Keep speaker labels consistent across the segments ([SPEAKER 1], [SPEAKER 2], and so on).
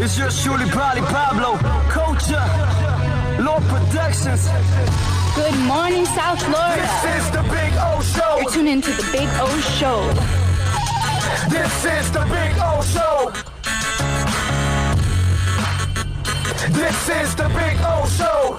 [SPEAKER 1] It's yours truly, Probably Pablo, Culture, Lord Productions.
[SPEAKER 2] Good morning, South Florida.
[SPEAKER 1] This is the Big O Show.
[SPEAKER 2] You're tuned into the Big O Show.
[SPEAKER 1] This is the Big O Show. This is the Big O Show.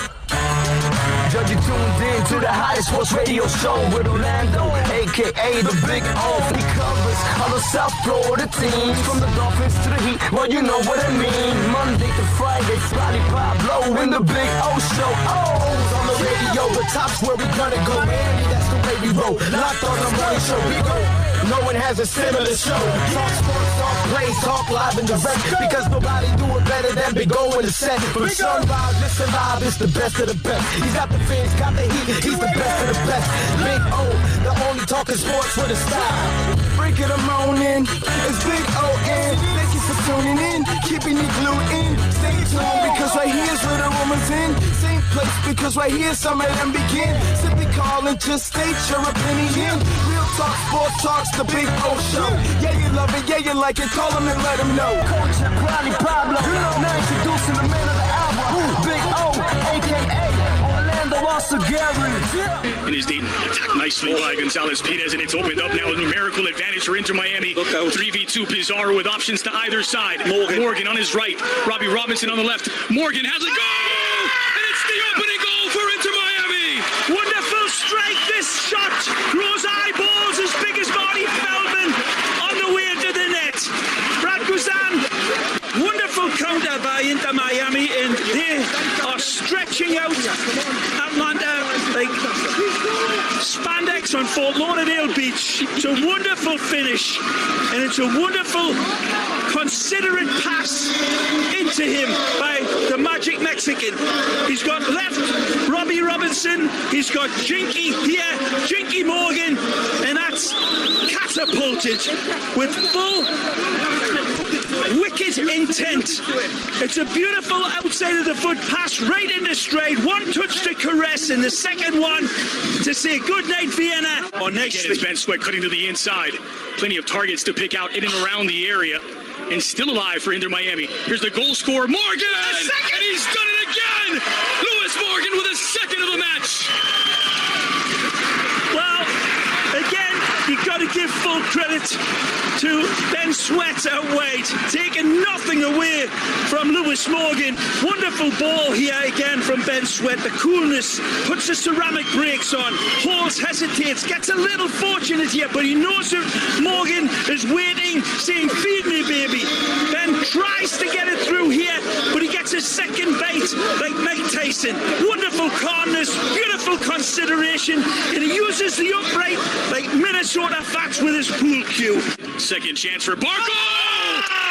[SPEAKER 1] Judge, you tuned in to the hottest sports radio show with Orlando, a.k.a. the Big O. He covers all the South Florida teams, from the Dolphins to the Heat, well, you know what I mean. Monday to Friday, Probably Pablo in the Big O Show. Oh, on the radio, the top's where we gonna go. Andy, that's the way we roll. Locked on the morning show, we go. No one has a similar show. Talk sports, talk plays, talk live and direct. Because nobody do it better than Big O in the set. From sunrise, listen live, it's the best of the best. He's got the fans, got the heat, he's the best of the best. Big O, the only talking sports with a style. Break it a morning, it's Big O-N. Thank you for tuning in, keeping you glued in. Stay tuned, because right here's where the rumors in. Same place, because right here some of them begin. Simply call and just state your opinion. Real talk, sports talks, the Big O Show. Yeah, you love it, yeah, you like it, call him and let him know. Culture, Probably Pablo, now introducing the man of the hour, Big O, a.k.a. Orlando
[SPEAKER 3] And he's attacked nicely by Gonzalez Pires, and it's opened up now. A numerical advantage for Inter Miami. 3v2 Pizarro with options to either side. Morgan on his right. Robbie Robinson on the left. Morgan has a goal! And it's the opening goal for Inter Miami! Wonderful strike. This shot draws eyeballs as big as Marty Feldman on the way to the net. Brad Guzan. Wonderful counter by Inter Miami, and they are stretching out Atlanta like spandex on Fort Lauderdale Beach. It's a wonderful finish, and it's a wonderful, considerate pass into him by the Magic Mexican. He's got left Robbie Robinson, he's got Jinky here, Jinky Morgan, and that's catapulted with full wicked intent. It's a beautiful outside of the foot pass right into straight. One touch to caress, and the second one to say good night, Vienna. Oh, next is Ben Sweat cutting to the inside. Plenty of targets to pick out in and around the area. And still alive for Inter Miami. Here's the goal scorer, Morgan! And he's done it again! Lewis Morgan with a second of the match. Well, again, you've got to give full credit to Ben Sweat out wide, taking nothing away from Lewis Morgan. Wonderful ball here again from Ben Sweat. The coolness, puts the ceramic brakes on, Halls hesitates, gets a little fortunate here, but he knows that Morgan is waiting, saying, feed me, baby. Ben tries to get it through here, but he gets a second bite like Mike Tyson. Wonderful calmness, beautiful consideration, and he uses the upright like Minnesota Fats with his pool cue. Second chance for Barco!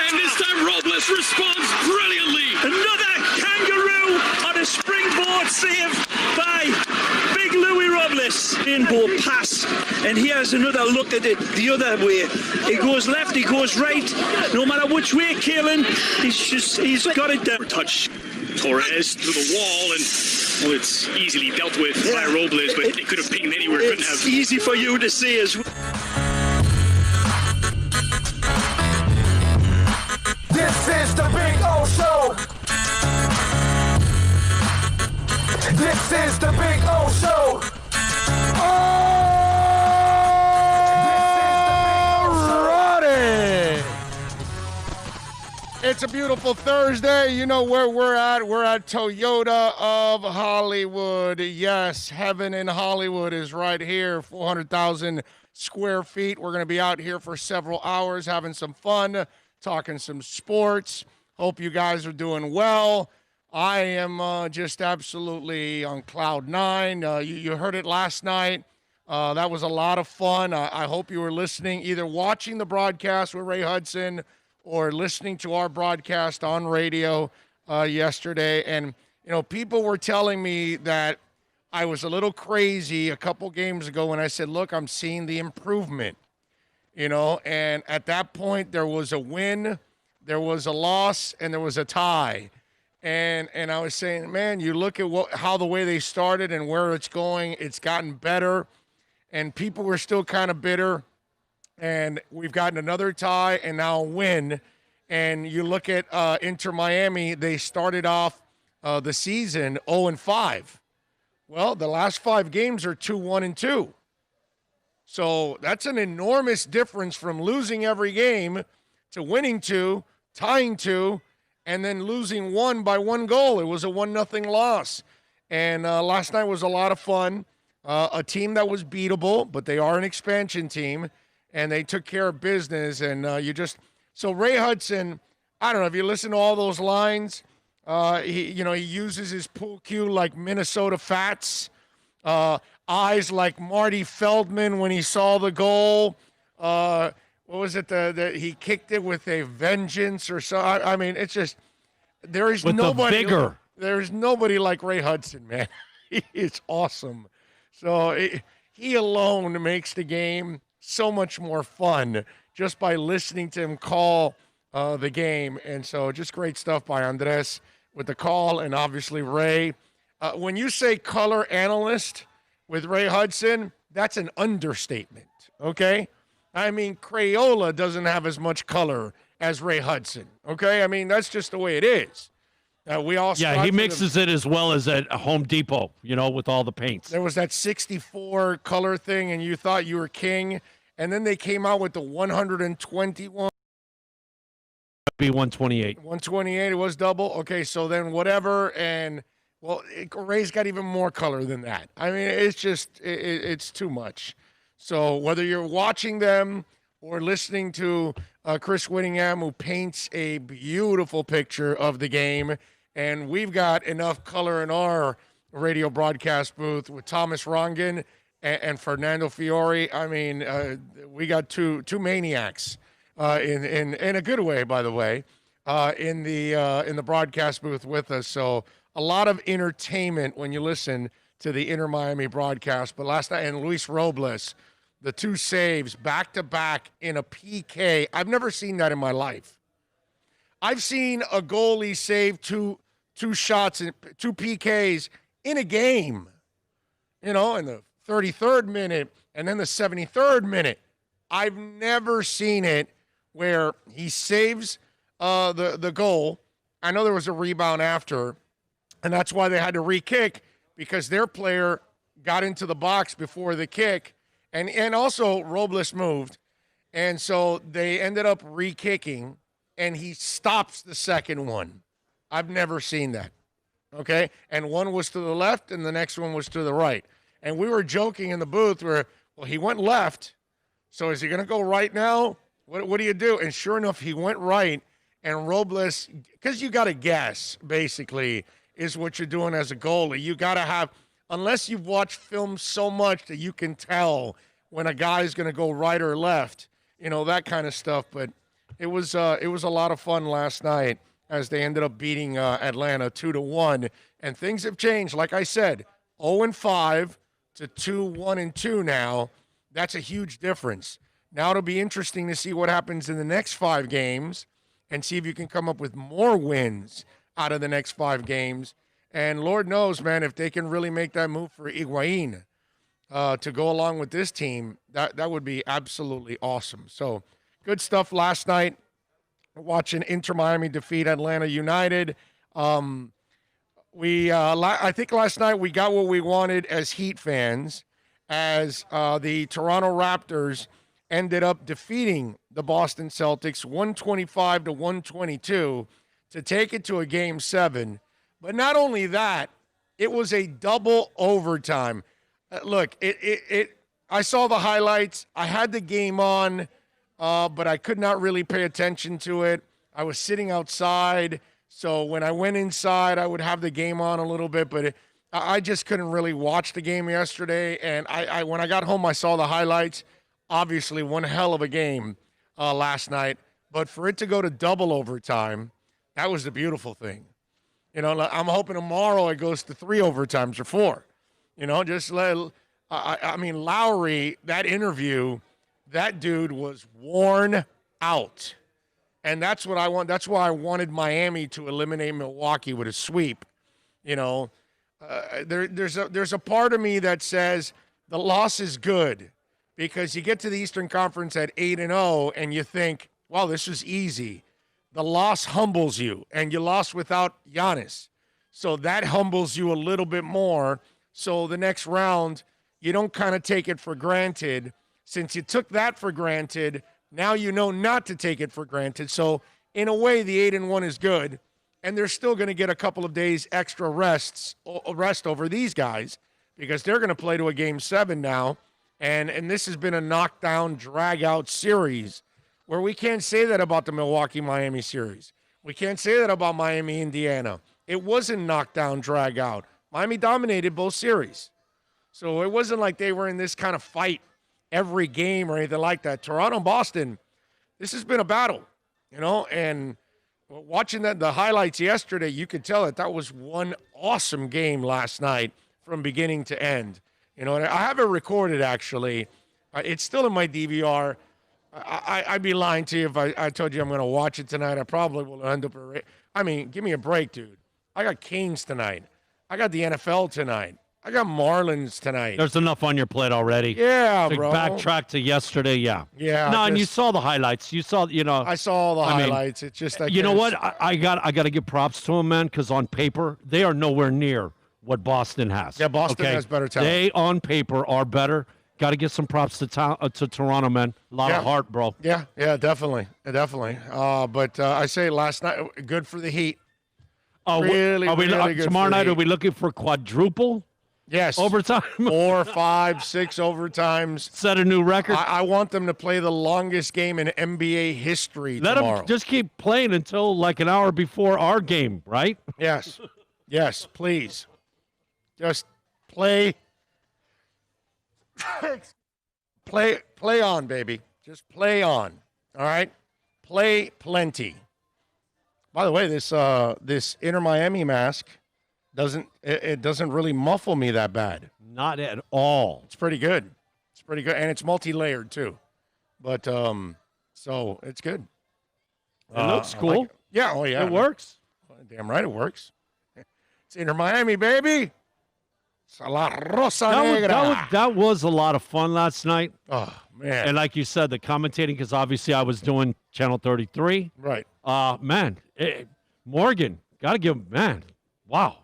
[SPEAKER 3] And this time Robles responds brilliantly. Another kangaroo on a springboard save by Big Louis Robles. Inboard pass. And here's another look at it the other way. He goes left, he goes right. No matter which way, Kalen, he's got it down. Touch Torres to the wall, and well, it's easily dealt with by Robles, but it could have pinged anywhere. Couldn't have. It's easy for you to see as well.
[SPEAKER 1] This is the Big O Show. This is the Big O Show.
[SPEAKER 4] Alrighty. It's a beautiful Thursday. You know where we're at. We're at Toyota of Hollywood. Yes, heaven in Hollywood is right here. 400,000 square feet. We're going to be out here for several hours having some fun, talking some sports. Hope you guys are doing well. I am just absolutely on cloud nine. You heard it last night. That was a lot of fun. I hope you were listening, either watching the broadcast with Ray Hudson or listening to our broadcast on radio yesterday. And, you know, people were telling me that I was a little crazy a couple games ago when I said, look, I'm seeing the improvement. You know, and at that point, there was a win, there was a loss, and there was a tie. And I was saying, man, you look at how the way they started and where it's going, it's gotten better. And people were still kind of bitter. And we've gotten another tie and now a win. And you look at Inter Miami, they started off the season 0-5. Well, the last 5 games are 2-1-2. So that's an enormous difference from losing every game to winning 2, tying 2, and then losing 1 by 1 goal. It was a 1-0 loss. And last night was a lot of fun. A team that was beatable, but they are an expansion team, and they took care of business. And so Ray Hudson, I don't know if you listen to all those lines. He uses his pool cue like Minnesota Fats. Eyes like Marty Feldman when he saw the goal. What was it? He kicked it with a vengeance or so. I mean, it's just there is
[SPEAKER 5] with
[SPEAKER 4] nobody.
[SPEAKER 5] The vigor.
[SPEAKER 4] There's nobody like Ray Hudson, man. He is awesome. So he alone makes the game so much more fun just by listening to him call the game. And so just great stuff by Andres with the call, and obviously Ray. When you say color analyst with Ray Hudson, that's an understatement, okay? I mean, Crayola doesn't have as much color as Ray Hudson, okay? I mean, that's just the way it is.
[SPEAKER 5] He mixes it as well as at Home Depot, with all the paints.
[SPEAKER 4] There was that 64 color thing, and you thought you were king, and then they came out with the 121.
[SPEAKER 5] Be 128.
[SPEAKER 4] 128, it was double. Okay, so then whatever, and Ray's got even more color than that. I mean, it's just it's too much. So whether you're watching them or listening to Chris Whittingham, who paints a beautiful picture of the game, and we've got enough color in our radio broadcast booth with Thomas Rongen and Fernando Fiore. I mean, we got two maniacs in a good way, by the way, in the broadcast booth with us. So a lot of entertainment when you listen to the Inter Miami broadcast. But last night, and Luis Robles, the 2 saves back-to-back in a PK. I've never seen that in my life. I've seen a goalie save two shots, 2 PKs in a game, in the 33rd minute and then the 73rd minute. I've never seen it where he saves the goal. I know there was a rebound after, and that's why they had to re-kick, because their player got into the box before the kick, and also Robles moved, and so they ended up re-kicking, and he stops the second one. I've never seen that, okay? And one was to the left, and the next one was to the right. And we were joking in the booth where, he went left, so is he going to go right now? What do you do? And sure enough, he went right, and Robles, because you got to guess, basically, is what you're doing as a goalie. You got to have, unless you've watched film so much that you can tell when a guy's going to go right or left, that kind of stuff. But it was a lot of fun last night as they ended up beating Atlanta 2-1, and things have changed. Like I said, 0-5 to 2-1-2 now. That's a huge difference. Now it'll be interesting to see what happens in the next 5 games and see if you can come up with more wins out of the next 5 games. And Lord knows, man, if they can really make that move for Higuain to go along with this team, that would be absolutely awesome. So good stuff last night, watching Inter Miami defeat Atlanta United. I think last night we got what we wanted as Heat fans, as the Toronto Raptors ended up defeating the Boston Celtics 125-122 to take it to a Game 7. But not only that, it was a double overtime. Look, I saw the highlights. I had the game on, but I could not really pay attention to it. I was sitting outside, so when I went inside, I would have the game on a little bit, but I just couldn't really watch the game yesterday. And I when I got home, I saw the highlights. Obviously, one hell of a game last night. But for it to go to double overtime, that was the beautiful thing. I'm hoping tomorrow it goes to 3 overtimes or 4. I mean, Lowry, that interview, that dude was worn out. And that's what I want. That's why I wanted Miami to eliminate Milwaukee with a sweep. There's a part of me that says the loss is good because you get to the Eastern Conference at 8-0 and you think, wow, this was easy. the loss humbles you, and you lost without Giannis. So that humbles you a little bit more. So the next round, you don't kind of take it for granted. Since you took that for granted, now you know not to take it for granted. So in a way, the 8-1 is good, and they're still going to get a couple of days extra rest over these guys because they're going to play to a Game 7 now. And this has been a knockdown, drag-out series where we can't say that about the Milwaukee-Miami series. We can't say that about Miami-Indiana. It wasn't knockdown, drag-out. Miami dominated both series. So it wasn't like they were in this kind of fight every game or anything like that. Toronto and Boston, this has been a battle, and watching the highlights yesterday, you could tell that was one awesome game last night from beginning to end. And I have it recorded, actually. It's still in my DVR. I'd be lying to you if I told you I'm going to watch it tonight. I probably will end up. Give me a break, dude. I got Canes tonight. I got the NFL tonight. I got Marlins tonight.
[SPEAKER 5] There's enough on your plate already.
[SPEAKER 4] Yeah,
[SPEAKER 5] to
[SPEAKER 4] bro.
[SPEAKER 5] Backtrack to yesterday, yeah.
[SPEAKER 4] Yeah.
[SPEAKER 5] No, and you saw the highlights. You saw,
[SPEAKER 4] I saw all the highlights. It's just
[SPEAKER 5] you know what? I got to give props to them, man, because on paper they are nowhere near what Boston has.
[SPEAKER 4] Yeah, Boston has better talent.
[SPEAKER 5] They on paper are better. Got to give some props to Toronto, man. A lot of heart, bro.
[SPEAKER 4] Yeah, definitely. But I say last night, good for the Heat.
[SPEAKER 5] Oh,
[SPEAKER 4] really good
[SPEAKER 5] tomorrow night,
[SPEAKER 4] Heat.
[SPEAKER 5] are we looking for quadruple?
[SPEAKER 4] Yes.
[SPEAKER 5] Overtime?
[SPEAKER 4] 4, 5, 6 overtimes.
[SPEAKER 5] Set a new record?
[SPEAKER 4] I want them to play the longest game in NBA history tomorrow.
[SPEAKER 5] Let them just keep playing until like an hour before our game, right?
[SPEAKER 4] Yes. Yes, please. Just play. play on, baby. Just play on. All right? Play plenty. By the way, this Inter Miami mask doesn't really muffle me that bad.
[SPEAKER 5] Not at all.
[SPEAKER 4] It's pretty good. And it's multi-layered too. But so it's good.
[SPEAKER 5] It looks cool.
[SPEAKER 4] Yeah, oh yeah.
[SPEAKER 5] It works.
[SPEAKER 4] Damn right it works. It's Inter Miami, baby. It's a la Rosa Negra.
[SPEAKER 5] That was a lot of fun last night.
[SPEAKER 4] Oh, man.
[SPEAKER 5] And like you said, the commentating, because obviously I was doing Channel 33.
[SPEAKER 4] Right.
[SPEAKER 5] Man, Morgan, got to give him, man, wow.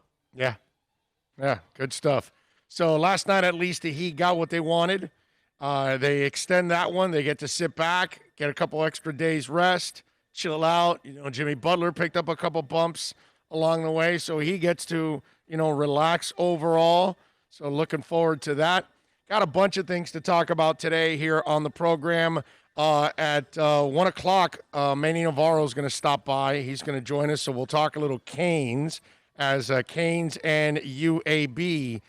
[SPEAKER 4] Yeah, good stuff. So last night, at least, the Heat got what they wanted. They extend that one. They get to sit back, get a couple extra days rest, chill out. Jimmy Butler picked up a couple bumps along the way, so he gets to, relax overall. So looking forward to that. Got a bunch of things to talk about today here on the program. At 1 o'clock, Manny Navarro is going to stop by. He's going to join us, so we'll talk a little Canes as Canes and UAB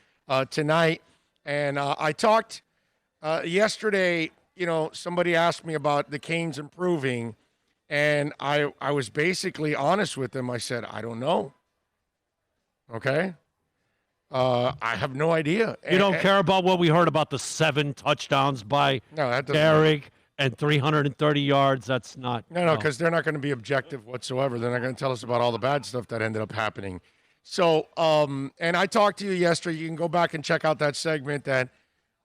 [SPEAKER 4] tonight. And I talked yesterday, somebody asked me about the Canes improving, and I was basically honest with them. I said, I don't know. Okay? I have no idea.
[SPEAKER 5] You don't care about what we heard about the 7 touchdowns by Derek and 330 yards? That's not.
[SPEAKER 4] No, because they're not going to be objective whatsoever. They're not going to tell us about all the bad stuff that ended up happening. So, and I talked to you yesterday. You can go back and check out that segment that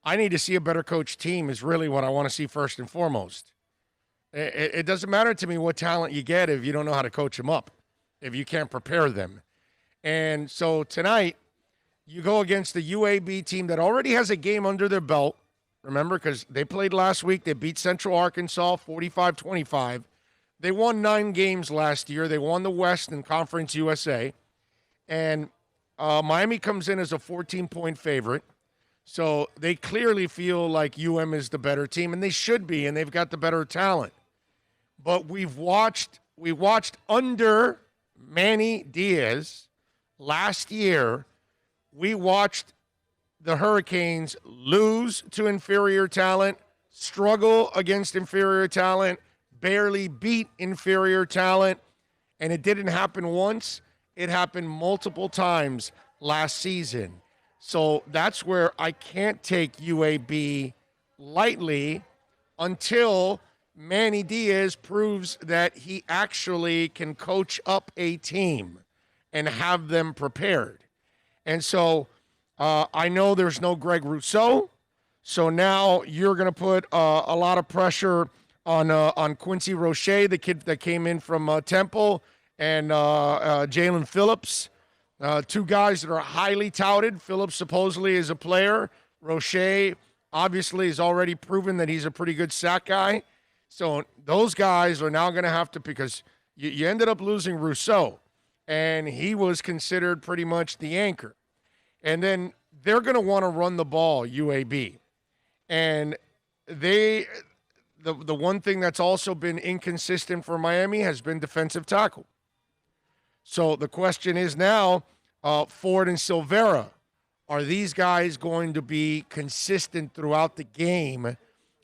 [SPEAKER 4] I need to see a better coach team is really what I want to see first and foremost. It doesn't matter to me what talent you get if you don't know how to coach them up, if you can't prepare them. And so tonight, you go against the UAB team that already has a game under their belt. Remember, because they played last week. They beat Central Arkansas 45-25. They won 9 games last year. They won the West in Conference USA. And Miami comes in as a 14-point favorite. So they clearly feel like is the better team, and they should be, and they've got the better talent. But we watched under Manny Diaz last year. We watched the Hurricanes lose to inferior talent, struggle against inferior talent, barely beat inferior talent, and it didn't happen once. It happened multiple times last season. So that's where I can't take UAB lightly until Manny Diaz proves that he actually can coach up a team and have them prepared. And so I know there's no Greg Rousseau, so now you're going to put a lot of pressure on Quincy Roche, the kid that came in from Temple, and Jalen Phillips. Two guys that are highly touted. Phillips supposedly is a player. Roche obviously has already proven that he's a pretty good sack guy. So those guys are now going to have to, because you ended up losing Rousseau, and he was considered pretty much the anchor. And then they're going to want to run the ball, UAB. And the one thing that's also been inconsistent for Miami has been defensive tackle. So the question is now, Ford and Silvera, are these guys going to be consistent throughout the game?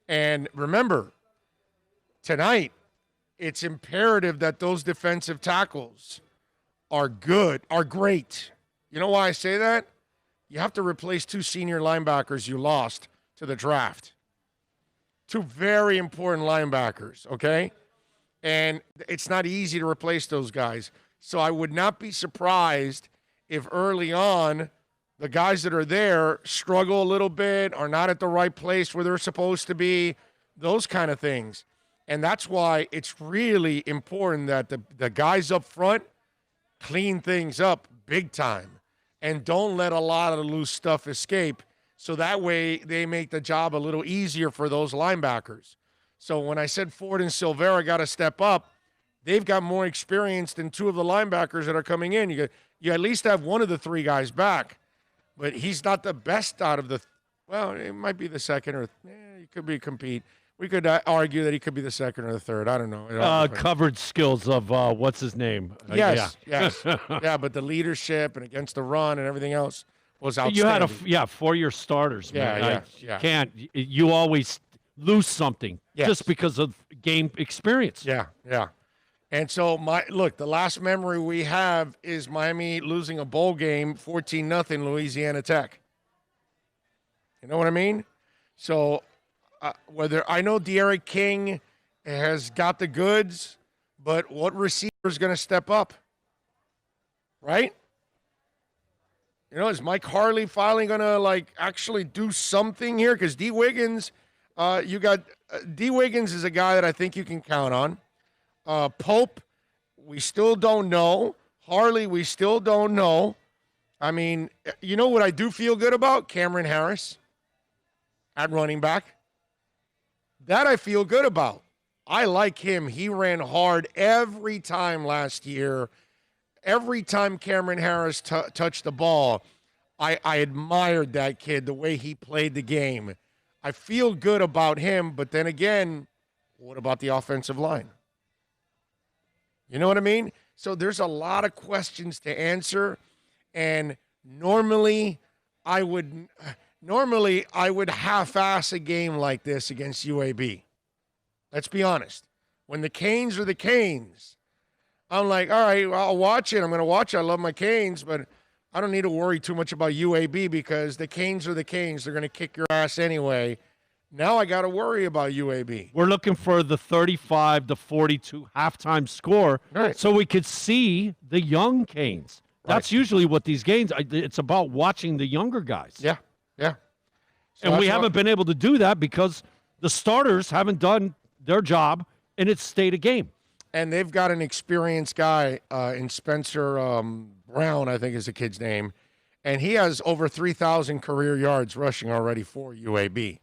[SPEAKER 4] And remember, tonight, it's imperative that those defensive tackles are great. You know why I say that? You have to replace two senior linebackers you lost to the draft. Two very important linebackers, okay? And it's not easy to replace those guys. So I would not be surprised if early on the guys that are there struggle a little bit, are not at the right place where they're supposed to be, those kind of things. And that's why it's really important that the guys up front clean things up big time and don't let a lot of the loose stuff escape, so that way they make the job a little easier for those linebackers. So when I said Ford and Silvera got to step up, they've got more experience than two of the linebackers that are coming in. You at least have one of the three guys back, but he's not the best out of the well, it might be the second or he could be compete. We could argue that he could be the second or the third. I don't know.
[SPEAKER 5] Covered skills of what's his name?
[SPEAKER 4] Yes. Yeah, but the leadership and against the run and everything else was outstanding.
[SPEAKER 5] You had 4-year starters, man. You always lose something just because of game experience.
[SPEAKER 4] Yeah. And so the last memory we have is Miami losing a bowl game 14-0 Louisiana Tech. You know what I mean? So whether I know De'Aaron King has got the goods, but what receiver is going to step up? Right? You know, is Mike Harley finally going to actually do something here? Because D. Wiggins, D. Wiggins is a guy that I think you can count on. Pope, we still don't know. Harley, we still don't know. I mean, you know what I do feel good about? Cameron Harris at running back. That I feel good about. I like him. He ran hard every time last year. Every time Cameron Harris touched the ball, I admired that kid, the way he played the game. I feel good about him, but then again, what about the offensive line? You know what I mean? So there's a lot of questions to answer, and normally I would half-ass a game like this against UAB. Let's be honest. When the Canes are the Canes, I'm like, all right, I'll watch it. I'm going to watch it. I love my Canes, but I don't need to worry too much about UAB because the Canes are the Canes. They're going to kick your ass anyway. Now I got to worry about UAB.
[SPEAKER 5] We're looking for the 35-42 halftime score so we could see the young Canes. That's usually what these games, it's about watching the younger guys.
[SPEAKER 4] Yeah. So
[SPEAKER 5] and we haven't been able to do that because the starters haven't done their job, and it's stayed a game.
[SPEAKER 4] And they've got an experienced guy in Spencer Brown, I think is the kid's name, and he has over 3,000 career yards rushing already for UAB.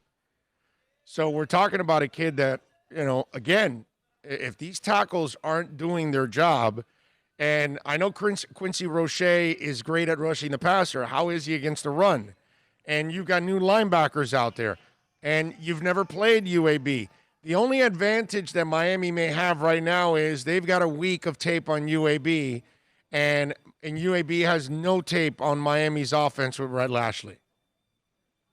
[SPEAKER 4] So we're talking about a kid that, again, if these tackles aren't doing their job, and I know Quincy Roche is great at rushing the passer. How is he against the run? And you've got new linebackers out there, and you've never played UAB. The only advantage that Miami may have right now is they've got a week of tape on UAB, and UAB has no tape on Miami's offense with Rhett Lashley.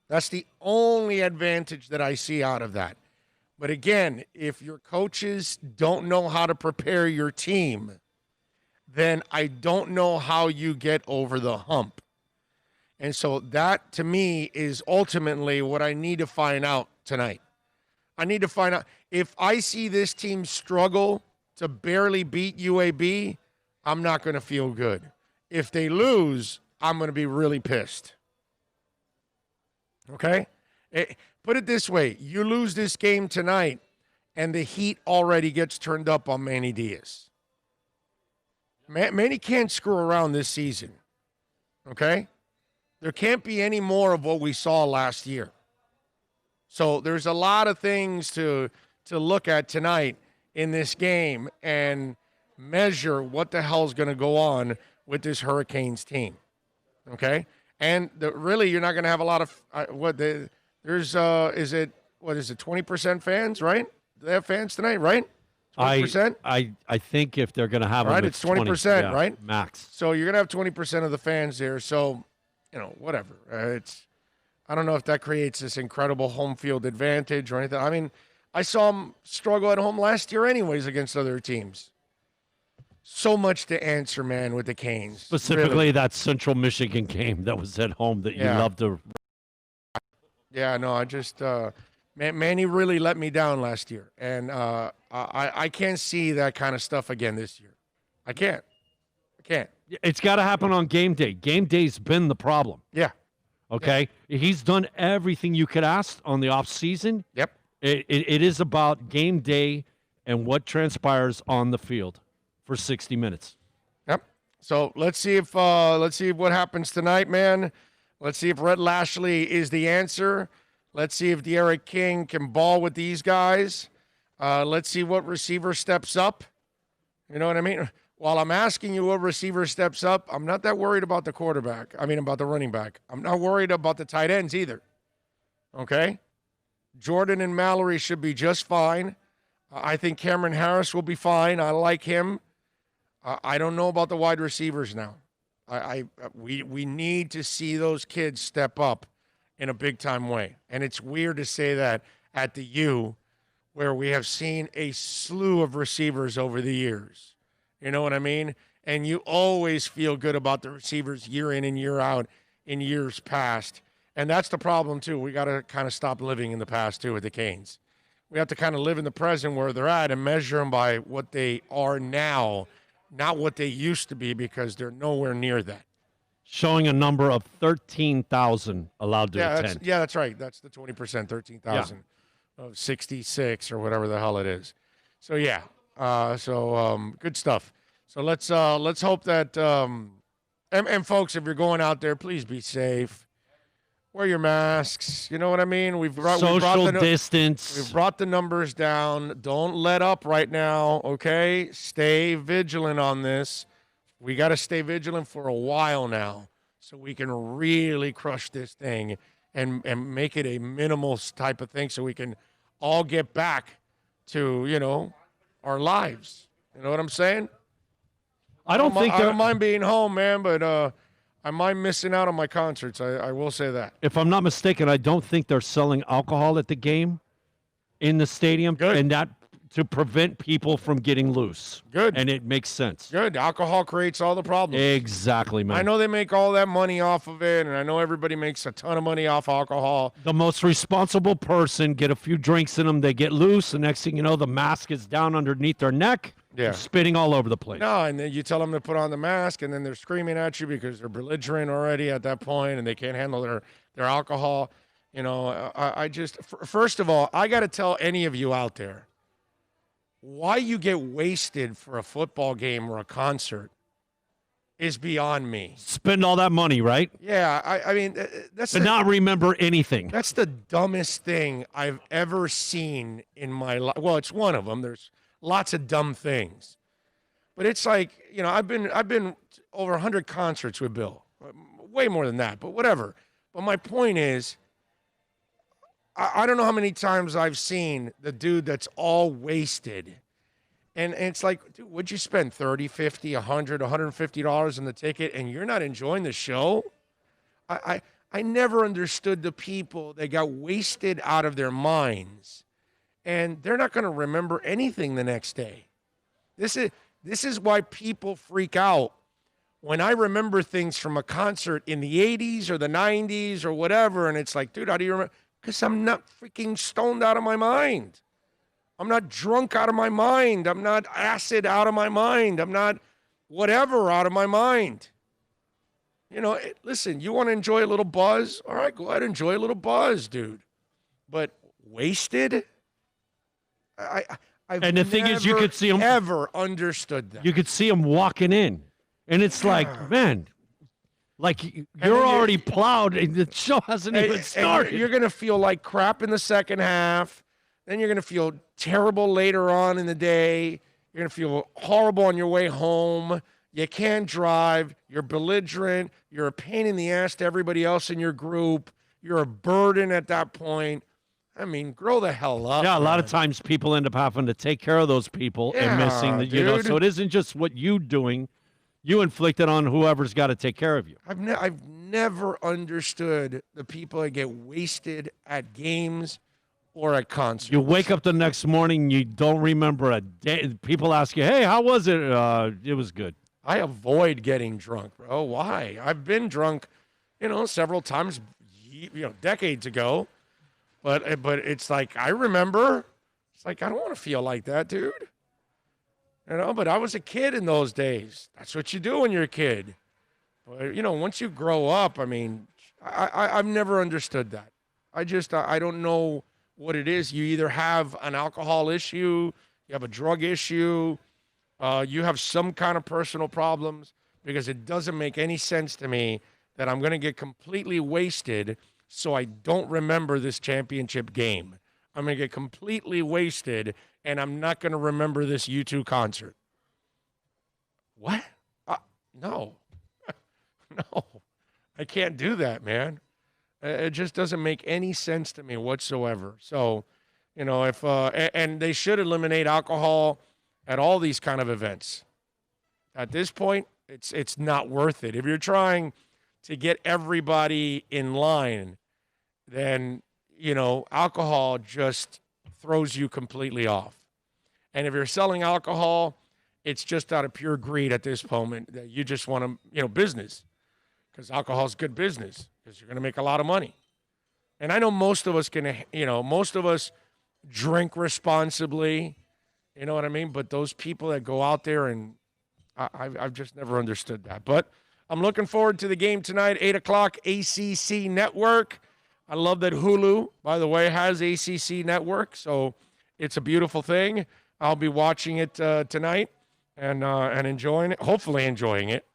[SPEAKER 4] That's the only advantage that I see out of that. But again, if your coaches don't know how to prepare your team, then I don't know how you get over the hump. And so that, to me, is ultimately what I need to find out tonight. I need to find out if I see this team struggle to barely beat UAB, I'm not going to feel good. If they lose, I'm going to be really pissed. Okay? Put it this way. You lose this game tonight, and the heat already gets turned up on Manny Diaz. Manny can't screw around this season, okay? There can't be any more of what we saw last year. So there's a lot of things to look at tonight in this game and measure what the hell's going to go on with this Hurricanes team, okay? And really, you're not going to have a lot of is it 20% fans, right? Do they have fans tonight, right? 20%?
[SPEAKER 5] I think if they're going to have
[SPEAKER 4] right,
[SPEAKER 5] them,
[SPEAKER 4] it's 20%, right?
[SPEAKER 5] Max.
[SPEAKER 4] So you're going to have 20% of the fans there. So, whatever. I don't know if that creates this incredible home field advantage or anything. I mean, I saw them struggle at home last year anyways against other teams. So much to answer, man, with the Canes.
[SPEAKER 5] Specifically
[SPEAKER 4] really.
[SPEAKER 5] that Central Michigan game that was at home that you love to.
[SPEAKER 4] Yeah, no, I just Manny really let me down last year, and I can't see that kind of stuff again this year. I can't.
[SPEAKER 5] It's got to happen on game day. Game day's been the problem.
[SPEAKER 4] Yeah.
[SPEAKER 5] Okay? Yeah. He's done everything you could ask on the off season.
[SPEAKER 4] Yep.
[SPEAKER 5] It is about game day and what transpires on the field for 60 minutes.
[SPEAKER 4] Yep. So let's see what happens tonight, man. Let's see if Rhett Lashley is the answer. Let's see if De'Aaron King can ball with these guys. Let's see what receiver steps up. You know what I mean? While I'm asking you what receiver steps up, I'm not that worried about the quarterback. I mean, about the running back. I'm not worried about the tight ends either. Okay? Jordan and Mallory should be just fine. I think Cameron Harris will be fine. I like him. I don't know about the wide receivers now. We need to see those kids step up in a big-time way. And it's weird to say that at the U, where we have seen a slew of receivers over the years. You know what I mean? And you always feel good about the receivers year in and year out in years past. And that's the problem, too. We got to kind of stop living in the past, too, with the Canes. We have to kind of live in the present where they're at and measure them by what they are now, not what they used to be, because they're nowhere near that.
[SPEAKER 5] Showing a number of 13,000 allowed to attend.
[SPEAKER 4] That's right. That's the 20%, 13,000 of 66 or whatever the hell it is. So, yeah. Good stuff. So let's hope that and folks, if you're going out there, please be safe. Wear your masks. You know what I mean?
[SPEAKER 5] Social distance.
[SPEAKER 4] We've brought the numbers down. Don't let up right now, okay? Stay vigilant on this. We got to stay vigilant for a while now so we can really crush this thing and make it a minimal type of thing so we can all get back to, our lives. You know what I'm saying? I don't mind being home, man, but I mind missing out on my concerts. I will say that.
[SPEAKER 5] If I'm not mistaken, I don't think they're selling alcohol at the game in the stadium.
[SPEAKER 4] Good.
[SPEAKER 5] And that to prevent people from getting loose.
[SPEAKER 4] Good.
[SPEAKER 5] And it makes sense.
[SPEAKER 4] Good. Alcohol creates all the problems.
[SPEAKER 5] Exactly, man.
[SPEAKER 4] I know they make all that money off of it, and I know everybody makes a ton of money off alcohol.
[SPEAKER 5] The most responsible person, get a few drinks in them, they get loose. The next thing you know, the mask is down underneath their neck.
[SPEAKER 4] Yeah.
[SPEAKER 5] Spitting all over the place.
[SPEAKER 4] No, and then you tell them to put on the mask, and then they're screaming at you because they're belligerent already at that point, and they can't handle their alcohol. I just, first of all, I got to tell any of you out there, why you get wasted for a football game or a concert is beyond me.
[SPEAKER 5] Spend all that money, right?
[SPEAKER 4] Yeah, I mean, that's
[SPEAKER 5] but not remember anything.
[SPEAKER 4] That's the dumbest thing I've ever seen in my life. Well, it's one of them. There's lots of dumb things, but it's like, I've been over 100 concerts with Bill, way more than that, but whatever. But my point is, I don't know how many times I've seen the dude that's all wasted. And it's like, dude, would you spend $30, $50, $100, $150 on the ticket and you're not enjoying the show? I never understood the people that got wasted out of their minds. And they're not going to remember anything the next day. This is why people freak out when I remember things from a concert in the 80s or the 90s or whatever. And it's like, dude, how do you remember? Because I'm not freaking stoned out of my mind. I'm not drunk out of my mind. I'm not acid out of my mind. I'm not whatever out of my mind. Listen, you want to enjoy a little buzz? All right, go ahead and enjoy a little buzz, dude. But wasted? I've
[SPEAKER 5] And the thing is, you could see 'em-
[SPEAKER 4] ever understood that.
[SPEAKER 5] You could see him walking in, and it's like, man, like you're
[SPEAKER 4] then
[SPEAKER 5] already plowed, and the show hasn't even started.
[SPEAKER 4] You're going to feel like crap in the second half. Then you're going to feel terrible later on in the day. You're going to feel horrible on your way home. You can't drive. You're belligerent. You're a pain in the ass to everybody else in your group. You're a burden at that point. I mean, grow the hell up.
[SPEAKER 5] Yeah, a lot of
[SPEAKER 4] man.
[SPEAKER 5] times people end up having to take care of those people and missing the,
[SPEAKER 4] dude.
[SPEAKER 5] so it isn't just what you doing. You inflict it on whoever's got to take care of you.
[SPEAKER 4] I've never understood the people that get wasted at games or at concerts.
[SPEAKER 5] You wake up the next morning, you don't remember a day. People ask you, hey, how was it? It was good.
[SPEAKER 4] I avoid getting drunk, bro. Why? I've been drunk, several times, decades ago. But it's like, I remember. It's like, I don't want to feel like that, dude. But I was a kid in those days. That's what you do when you're a kid. But, once you grow up, I mean, I've never understood that. I don't know what it is. You either have an alcohol issue, you have a drug issue, you have some kind of personal problems, because it doesn't make any sense to me that I'm going to get completely wasted so I don't remember this championship game. I'm going to get completely wasted, and I'm not going to remember this U2 concert. What? No. No. I can't do that, man. It just doesn't make any sense to me whatsoever. So, if and they should eliminate alcohol at all these kind of events. At this point, it's not worth it. If you're trying to get everybody in line, then, alcohol just throws you completely off. And if you're selling alcohol, it's just out of pure greed at this moment that you just want to, business, because alcohol is good business, because you're going to make a lot of money. And I know most of us most of us drink responsibly, you know what I mean? But those people that go out there, and I've just never understood that. But I'm looking forward to the game tonight, 8 o'clock, ACC Network. I love that Hulu, by the way, has ACC Network, so it's a beautiful thing. I'll be watching it tonight and enjoying it, hopefully enjoying it.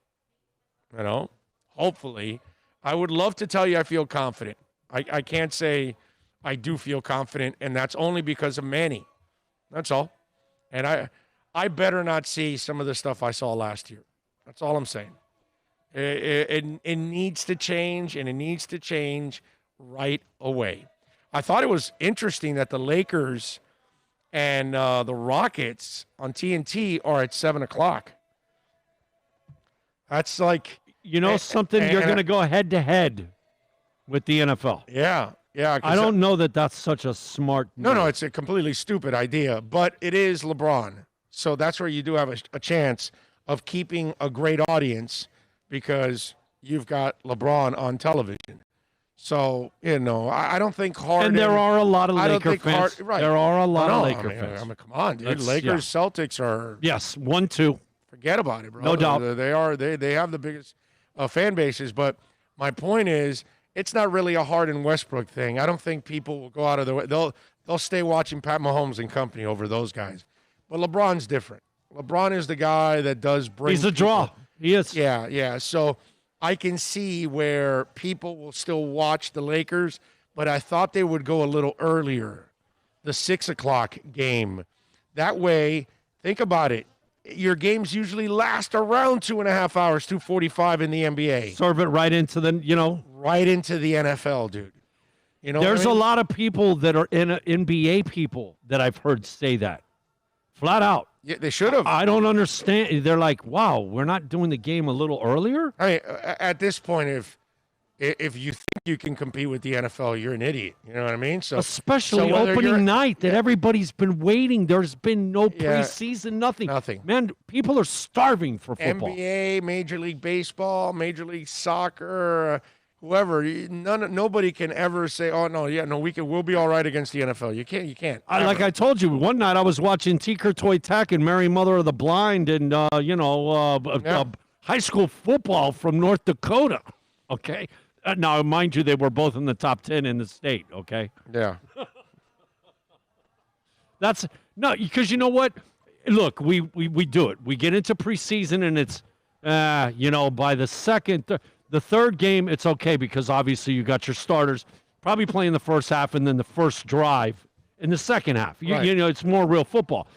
[SPEAKER 4] Hopefully. I would love to tell you I feel confident. I can't say I do feel confident, and that's only because of Manny. That's all. And I better not see some of the stuff I saw last year. That's all I'm saying. It needs to change, and it needs to change right away. I thought it was interesting that the Lakers and the Rockets on TNT are at 7 o'clock. That's like...
[SPEAKER 5] something, you're going to go head-to-head with the NFL.
[SPEAKER 4] Yeah.
[SPEAKER 5] I don't know that that's such a smart move.
[SPEAKER 4] No, it's a completely stupid idea, but it is LeBron. So that's where you do have a chance of keeping a great audience, because you've got LeBron on television. So, I don't think Harden...
[SPEAKER 5] And there are a lot of Laker fans.
[SPEAKER 4] Right.
[SPEAKER 5] There are a lot of Laker fans.
[SPEAKER 4] I mean, come on, dude. Lakers, Celtics are...
[SPEAKER 5] Yes, 1-2.
[SPEAKER 4] Forget about it, bro.
[SPEAKER 5] No doubt.
[SPEAKER 4] They have the biggest fan bases, but my point is, it's not really a Harden Westbrook thing. I don't think people will go out of their way. They'll stay watching Pat Mahomes and company over those guys. But LeBron's different. LeBron is the guy that does bring...
[SPEAKER 5] He's a draw. He is.
[SPEAKER 4] Yeah. So I can see where people will still watch the Lakers, but I thought they would go a little earlier, the 6 o'clock game. That way, think about it. Your games usually last around 2.5 hours, 2:45 in the NBA.
[SPEAKER 5] Serve it right into the,
[SPEAKER 4] Right into the NFL, dude.
[SPEAKER 5] There's a lot of people that are NBA people that I've heard say that. Flat out.
[SPEAKER 4] Yeah, they should have.
[SPEAKER 5] I don't understand. They're like, wow, we're not doing the game a little earlier?
[SPEAKER 4] I mean, at this point, if you think you can compete with the NFL, you're an idiot. You know what I mean? So
[SPEAKER 5] especially opening night that everybody's been waiting. There's been no preseason, nothing.
[SPEAKER 4] Nothing.
[SPEAKER 5] Man, people are starving for football.
[SPEAKER 4] NBA, Major League Baseball, Major League Soccer, whoever. Nobody can ever say, "Oh no, we'll be all right against the NFL." You can't.
[SPEAKER 5] Like I told you, one night I was watching Tinker Toy Tech and Mary Mother of the Blind, and high school football from North Dakota. Okay. Now, mind you, they were both in the top 10 in the state, okay?
[SPEAKER 4] Yeah.
[SPEAKER 5] That's no, because you know what? Look, we do it. We get into preseason, and it's, by the third game, it's okay because obviously you got your starters probably playing the first half and then the first drive in the second half.
[SPEAKER 4] Right.
[SPEAKER 5] It's more real football.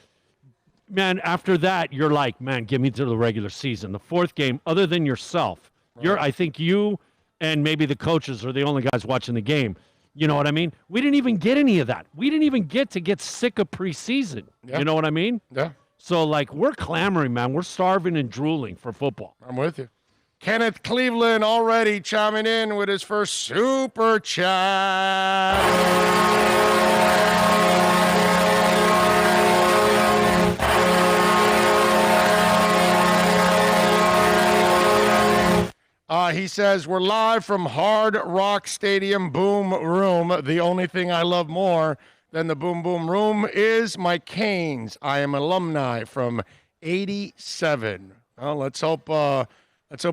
[SPEAKER 5] Man, after that, you're like, man, give me to the regular season. The fourth game, other than yourself, I think you and maybe the coaches are the only guys watching the game. You know what I mean? We didn't even get any of that. We didn't even get sick of preseason.
[SPEAKER 4] Yeah.
[SPEAKER 5] You know what I mean?
[SPEAKER 4] Yeah.
[SPEAKER 5] So, we're clamoring, man. We're starving and drooling for football.
[SPEAKER 4] I'm with you. Kenneth Cleveland already chiming in with his first super chat. He says, we're live from Hard Rock Stadium Boom Room. The only thing I love more than the Boom Boom Room is my Canes. I am alumni from 87. Well, let's hope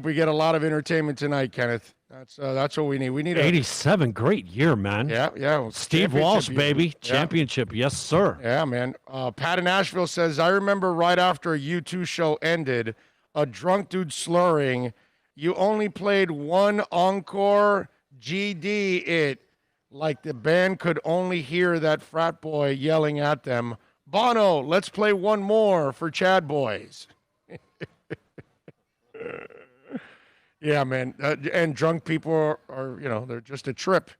[SPEAKER 4] we get a lot of entertainment tonight, Kenneth. That's what we need. We need
[SPEAKER 5] 87, great year, man.
[SPEAKER 4] Yeah. Well,
[SPEAKER 5] Steve Walsh, baby. Championship, yes, sir.
[SPEAKER 4] Yeah, man. Pat in Nashville says, I remember right after a U2 show ended, a drunk dude slurring, you only played one encore, GD it. Like the band could only hear that frat boy yelling at them, Bono, let's play one more for Chad Boys. Yeah, man. And drunk people are, they're just a trip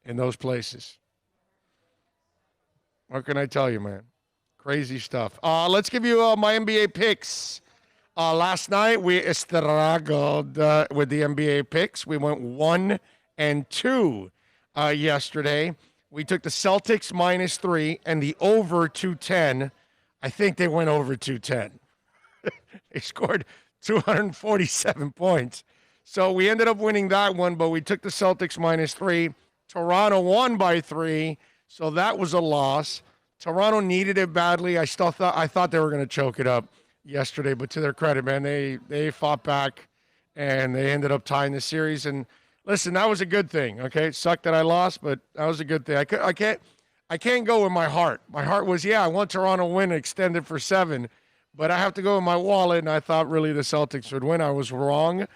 [SPEAKER 4] in those places. What can I tell you, man? Crazy stuff. Let's give you my NBA picks. Last night, we struggled with the NBA picks. We went 1 and 2 yesterday. We took the Celtics -3 and the over 210. I think they went over 210. They scored 247 points. So we ended up winning that one, but we took the Celtics -3. Toronto won by 3, so that was a loss. Toronto needed it badly. I thought they were going to choke it up yesterday, but to their credit, man, they fought back and they ended up tying the series. And listen, that was a good thing. Okay, it sucked that I lost, but that was a good thing. I can't go with my heart. My heart was, I want Toronto to win, extended for 7, but I have to go with my wallet. And I thought really the Celtics would win. I was wrong.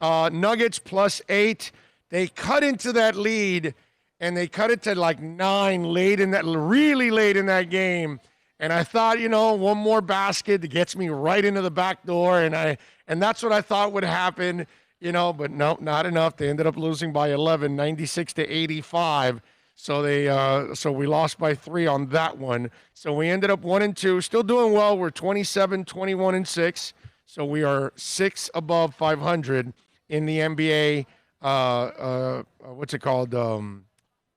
[SPEAKER 4] Nuggets +8. They cut into that lead, and they cut it to 9 really late in that game. And I thought, one more basket that gets me right into the back door, and that's what I thought would happen, but no, not enough. They ended up losing by 11, 96-85. So we lost by 3 on that one. So we ended up 1 and 2, still doing well. We're 27, 21 and 6. So we are 6 above 500 in the NBA.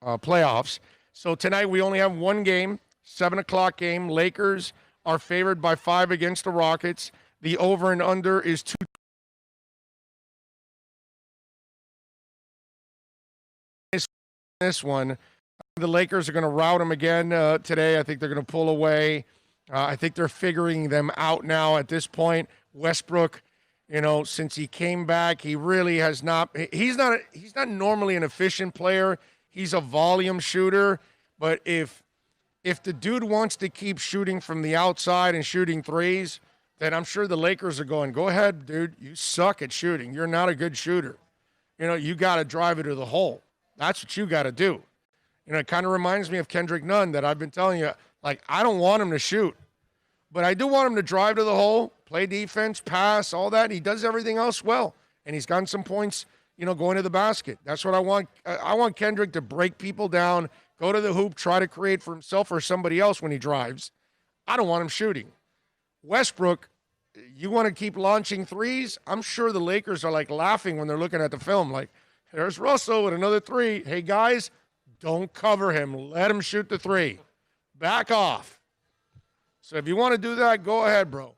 [SPEAKER 4] Playoffs. So tonight we only have one game. 7 o'clock game. Lakers are favored by 5 against the Rockets. The over and under is 2. This one, the Lakers are going to rout them again today. I think they're going to pull away. I think they're figuring them out now at this point. Westbrook, since he came back, he really has not. He's not normally an efficient player. He's a volume shooter, but if the dude wants to keep shooting from the outside and shooting threes, then I'm sure the Lakers are going, go ahead, dude. You suck at shooting. You're not a good shooter. You got to drive it to the hole. That's what you got to do. It kind of reminds me of Kendrick Nunn that I've been telling you, I don't want him to shoot, but I do want him to drive to the hole, play defense, pass, all that. He does everything else well, and he's gotten some points, going to the basket. That's what I want. I want Kendrick to break people down, go to the hoop, try to create for himself or somebody else when he drives. I don't want him shooting. Westbrook, you want to keep launching threes? I'm sure the Lakers are laughing when they're looking at the film. There's Russell with another 3. Hey, guys, don't cover him. Let him shoot the 3. Back off. So if you want to do that, go ahead, bro.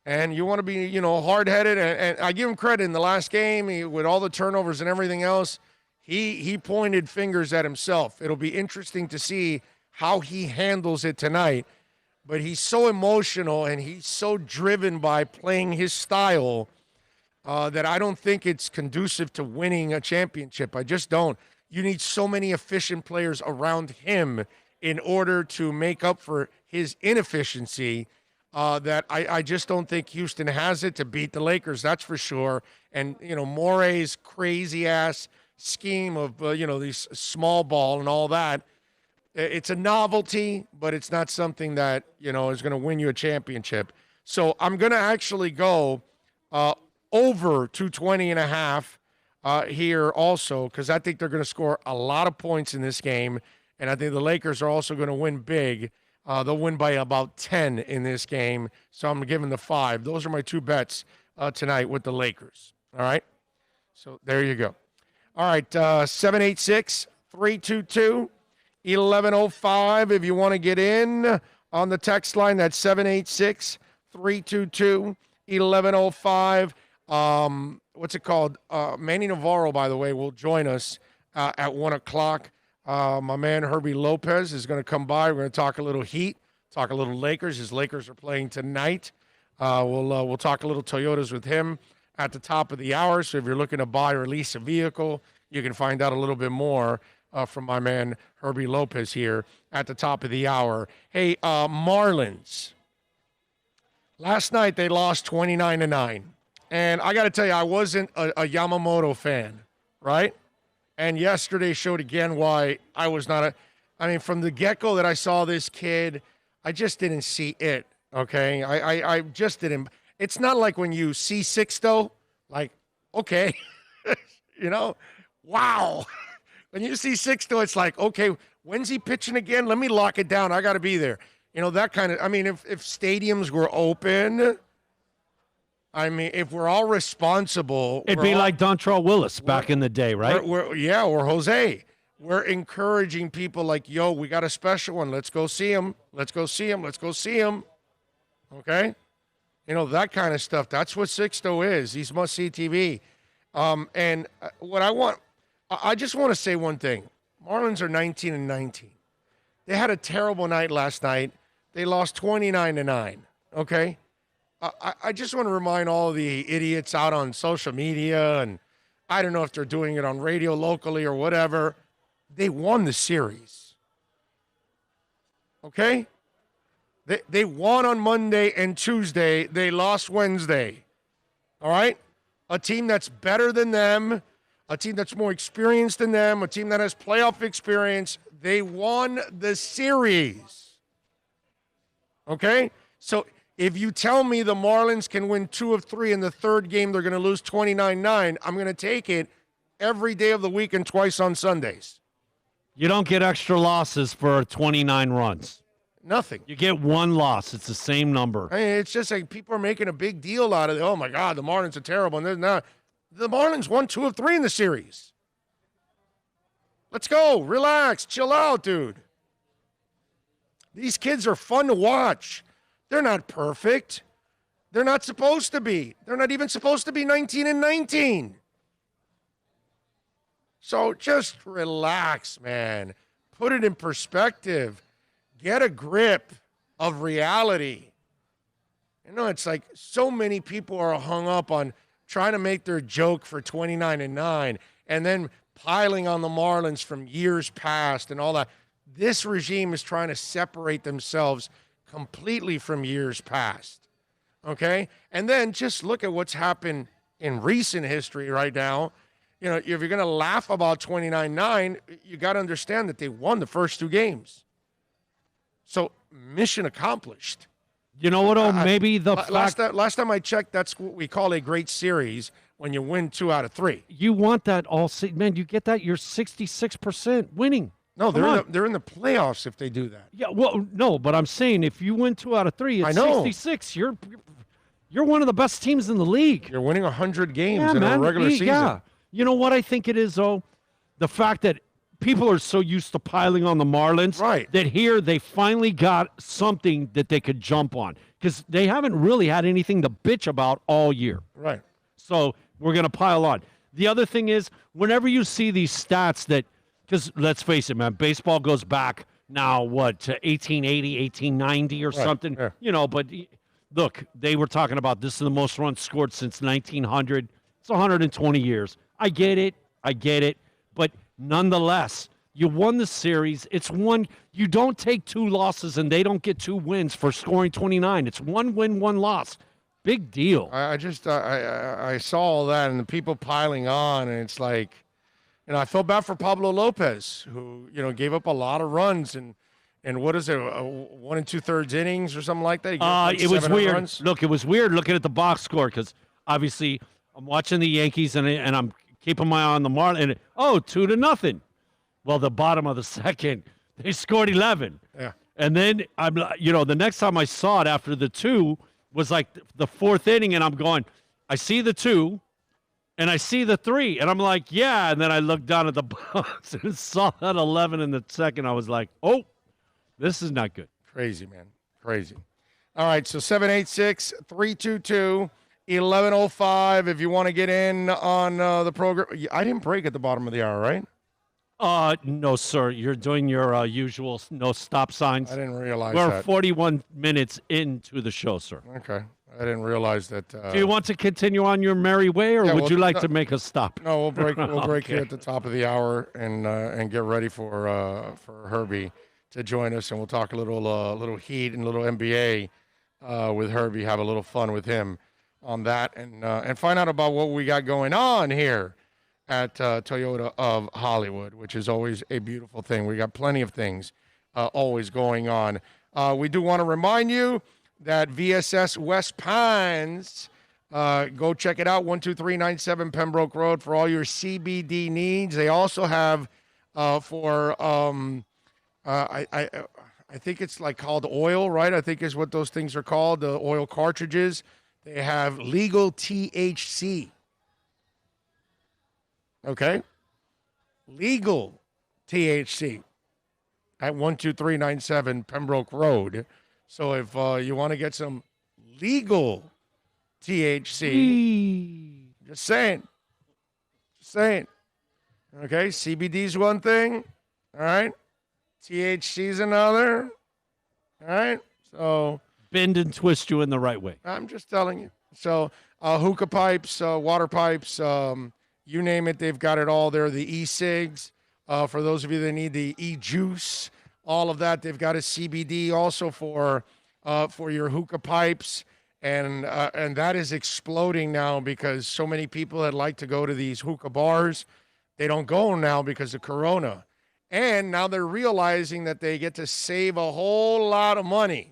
[SPEAKER 4] And you want to be, hard-headed. And I give him credit in the last game with all the turnovers and everything else. He pointed fingers at himself. It'll be interesting to see how he handles it tonight. But he's so emotional and he's so driven by playing his style that I don't think it's conducive to winning a championship. I just don't. You need so many efficient players around him in order to make up for his inefficiency. That I just don't think Houston has it to beat the Lakers. That's for sure. And Morey's crazy ass scheme of these small ball and all that. It's a novelty, but it's not something that is going to win you a championship. So I'm going to actually go over 220.5 here also, because I think they're going to score a lot of points in this game, and I think the Lakers are also going to win big. They'll win by about 10 in this game, so I'm giving the 5. Those are my 2 bets tonight with the Lakers. All right? So there you go. All right, 786-322-1105 if you want to get in on the text line. That's 786-322-1105. What's it called? Manny Navarro, by the way, will join us at 1 o'clock. My man Herbie Lopez is going to come by. We're going to talk a little Heat, talk a little Lakers. His Lakers are playing tonight. We'll talk a little Toyotas with him at the top of the hour. So if you're looking to buy or lease a vehicle, you can find out a little bit more from my man Herbie Lopez here at the top of the hour. Hey, Marlins. Last night they lost 29-9. And I got to tell you, I wasn't a Yamamoto fan, right? And yesterday showed again why I was not from the get-go that I saw this kid, I just didn't see it, okay? I just didn't. It's not like when you see Sixto, like, okay, wow. When you see Sixto, it's like, okay, when's he pitching again? Let me lock it down. I got to be there. That kind of, if stadiums were open, if we're all responsible.
[SPEAKER 5] It'd be like Dontrell Willis back in the day, right?
[SPEAKER 4] Or Jose. We're encouraging people like, yo, we got a special one. Let's go see him. Let's go see him. Let's go see him. Okay? That kind of stuff. That's what Sixto is. He's must-see TV. And what I just want to say one thing. Marlins are 19-19. They had a terrible night last night. They lost 29-9. Okay? I just want to remind all the idiots out on social media, and I don't know if they're doing it on radio locally or whatever. They won the series. Okay? They won on Monday and Tuesday. They lost Wednesday. All right? A team that's better than them, a team that's more experienced than them, a team that has playoff experience. They won the series. Okay? So if you tell me the Marlins can win 2 of 3 in the third game, they're going to lose 29-9, I'm going to take it every day of the week and twice on Sundays.
[SPEAKER 5] You don't get extra losses for 29 runs.
[SPEAKER 4] Nothing.
[SPEAKER 5] You get 1 loss. It's the same number.
[SPEAKER 4] It's just like people are making a big deal out of it. Oh, my God, the Marlins are terrible. And they're not. The Marlins won 2 of 3 in the series. Let's go. Relax. Chill out, dude. These kids are fun to watch. They're not perfect. They're not supposed to be. They're not even supposed to be 19-19. So just relax, man. Put it in perspective. Get a grip of reality. It's like so many people are hung up on trying to make their joke for 29-9 and then piling on the Marlins from years past and all that. This regime is trying to separate themselves completely from years past, okay? And then just look at what's happened in recent history right now. If you're going to laugh about 29-9, you got to understand that they won the first 2 games. So mission accomplished.
[SPEAKER 5] You know what? Maybe the
[SPEAKER 4] last time I checked, that's what we call a great series when you win 2 out of 3.
[SPEAKER 5] You want that all season, man. You get that, you're 66% winning.
[SPEAKER 4] No, they're in the playoffs if they do that.
[SPEAKER 5] Yeah, well, no, but I'm saying if you win 2 out of 3, it's 66. You're one of the best teams in the league.
[SPEAKER 4] You're winning 100 games in a regular season.
[SPEAKER 5] Yeah. You know what I think it is, though? The fact that people are so used to piling on the Marlins that here they finally got something that they could jump on because they haven't really had anything to bitch about all year.
[SPEAKER 4] Right.
[SPEAKER 5] So we're going to pile on. The other thing is whenever you see these stats that – because let's face it, man, baseball goes back now, to 1880, 1890 or something. Yeah. But look, they were talking about this is the most runs scored since 1900. It's 120 years. I get it. But nonetheless, You won the series. It's one. You don't take 2 losses and they don't get 2 wins for scoring 29. It's 1 win, 1 loss. Big deal.
[SPEAKER 4] I just I saw all that and the people piling on, and it's like, I felt bad for Pablo Lopez, who gave up a lot of runs and what is it, 1 2/3 innings or something like that. He gave up like
[SPEAKER 5] it was
[SPEAKER 4] 7
[SPEAKER 5] weird.
[SPEAKER 4] runs.
[SPEAKER 5] Look, it was weird looking at the box score because obviously I'm watching the Yankees and I'm keeping my eye on the Marlins. And 2-0. Well, the bottom of the second, they scored 11.
[SPEAKER 4] Yeah.
[SPEAKER 5] And then the next time I saw it after the 2 was like the 4th inning, and I'm going, I see the 2, and I see the 3, and I'm like, yeah. And then I looked down at the box and saw that 11 in the second. I was like, oh, this is not good.
[SPEAKER 4] Crazy, man. Crazy. All right, so 786-322-1105 if you want to get in on the program. I didn't break at the bottom of the hour, right?
[SPEAKER 5] No, sir. You're doing your usual no stop signs.
[SPEAKER 4] I didn't realize
[SPEAKER 5] We're
[SPEAKER 4] that.
[SPEAKER 5] 41 minutes into the show, sir.
[SPEAKER 4] Okay. I didn't realize that.
[SPEAKER 5] Do you want to continue on your merry way, or would you like to make a stop?
[SPEAKER 4] No, we'll break. We'll break
[SPEAKER 5] Okay.
[SPEAKER 4] here at the top of the hour and get ready for Herbie to join us, and we'll talk a little Heat and a little NBA with Herbie. Have a little fun with him on that, and find out about what we got going on here at Toyota of Hollywood, which is always a beautiful thing. We got plenty of things always going on. We do want to remind you that VSS West Pines, go check it out, 12397 Pembroke Road for all your CBD needs. They also have I think it's like called oil, right? I think is what those things are called, the oil cartridges. They have legal THC. Okay? Legal THC at 12397 Pembroke Road. So if you want to get some legal THC, just saying. Okay, CBD's one thing, all right? THC's another, all right? So
[SPEAKER 5] Bend and twist you in the right way.
[SPEAKER 4] I'm just telling you. So hookah pipes, water pipes, you name it, they've got it all there. The e-cigs, for those of you that need the e-juice, all of that, they've got a CBD also for your hookah pipes, and that is exploding now because so many people that like to go to these hookah bars, they don't go now because of Corona, and now they're realizing that they get to save a whole lot of money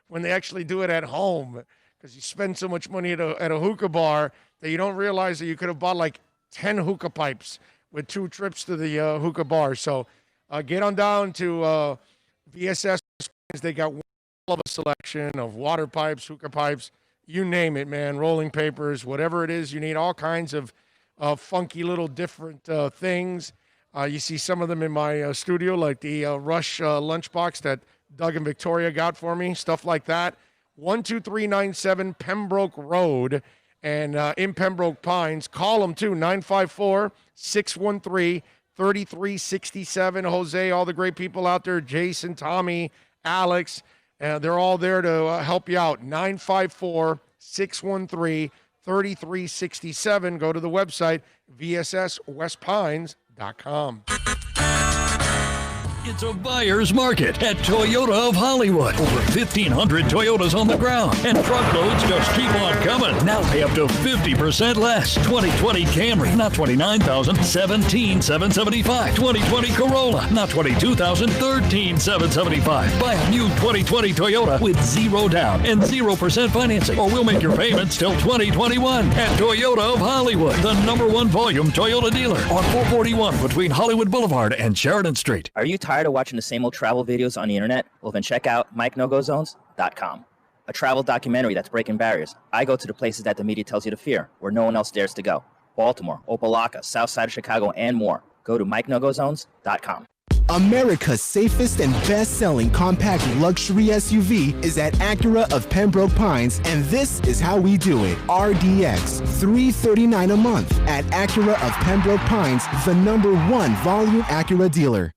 [SPEAKER 4] when they actually do it at home, because you spend so much money at a hookah bar that you don't realize that you could have bought like 10 hookah pipes with 2 trips to the hookah bar. So get on down to VSS. They got all of a selection of water pipes, hookah pipes, you name it, man, rolling papers, whatever it is. You need all kinds of funky little different things. You see some of them in my studio, like the Rush lunchbox that Doug and Victoria got for me, stuff like that. 12397 Pembroke Road, and in Pembroke Pines. Call them too, 954-613-3367. Jose, all the great people out there, Jason, Tommy, Alex, they're all there to help you out. 954-613-3367. Go to the website, vsswestpines.com.
[SPEAKER 6] It's a buyer's market at Toyota of Hollywood. Over 1,500 Toyotas on the ground, and truckloads just keep on coming. Now pay up to 50% less. 2020 Camry, not $29,000, $17,775. 2020 Corolla, not $22,000, $13,775. Buy a new 2020 Toyota with 0 down and 0% financing, or we'll make your payments till 2021 at Toyota of Hollywood, the #1 volume Toyota dealer on 441 between Hollywood Boulevard and Sheridan Street.
[SPEAKER 7] Are you tired of watching the same old travel videos on the internet? Well, then check out MikeNoGoZones.com, a travel documentary that's breaking barriers. I go to the places that the media tells you to fear, where no one else dares to go. Baltimore, Opelika, South Side of Chicago, and more. Go to MikeNoGoZones.com.
[SPEAKER 8] America's safest and best-selling compact luxury SUV is at Acura of Pembroke Pines, and this is how we do it. RDX, $339 a month at Acura of Pembroke Pines, the #1 volume Acura dealer.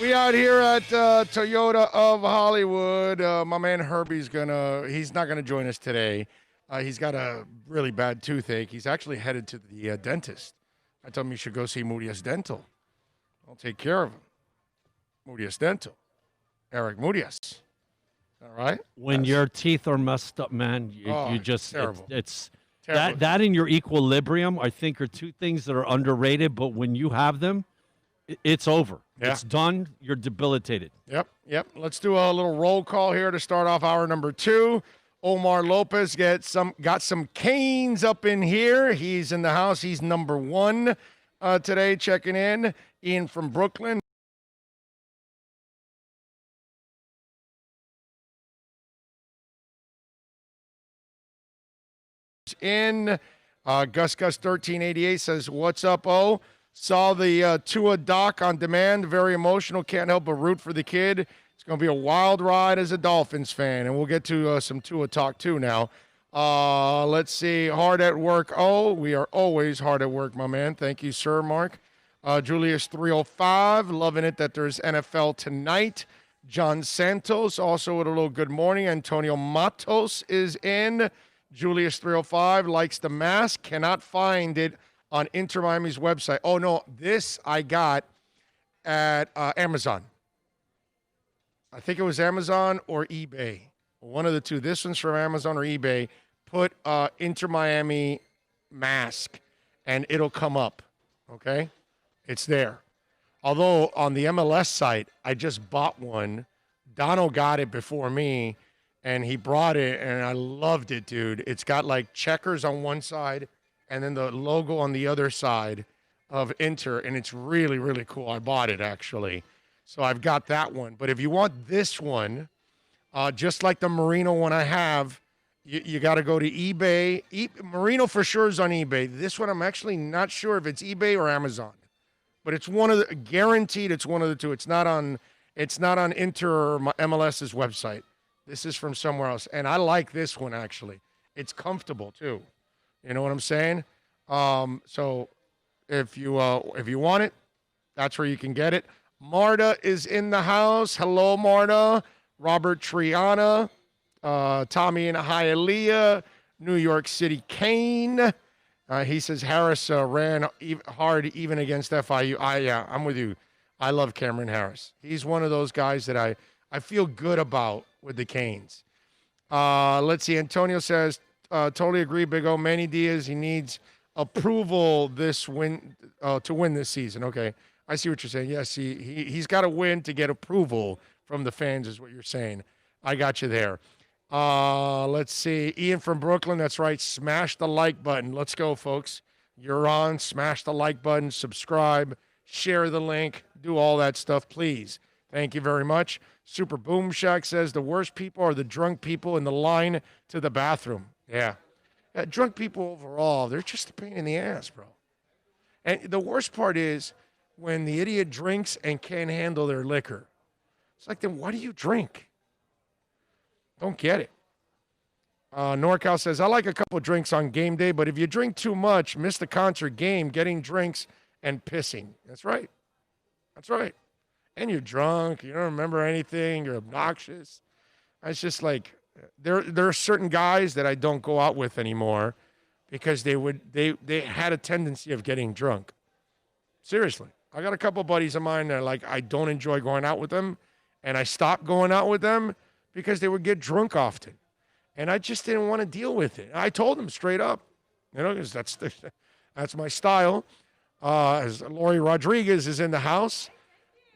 [SPEAKER 4] We out here at Toyota of Hollywood. My man Herbie's he's not gonna join us today. He's got a really bad toothache. He's actually headed to the dentist. I told him you should go see Moody's Dental. I'll take care of him. Moody's Dental. Eric Moody's. All right.
[SPEAKER 5] When your teeth are messed up, man, you just
[SPEAKER 4] terrible.
[SPEAKER 5] It's
[SPEAKER 4] Terrible.
[SPEAKER 5] that and your equilibrium, I think, are two things that are underrated. But when you have them, it's over.
[SPEAKER 4] Yeah.
[SPEAKER 5] It's done. You're debilitated.
[SPEAKER 4] Yep. Let's do a little roll call here to start off hour number 2. Omar Lopez got some Canes up in here. He's in the house. He's number 1 today, checking in. Ian from Brooklyn. In Gus 1388 says, "What's up, O? Saw the Tua doc on demand. Very emotional. Can't help but root for the kid. It's going to be a wild ride as a Dolphins fan." And we'll get to some Tua talk too now. Let's see. Hard at work. Oh, we are always hard at work, my man. Thank you, sir, Mark. Julius 305. Loving it that there's NFL tonight. John Santos also with a little good morning. Antonio Matos is in. Julius 305 likes the mask. Cannot find it on Inter Miami's website. Oh, no. This I got at Amazon. I think it was Amazon or eBay. One of the two. This one's from Amazon or eBay. Put Inter Miami mask, and it'll come up. Okay? It's there. Although on the MLS site, I just bought one. Dono got it before me, and he brought it, and I loved it, dude. It's got like checkers on one side and then the logo on the other side of Inter, and it's really, really cool. I bought it, actually. So I've got that one. But if you want this one, just like the Merino one I have, you got to go to eBay. Merino for sure is on eBay. This one I'm actually not sure if it's eBay or Amazon. But it's one of the, guaranteed it's one of the two. It's not on Inter or MLS's website. This is from somewhere else. And I like this one, actually. It's comfortable, too. You know what I'm saying? So if you want it, that's where you can get it. Marta is in the house. Hello, Marta. Robert Triana. Tommy in Hialeah. New York City Kane. He says Harris ran hard even against FIU. I'm with you. I love Cameron Harris. He's one of those guys that I feel good about with the Canes. Let's see. Antonio says, totally agree, Big O. Manny Diaz, he needs approval to win this season. Okay, I see what you're saying. Yes, he's got to win to get approval from the fans is what you're saying. I got you there. Let's see. Ian from Brooklyn, that's right. Smash the like button. Let's go, folks. You're on. Smash the like button. Subscribe. Share the link. Do all that stuff, please. Thank you very much. Super Boom Shack says the worst people are the drunk people in the line to the bathroom. Yeah. Drunk people overall, they're just a pain in the ass, bro. And the worst part is when the idiot drinks and can't handle their liquor. It's like, then why do you drink? Don't get it. NorCal says, I like a couple drinks on game day, but if you drink too much, miss the concert game, getting drinks and pissing. That's right. That's right. And you're drunk, you don't remember anything, you're obnoxious. It's just like, there are certain guys that I don't go out with anymore because they had a tendency of getting drunk. Seriously. I got a couple buddies of mine that like I don't enjoy going out with them, and I stopped going out with them because they would get drunk often. And I just didn't want to deal with it. I told them straight up, because that's my style. As Lori Rodriguez is in the house.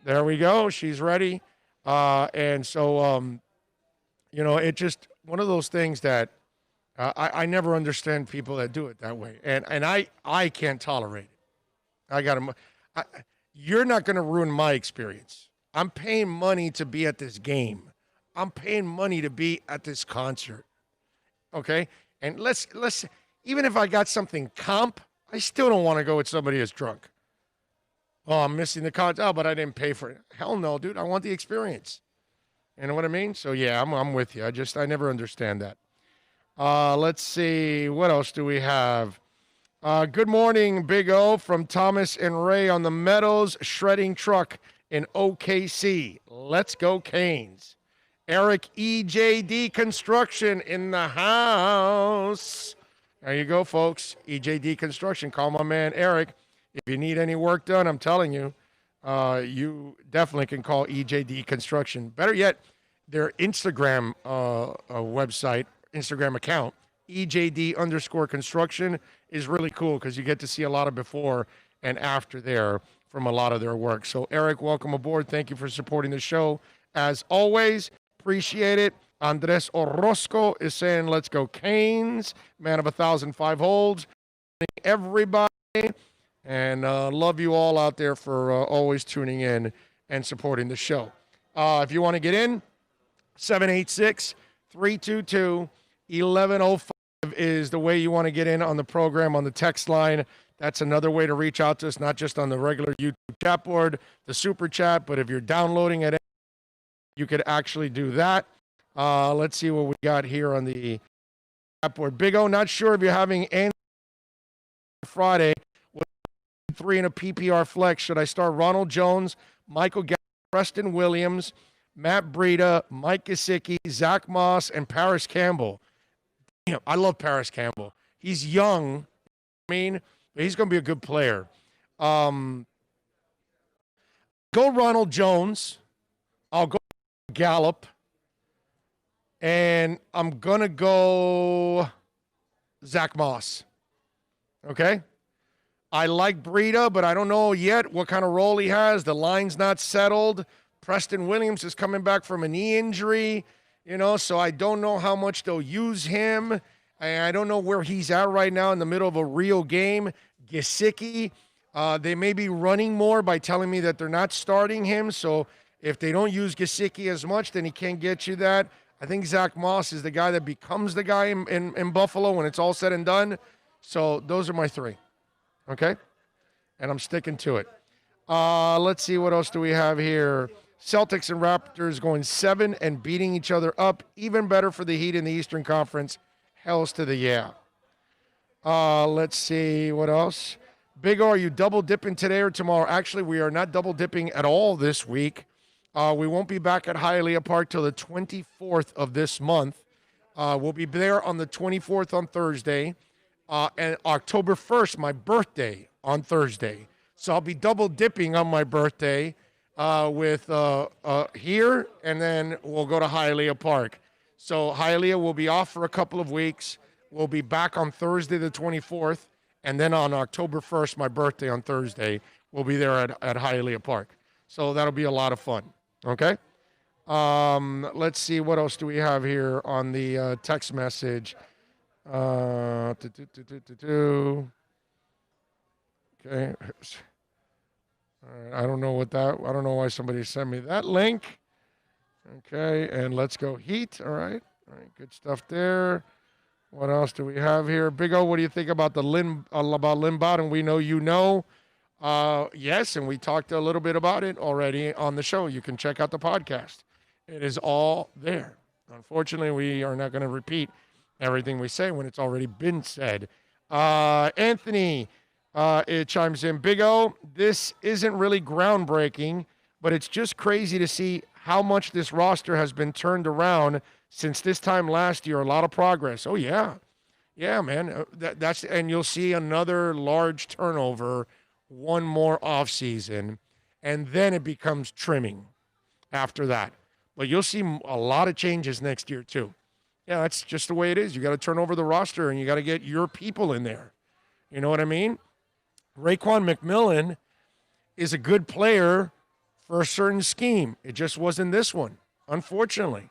[SPEAKER 4] There we go. She's ready. And so, it's just one of those things that I never understand people that do it that way. And I can't tolerate it. You're not going to ruin my experience. I'm paying money to be at this game. I'm paying money to be at this concert. Okay? And let's even if I got something comp, I still don't want to go with somebody that's drunk. Oh, I'm missing the concert. Oh, but I didn't pay for it. Hell no, dude. I want the experience. You know what I mean? So, yeah, I'm with you. I never understand that. Let's see. What else do we have? Good morning, Big O, from Thomas and Ray on the Meadows shredding truck in OKC. Let's go Canes. Eric EJD Construction in the house. There you go, folks. EJD Construction. Call my man Eric. If you need any work done, I'm telling you, you definitely can call EJD Construction. Better yet, their Instagram website, Instagram account, EJD_construction is really cool because you get to see a lot of before and after there from a lot of their work. So, Eric, welcome aboard. Thank you for supporting the show. As always, appreciate it. Andres Orozco is saying, let's go Canes. Man of 1,005 holds. Everybody. And love you all out there for always tuning in and supporting the show. If you want to get in, 786-322-1105 is the way you want to get in on the program on the text line. That's another way to reach out to us, not just on the regular YouTube chat board, the super chat, but if you're downloading it, you could actually do that. Let's see what we got here on the chat board. Big O, not sure if you're having any Friday. 3 in a PPR flex. Should I start Ronald Jones, Michael Gallup, Preston Williams, Matt Breida, Mike Gesicki, Zach Moss, and Paris Campbell? Damn, I love Paris Campbell. He's young. But he's going to be a good player. Go Ronald Jones. I'll go Gallup. And I'm going to go Zach Moss. Okay? I like Breida, but I don't know yet what kind of role he has. The line's not settled. Preston Williams is coming back from a knee injury, so I don't know how much they'll use him. I don't know where he's at right now in the middle of a real game. Gesicki, they may be running more by telling me that they're not starting him. So if they don't use Gesicki as much, then he can't get you that. I think Zach Moss is the guy that becomes the guy in Buffalo when it's all said and done. So those are my 3. Okay? And I'm sticking to it. Let's see, what else do we have here? Celtics and Raptors going 7 and beating each other up. Even better for the Heat in the Eastern Conference. Hells to the yeah. Let's see, what else? Big O, are you double dipping today or tomorrow? Actually, we are not double dipping at all this week. We won't be back at Hialeah Park till the 24th of this month. We'll be there on the 24th on Thursday. And October 1st, my birthday on Thursday. So I'll be double dipping on my birthday with here, and then we'll go to Hialeah Park. So Hialeah will be off for a couple of weeks. We'll be back on Thursday the 24th, and then on October 1st, my birthday on Thursday, we'll be there at Hialeah Park. So that'll be a lot of fun, okay? Let's see, what else do we have here on the text message? Okay. All right. I don't know why somebody sent me that link. Okay, and let's go Heat. All right, good stuff there. What else do we have here? Big O, what do you think about Lynn Bowden? We know you know. Yes, and we talked a little bit about it already on the show. You can check out the podcast. It is all there. Unfortunately, we are not going to repeat everything we say when it's already been said. Anthony, it chimes in. Big O, this isn't really groundbreaking, but it's just crazy to see how much this roster has been turned around since this time last year. A lot of progress. Oh, yeah. Yeah, man. That's and you'll see another large turnover, one more offseason, and then it becomes trimming after that. But you'll see a lot of changes next year, too. Yeah, that's just the way it is. You got to turn over the roster, and you got to get your people in there. You know what I mean? Raekwon McMillan is a good player for a certain scheme. It just wasn't this one, unfortunately.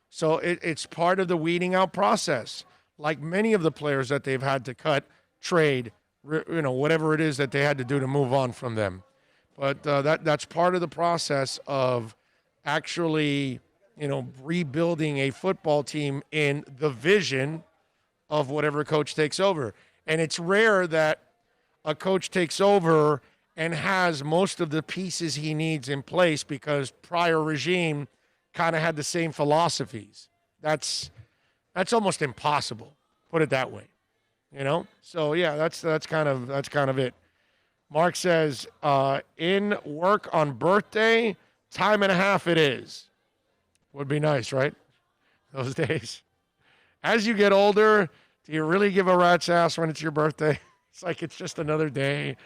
[SPEAKER 4] So it's part of the weeding out process, like many of the players that they've had to cut, trade, whatever it is that they had to do to move on from them. But that's part of the process of actually, rebuilding a football team in the vision of whatever coach takes over. And it's rare that a coach takes over and has most of the pieces he needs in place because prior regime kind of had the same philosophies. That's almost impossible, put it that way. So yeah, that's kind of it. Mark says, in work on birthday, time and a half it is. Would be nice, right? Those days. As you get older, do you really give a rat's ass when it's your birthday? It's like it's just another day.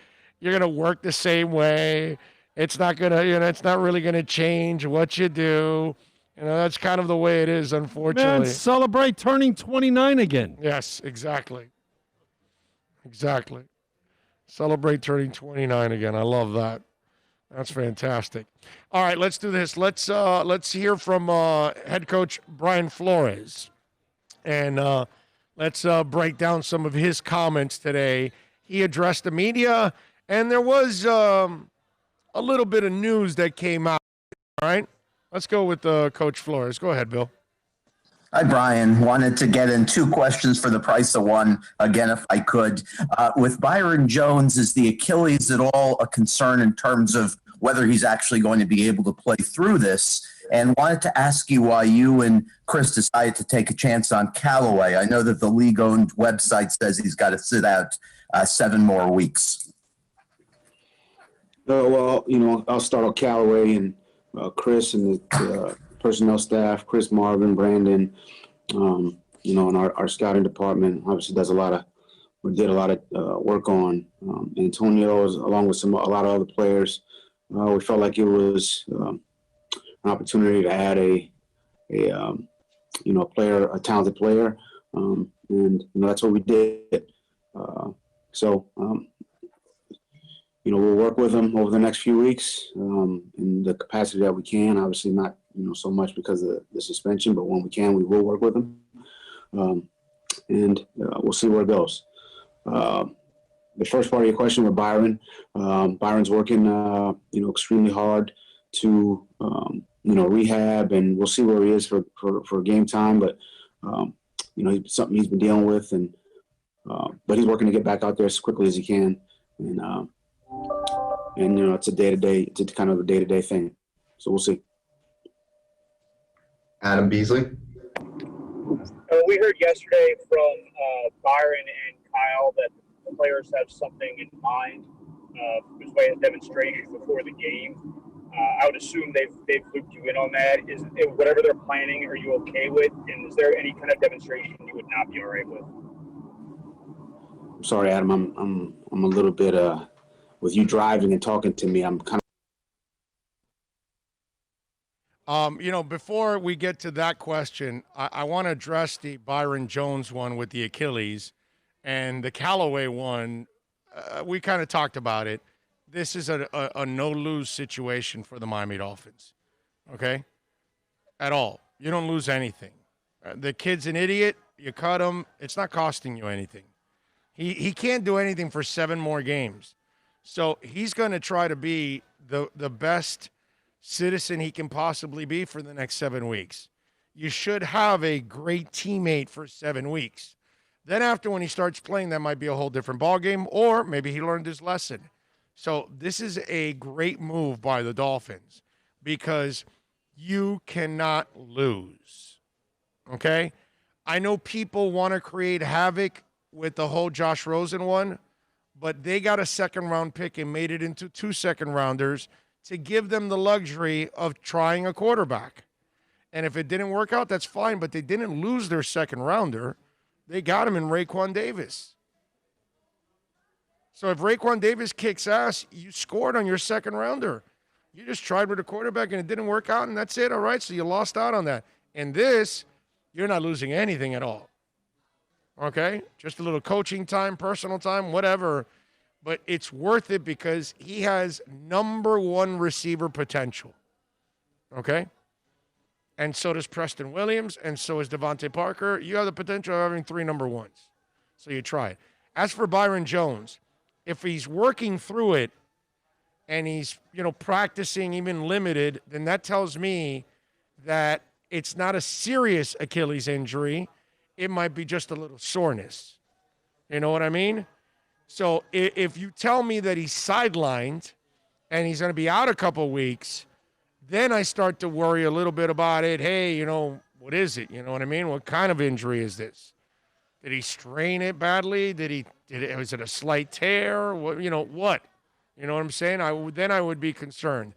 [SPEAKER 4] You're going to work the same way. It's not going to, it's not really going to change what you do. That's kind of the way it is, unfortunately.
[SPEAKER 5] Man, celebrate turning 29 again.
[SPEAKER 4] Yes, exactly. Exactly. Celebrate turning 29 again. I love that. That's fantastic. All right, let's do this. Let's hear from head coach Brian Flores, and let's break down some of his comments today. He addressed the media, and there was a little bit of news that came out. All right, let's go with Coach Flores. Go ahead, Bill.
[SPEAKER 9] Hi, Brian. Wanted to get in 2 questions for the price of one, again, if I could. With Byron Jones, is the Achilles at all a concern in terms of whether he's actually going to be able to play through this? And wanted to ask you why you and Chris decided to take a chance on Callaway. I know that the league-owned website says he's got to sit out 7 more weeks.
[SPEAKER 10] Well, I'll start on Callaway and Chris and the personnel staff, Chris, Marvin, Brandon, and our scouting department obviously did a lot of work on Antonio, along with a lot of other players. We felt like it was an opportunity to add a talented player, and that's what we did. We'll work with them over the next few weeks in the capacity that we can. Obviously not, so much because of the suspension, but when we can, we will work with them. And we'll see where it goes. The first part of your question with Byron, Byron's working, extremely hard to, rehab, and we'll see where he is for game time. But, it's something he's been dealing with, and but he's working to get back out there as quickly as he can. And it's a day-to-day, it's kind of a day-to-day thing. So we'll see.
[SPEAKER 11] Adam Beasley.
[SPEAKER 12] We heard yesterday from Byron and Kyle that the players have something in mind this way a demonstration before the game. I would assume they've looped you in on that. Is whatever they're planning, are you okay with? And is there any kind of demonstration you would not be all right with?
[SPEAKER 10] I'm sorry, Adam. I'm a little bit with you driving and talking to me. I'm kind
[SPEAKER 4] of. Before we get to that question, I want to address the Byron Jones one with the Achilles, and the Callaway one. We kind of talked about it. This is a no-lose situation for the Miami Dolphins, okay? At all. You don't lose anything. The kid's an idiot. You cut him. It's not costing you anything. He can't do anything for 7 more games. So he's going to try to be the best citizen he can possibly be for the next 7 weeks. You should have a great teammate for 7 weeks. Then after, when he starts playing, that might be a whole different ballgame, or maybe he learned his lesson. So this is a great move by the Dolphins because you cannot lose, okay? I know people want to create havoc with the whole Josh Rosen one, but they got a second-round pick and made it into 2 second-rounders to give them the luxury of trying a quarterback. And if it didn't work out, that's fine, but they didn't lose their second-rounder. They got him in Raekwon Davis. So if Raekwon Davis kicks ass, you scored on your second-rounder. You just tried with a quarterback, and it didn't work out, and that's it, all right? So you lost out on that. And this, you're not losing anything at all. Okay? Just a little coaching time, personal time, whatever. But it's worth it because he has number 1 receiver potential. Okay? And so does Preston Williams, and so is Devontae Parker. You have the potential of having 3 number 1s. So you try it. As for Byron Jones, if he's working through it and he's, practicing even limited, then that tells me that it's not a serious Achilles injury. It might be just a little soreness. You know what I mean? So if you tell me that he's sidelined and he's going to be out a couple weeks, then I start to worry a little bit about it. Hey, what is it? You know what I mean? What kind of injury is this? Did he strain it badly? Was it a slight tear? What? You know what I'm saying? I would be concerned.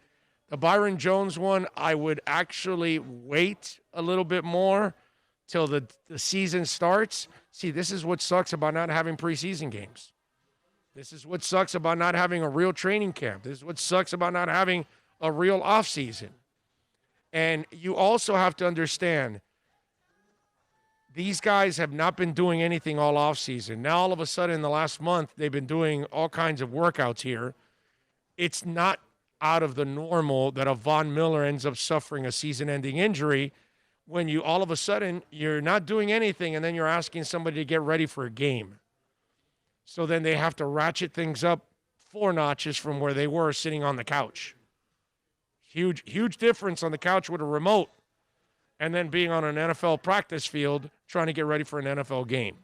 [SPEAKER 4] The Byron Jones one, I would actually wait a little bit more till the season starts. See, this is what sucks about not having preseason games. This is what sucks about not having a real training camp. This is what sucks about not having a real offseason. And you also have to understand, these guys have not been doing anything all offseason. Now, all of a sudden, in the last month, they've been doing all kinds of workouts here. It's not out of the normal that a Von Miller ends up suffering a season-ending injury when you all of a sudden, you're not doing anything, and then you're asking somebody to get ready for a game. So then they have to ratchet things up 4 notches from where they were sitting on the couch. Huge difference on the couch with a remote and then being on an NFL practice field trying to get ready for an NFL game.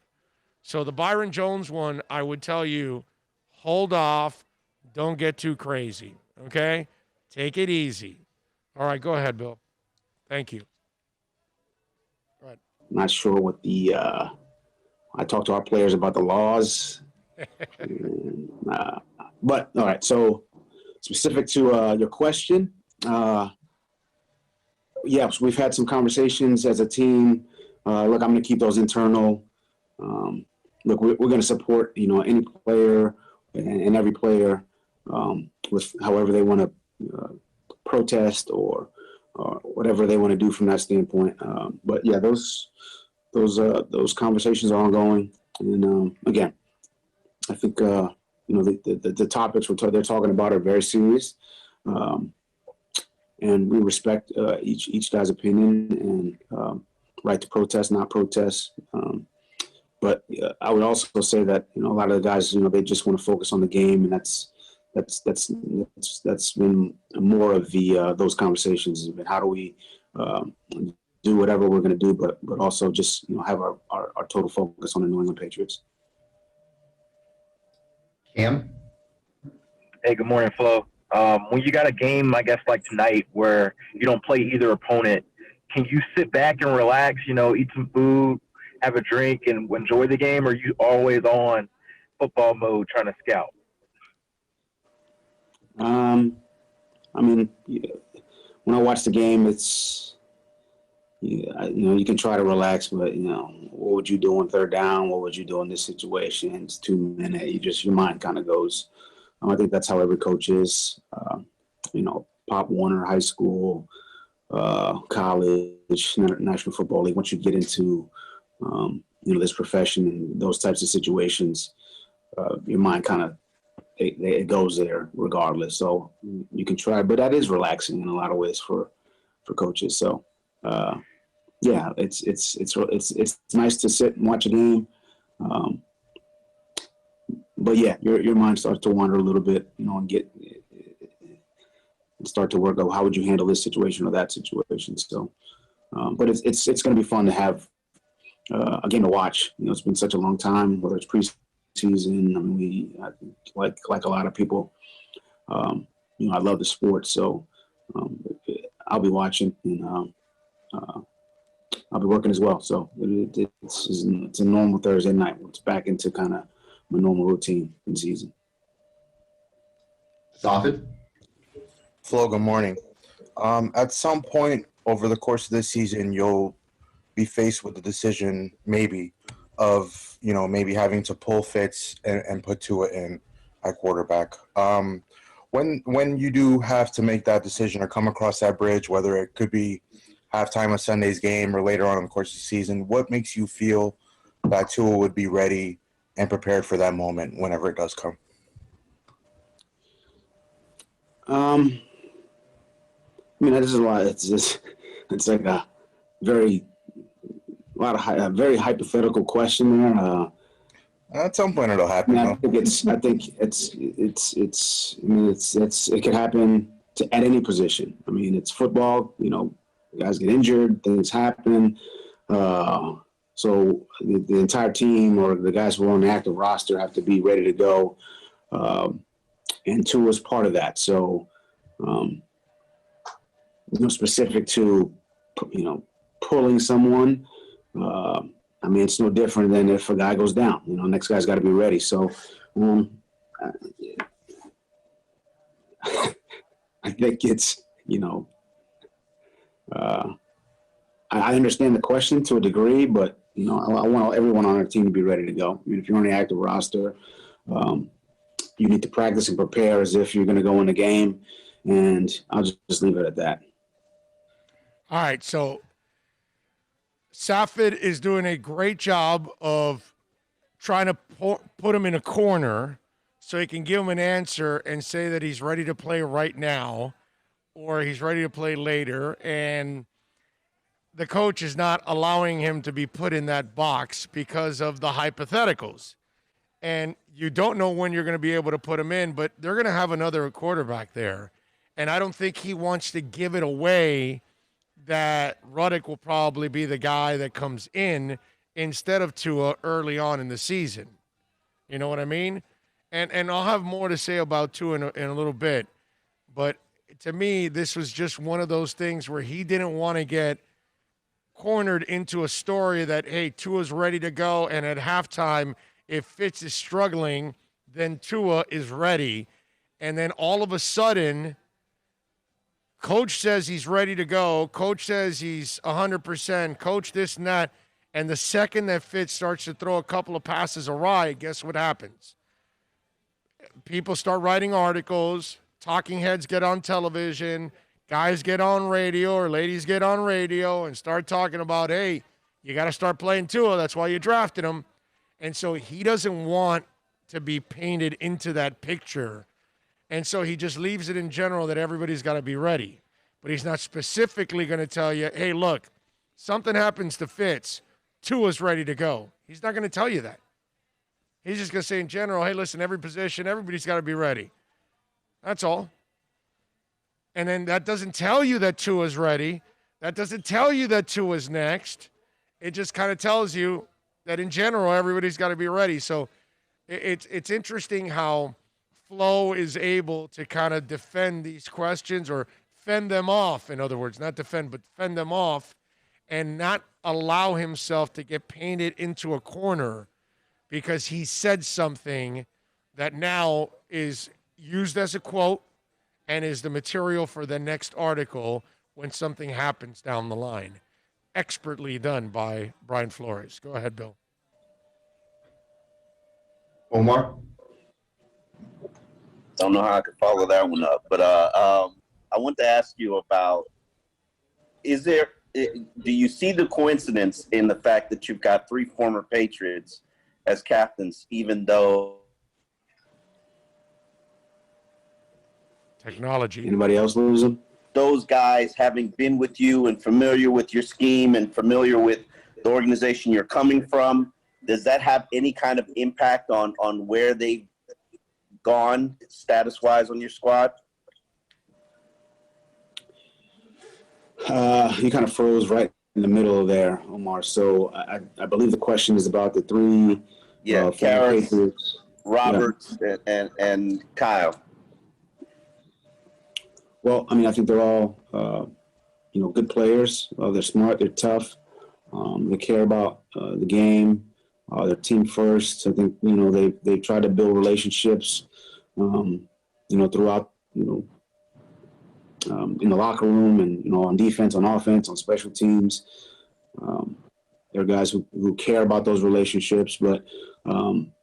[SPEAKER 4] So the Byron Jones one, I would tell you, hold off. Don't get too crazy, okay? Take it easy. All right, go ahead, Bill. Thank you. All right.
[SPEAKER 10] Not sure what the I talked to our players about the laws. But all right, so specific to your question, yes, we've had some conversations as a team. Look, I'm going to keep those internal. Look, we're going to support, any player and every player with however they want to protest or whatever they want to do from that standpoint. But yeah, those conversations are ongoing. And again, I think the topics they're talking about are very serious, and we respect each guy's opinion and right to protest, not protest. But I would also say that a lot of the guys, they just want to focus on the game, and that's been more of the those conversations. How do we do whatever we're going to do, but also just have our total focus on the New England Patriots.
[SPEAKER 11] Cam?
[SPEAKER 13] Hey, good morning, Flo. When you got a game, I guess, like tonight where you don't play either opponent, can you sit back and relax, eat some food, have a drink, and enjoy the game, or are you always on football mode trying to scout?
[SPEAKER 10] I mean, when I watch the game, it's, you can try to relax, but, what would you do on third down? What would you do in this situation? It's 2 minutes. Your mind kind of goes. I think that's how every coach is. Pop Warner, high school, college, National Football League. Once you get into, this profession and those types of situations, your mind kind of, it goes there regardless. So you can try, but that is relaxing in a lot of ways for coaches. So, yeah, it's nice to sit and watch a game. But yeah, your mind starts to wander a little bit, and start to work out how would you handle this situation or that situation. So, but it's going to be fun to have a game to watch. It's been such a long time, whether it's preseason. I mean, like a lot of people, I love the sport, so I'll be watching and I'll be working as well. So it's a normal Thursday night. It's back into kind of my normal routine in season.
[SPEAKER 11] Safid?
[SPEAKER 14] Flo, good morning. At some point over the course of this season, you'll be faced with the decision maybe of, maybe having to pull Fitz and put Tua in at quarterback. When you do have to make that decision or come across that bridge, whether it could be halftime of Sunday's game or later on in the course of the season, what makes you feel that Tua would be ready and prepared for that moment whenever it does come?
[SPEAKER 10] This is a lot. It's like a very hypothetical question there.
[SPEAKER 14] At some point it'll happen.
[SPEAKER 10] I think it could happen at any position. I mean, it's football. Guys get injured, things happen. So the entire team or the guys who are on the active roster have to be ready to go. And Tua is part of that. So, specific to, pulling someone, it's no different than if a guy goes down. Next guy's got to be ready. So, I think it's, I understand the question to a degree, but, I want everyone on our team to be ready to go. I mean, if you're on the active roster, you need to practice and prepare as if you're going to go in the game, and I'll just leave it at that.
[SPEAKER 4] All right, so Safid is doing a great job of trying to put him in a corner so he can give him an answer and say that he's ready to play right now or he's ready to play later, and the coach is not allowing him to be put in that box because of the hypotheticals. And you don't know when you're going to be able to put him in, but they're going to have another quarterback there. And I don't think he wants to give it away that Ruddick will probably be the guy that comes in instead of Tua early on in the season. You know what I mean? And I'll have more to say about Tua in a little bit. But to me, this was just one of those things where he didn't want to get cornered into a story that, hey, Tua's ready to go, and at halftime, if Fitz is struggling, then Tua is ready. And then all of a sudden, coach says he's ready to go. Coach says he's 100%. Coach this and that. And the second that Fitz starts to throw a couple of passes awry, guess what happens? People start writing articles. Talking heads get on television. Guys get on radio or ladies get on radio and start talking about, hey, you got to start playing Tua. That's why you drafted him. And so he doesn't want to be painted into that picture. And so he just leaves it in general that everybody's got to be ready. But he's not specifically going to tell you, hey, look, something happens to Fitz. Tua's ready to go. He's not going to tell you that. He's just going to say in general, hey, listen, every position, everybody's got to be ready. That's all. And then that doesn't tell you that Tua's ready. That doesn't tell you that Tua's next. It just kind of tells you that in general, everybody's got to be ready. So it's interesting how Flo is able to kind of defend these questions or fend them off. In other words, not defend, but fend them off and not allow himself to get painted into a corner because he said something that now is used as a quote and is the material for the next article when something happens down the line. Expertly done by Brian Flores. Go ahead, Bill.
[SPEAKER 11] Omar? Don't know how I could follow that one up, but I want to ask you about, do you see the coincidence in the fact that you've got 3 former Patriots as captains, even though
[SPEAKER 4] technology.
[SPEAKER 10] Anybody else lose them?
[SPEAKER 11] Those guys having been with you and familiar with your scheme and familiar with the organization you're coming from, does that have any kind of impact on where they've gone status-wise on your squad?
[SPEAKER 10] You kind of froze right in the middle there, Omar. So I believe the question is about the 3
[SPEAKER 11] Karras,
[SPEAKER 10] Patriots.
[SPEAKER 11] Roberts, and Kyle.
[SPEAKER 10] Well, I mean, I think they're all, good players. They're smart. They're tough. They care about the game. Their team first. I think, they try to build relationships, throughout, in the locker room and, on defense, on offense, on special teams. They're guys who care about those relationships, but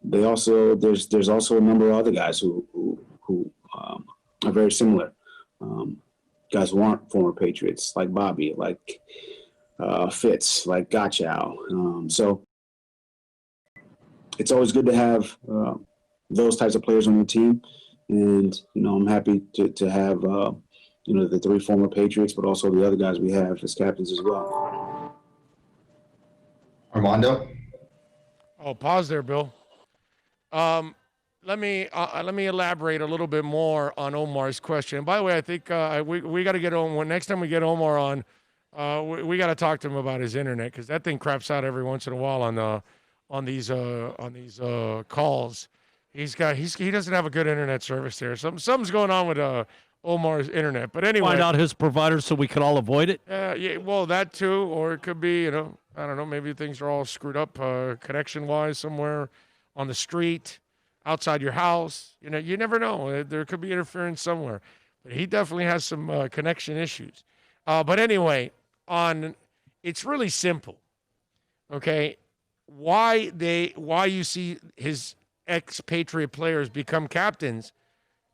[SPEAKER 10] they also, there's also a number of other guys who are very similar. Guys who aren't former Patriots, like Bobby, like Fitz, like Gotchow. So it's always good to have those types of players on your team. And, I'm happy to have, the 3 former Patriots, but also the other guys we have as captains as well.
[SPEAKER 11] Armando?
[SPEAKER 4] Oh, pause there, Bill. Let me elaborate a little bit more on Omar's question. And by the way, I think we got to get Omar. Next time we get Omar on, we got to talk to him about his internet because that thing craps out every once in a while on these calls. He doesn't have a good internet service there. Something's going on with Omar's internet. But anyway,
[SPEAKER 5] find out his provider so we can all avoid it.
[SPEAKER 4] Yeah, well, that too, or it could be, I don't know, maybe things are all screwed up connection-wise somewhere on the street. outside your house. You know, you never know. There could be interference somewhere. But he definitely has some connection issues. But anyway, it's really simple. Okay, why you see his expatriate players become captains?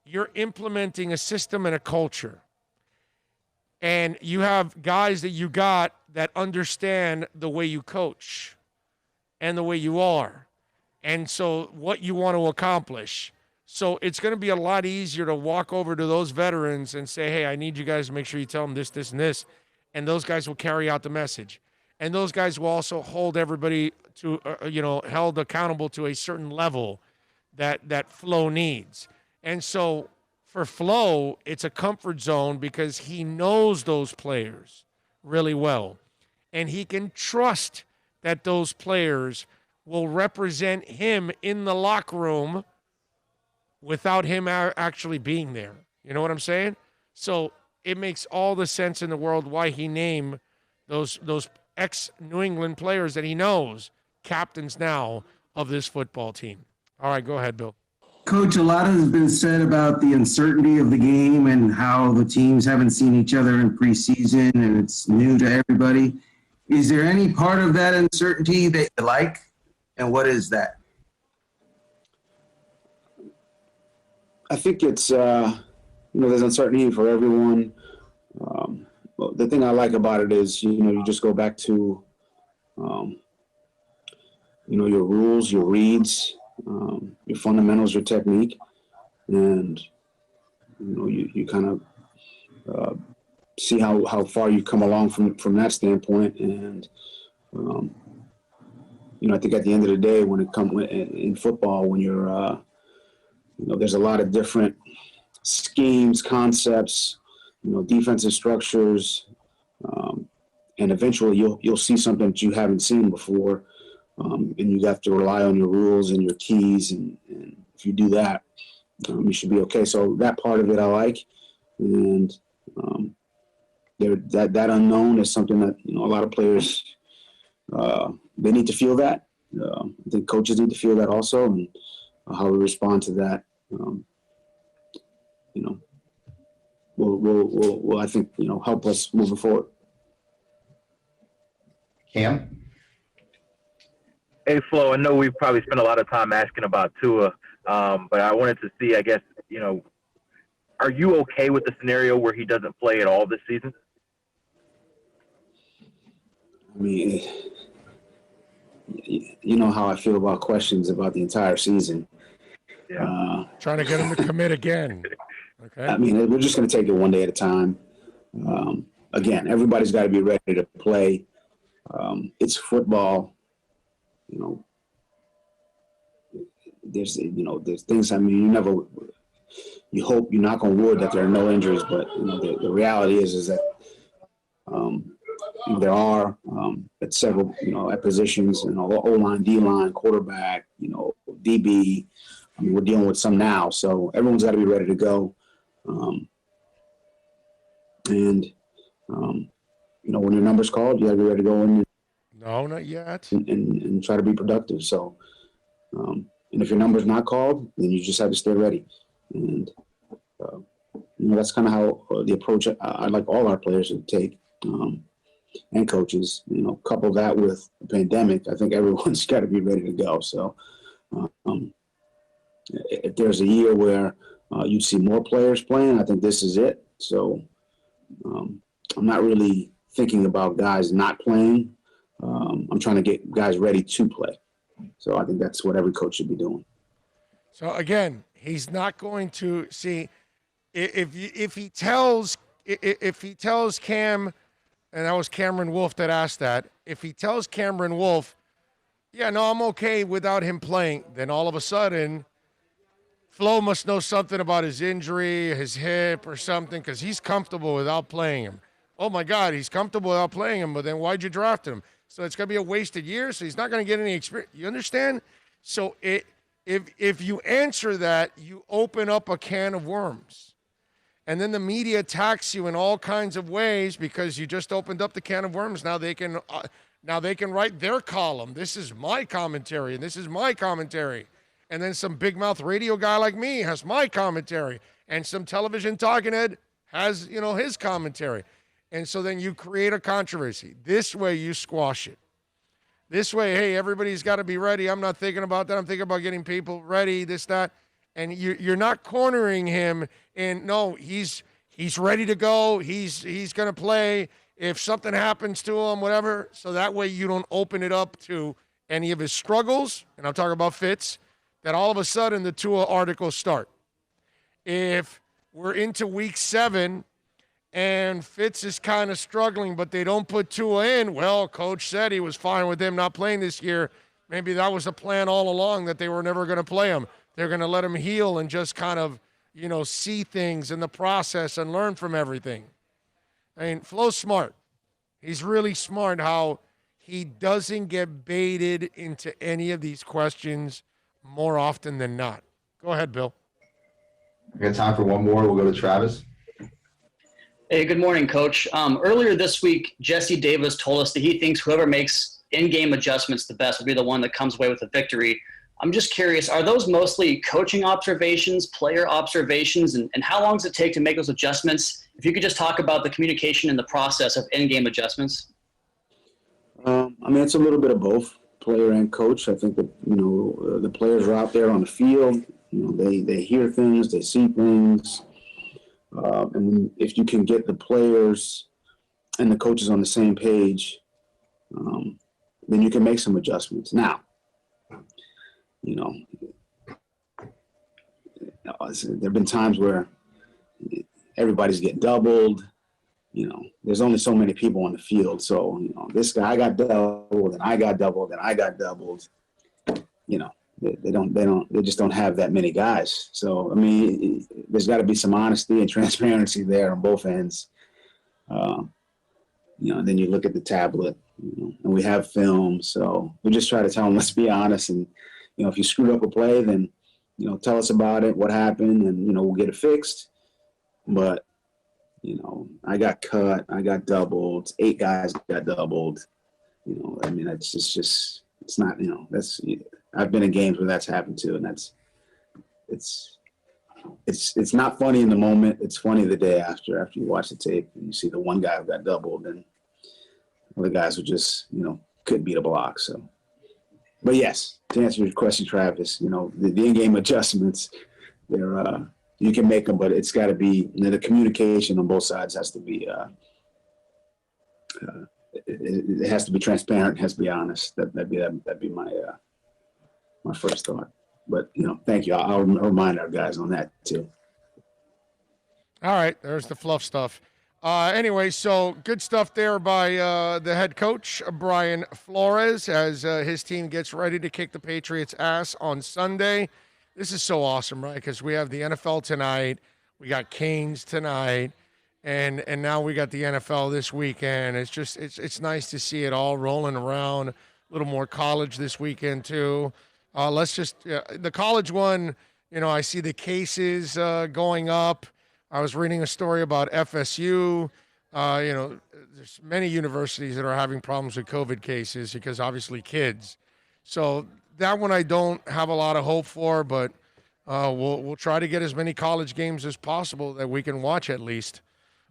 [SPEAKER 4] You're implementing a system and a culture. And you have guys that you got that understand the way you coach and the way you are. And so what you want to accomplish. So it's going to be a lot easier to walk over to those veterans and say, hey, I need you guys to make sure you tell them this, this, and this. And those guys will carry out the message. And those guys will also hold everybody to, held accountable to a certain level that Flo needs. And so for Flo, it's a comfort zone because he knows those players really well. And he can trust that those players will represent him in the locker room without him actually being there. You know what I'm saying? So it makes all the sense in the world why he named those ex-New England players that he knows captains now of this football team. All right, go ahead, Bill.
[SPEAKER 15] Coach, a lot has been said about the uncertainty of the game and how the teams haven't seen each other in preseason and it's new to everybody. Is there any part of that uncertainty that you like, and what is that?
[SPEAKER 10] I think it's, there's uncertainty for everyone. The thing I like about it is, you just go back to, your rules, your reads, your fundamentals, your technique, and, you kind of see how far you come along from that standpoint. And, I think at the end of the day, when it comes in football, when you're, there's a lot of different schemes, concepts, defensive structures, and eventually you'll see something that you haven't seen before, and you have to rely on your rules and your keys, and if you do that, you should be okay. So that part of it I like, and that unknown is something that a lot of players they need to feel that. I think coaches need to feel that also, and how we respond to that. Will I think help us moving forward.
[SPEAKER 16] Cam?
[SPEAKER 13] Hey, Flo, I know we've probably spent a lot of time asking about Tua, but I wanted to see, I guess, are you okay with the scenario where he doesn't play at all this season?
[SPEAKER 10] I mean, you know how I feel about questions about the entire season.
[SPEAKER 13] Yeah.
[SPEAKER 4] Trying to get him to commit again. Okay.
[SPEAKER 10] I mean, we're just going to take it one day at a time. Again, everybody's got to be ready to play. It's football. There's things. I mean, you hope, you knock on wood that there are no injuries, but the reality is that there are at several at positions, O-line, D-line, quarterback, DB. I mean, we're dealing with some now, so everyone's got to be ready to go. When your number's called, you got to be ready to go in.
[SPEAKER 4] No, not yet.
[SPEAKER 10] And try to be productive. So, and if your number's not called, then you just have to stay ready. And that's kind of how the approach I'd like all our players to take, and coaches. Couple that with the pandemic, I think everyone's got to be ready to go. So, if there's a year where you see more players playing, I think this is it. So, I'm not really thinking about guys not playing. I'm trying to get guys ready to play. So I think that's what every coach should be doing.
[SPEAKER 4] So again, he's not going to see if he tells Cam, and that was Cameron Wolf that asked that. If he tells Cameron Wolf, yeah, no, I'm okay without him playing, then all of a sudden, Flo must know something about his injury, his hip or something, because he's comfortable without playing him. Oh my God, he's comfortable without playing him, but then why'd you draft him? So it's going to be a wasted year, so he's not going to get any experience. You understand? So if you answer that, you open up a can of worms. And then the media attacks you in all kinds of ways because you just opened up the can of worms. Now they can write their column. This is my commentary, and this is my commentary. And then some big mouth radio guy like me has my commentary. And some television talking head has, his commentary. And so then you create a controversy. This way you squash it. This way, hey, everybody's got to be ready. I'm not thinking about that. I'm thinking about getting people ready, this, that. And you're not cornering him. And no, he's ready to go. He's going to play if something happens to him, whatever. So that way you don't open it up to any of his struggles. And I'm talking about Fitz. That all of a sudden the Tua articles start. If we're into week 7 and Fitz is kind of struggling, but they don't put Tua in, well, coach said he was fine with him not playing this year. Maybe that was the plan all along, that they were never going to play him. They're going to let him heal and just kind of, see things in the process and learn from everything. I mean, Flo's smart. He's really smart how he doesn't get baited into any of these questions more often than not. Go ahead, Bill.
[SPEAKER 16] I got time for one more. We'll go to Travis.
[SPEAKER 17] Hey, good morning, Coach. Earlier this week, Jesse Davis told us that he thinks whoever makes in-game adjustments the best will be the one that comes away with a victory. I'm just curious, are those mostly coaching observations, player observations, and how long does it take to make those adjustments? If you could just talk about the communication and the process of in-game adjustments.
[SPEAKER 10] It's a little bit of both, player and coach. I think that, the players are out there on the field. They hear things, they see things. And if you can get the players and the coaches on the same page, then you can make some adjustments. Now, there have been times where everybody's getting doubled. There's only so many people on the field. So, this guy got doubled, and I got doubled, and I got doubled. They just don't have that many guys. So, there's got to be some honesty and transparency there on both ends. And then you look at the tablet, and we have film. So we just try to tell them, let's be honest. And, if you screwed up a play, then, tell us about it, what happened, and, we'll get it fixed. But, I got cut, I got doubled, 8 guys got doubled. It's not, I've been in games where that's happened too, and it's not funny in the moment. It's funny the day after you watch the tape and you see the one guy who got doubled, and the guys who just couldn't beat a block. So, but yes, to answer your question, Travis, the in-game adjustments, they're you can make them, but it's got to be the communication on both sides has to be. It has to be transparent. It has to be honest. That'd be my my first thought. But thank you. I'll remind our guys on that too.
[SPEAKER 4] All right, there's the fluff stuff. Anyway, so good stuff there by the head coach Brian Flores as his team gets ready to kick the Patriots' ass on Sunday. This is so awesome, right? Because we have the NFL tonight, we got Canes tonight. And now we got the NFL this weekend. It's just it's nice to see it all rolling around. A little more college this weekend too. The college one. I see the cases going up. I was reading a story about FSU. There's many universities that are having problems with COVID cases because obviously kids. So that one I don't have a lot of hope for, but we'll try to get as many college games as possible that we can watch at least.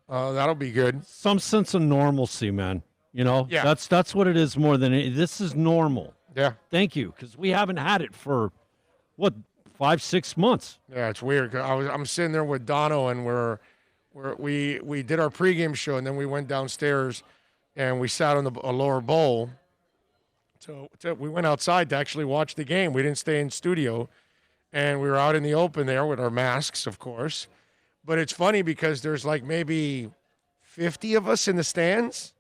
[SPEAKER 4] That'll be good.
[SPEAKER 5] Some sense of normalcy, man.
[SPEAKER 4] Yeah.
[SPEAKER 5] That's what it is more than this is normal.
[SPEAKER 4] Yeah.
[SPEAKER 5] Thank you, because we haven't had it for 5-6 months.
[SPEAKER 4] Yeah, it's weird. I'm sitting there with Dono, and we did our pregame show, and then we went downstairs, and we sat on a lower bowl. So we went outside to actually watch the game. We didn't stay in studio, and we were out in the open there with our masks, of course. But it's funny because there's like maybe 50 of us in the stands.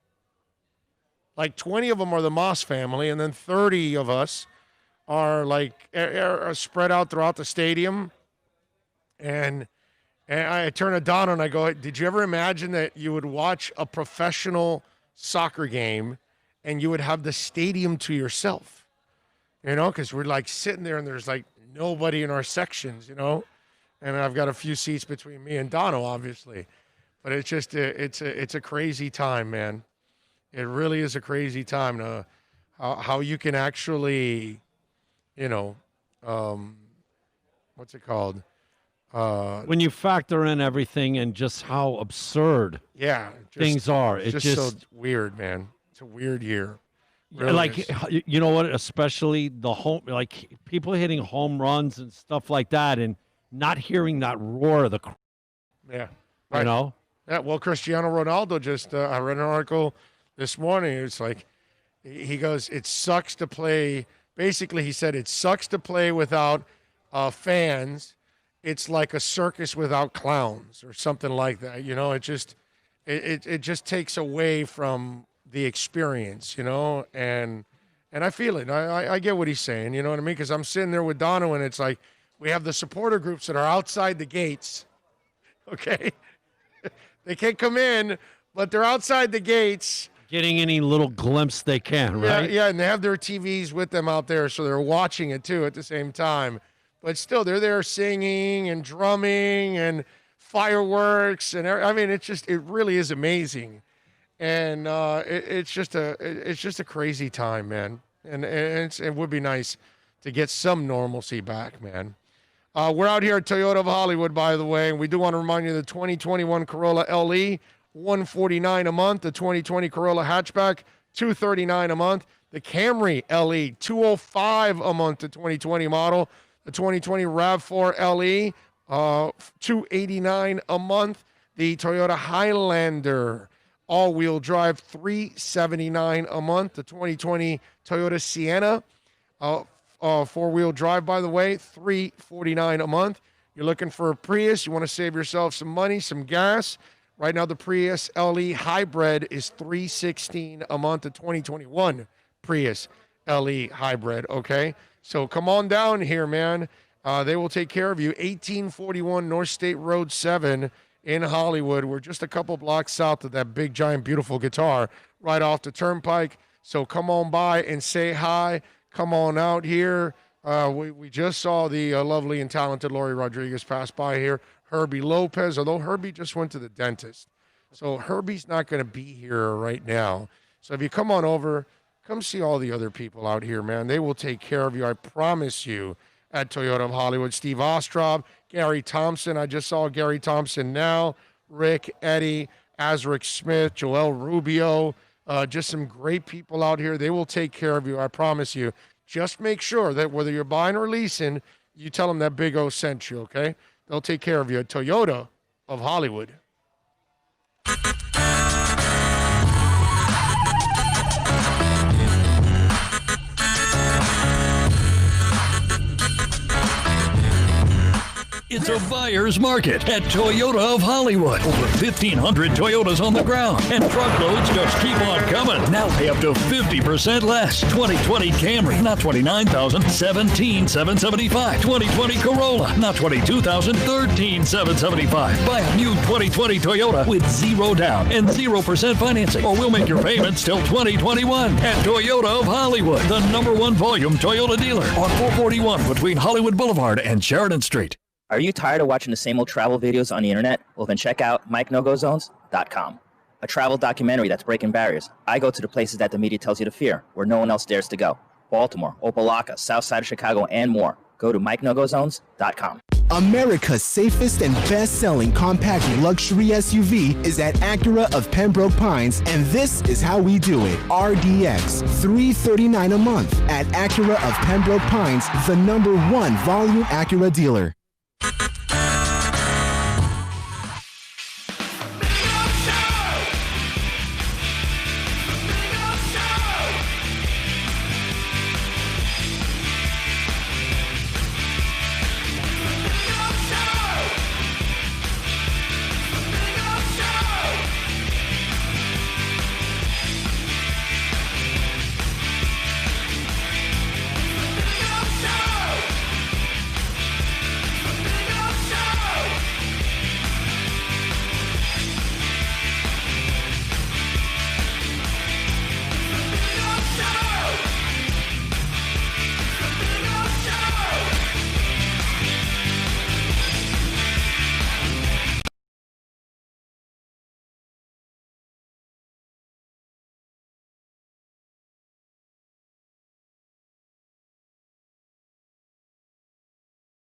[SPEAKER 4] Like 20 of them are the Moss family, and then 30 of us are spread out throughout the stadium. And I turn to Donna and I go, did you ever imagine that you would watch a professional soccer game and you would have the stadium to yourself? Because we're like sitting there and there's like nobody in our sections, And I've got a few seats between me and Dono, obviously. But it's just it's a crazy time, man. It really is a crazy time to how you can actually, what's it called?
[SPEAKER 5] When you factor in everything and just how absurd things are,
[SPEAKER 4] it's
[SPEAKER 5] it
[SPEAKER 4] just so weird, man. It's a weird year. Really
[SPEAKER 5] like
[SPEAKER 4] is.
[SPEAKER 5] you know what? Especially the like people hitting home runs and stuff like that, and not hearing that roar of the crowd.
[SPEAKER 4] Yeah.
[SPEAKER 5] You know?
[SPEAKER 4] Yeah, well, Cristiano Ronaldo just, I read an article this morning. It's like, he goes, it sucks to play. Basically, he said, it sucks to play without fans. It's like a circus without clowns or something like that. You know, it just takes away from the experience, you know, and I feel it. I get what he's saying, you know what I mean? Because I'm sitting there with Dono, and it's like, we have the supporter groups that are outside the gates, okay? They can't come in, but they're outside the gates.
[SPEAKER 5] Getting any little glimpse they can, right?
[SPEAKER 4] Yeah, and they have their TVs with them out there, so they're watching it too at the same time. But still, they're there singing and drumming and fireworks, and I mean, it really is amazing, and it's just a crazy time, man. And it would be nice to get some normalcy back, man. We're out here at Toyota of Hollywood, by the way, and we do want to remind you the 2021 Corolla LE, $149 a month. The 2020 Corolla hatchback, $239 a month. The Camry LE, $205 a month. The 2020 model. The 2020 RAV4 LE, $289 a month. The Toyota Highlander all-wheel drive, $379 a month. The 2020 Toyota Sienna, four-wheel drive, by the way, $349 a month. You're looking for a Prius, you want to save yourself some money, some gas. Right now, the Prius LE Hybrid is $316 a month. The 2021 Prius LE Hybrid, okay? So come on down here, man. They will take care of you. 1841 North State Road 7 in Hollywood. We're just a couple blocks south of that big, giant, beautiful guitar right off the turnpike. So come on by and say hi. Come on out here. We just saw the lovely and talented Lori Rodriguez pass by here. Herbie Lopez, although Herbie just went to the dentist. So Herbie's not going to be here right now. So if you come on over, come see all the other people out here, man. They will take care of you, I promise you, at Toyota of Hollywood. Steve Ostrob, Gary Thompson. I just saw Gary Thompson now. Rick, Eddie, Azric Smith, Joel Rubio. Just some great people out here. They will take care of you, I promise you. Just make sure that whether you're buying or leasing, you tell them that Big O sent you, okay? They'll take care of you at Toyota of Hollywood.
[SPEAKER 6] It's a buyer's market at Toyota of Hollywood. Over 1,500 Toyotas on the ground, and truckloads just keep on coming. Now pay up to 50% less. 2020 Camry, not $29,000, $17,775. 2020 Corolla, not $22,000, $13,775. Buy a new 2020 Toyota with zero down and 0% financing, or we'll make your payments till 2021 at Toyota of Hollywood, the #1 volume Toyota dealer on 441 between Hollywood Boulevard and Sheridan Street.
[SPEAKER 7] Are you tired of watching the same old travel videos on the internet? Well, then check out MikeNoGoZones.com, a travel documentary that's breaking barriers. I go to the places that the media tells you to fear, where no one else dares to go. Baltimore, Opelika, South Side of Chicago, and more. Go to MikeNoGoZones.com.
[SPEAKER 8] America's safest and best-selling compact luxury SUV is at Acura of Pembroke Pines, and this is how we do it. RDX, $339 a month at Acura of Pembroke Pines, the #1 volume Acura dealer.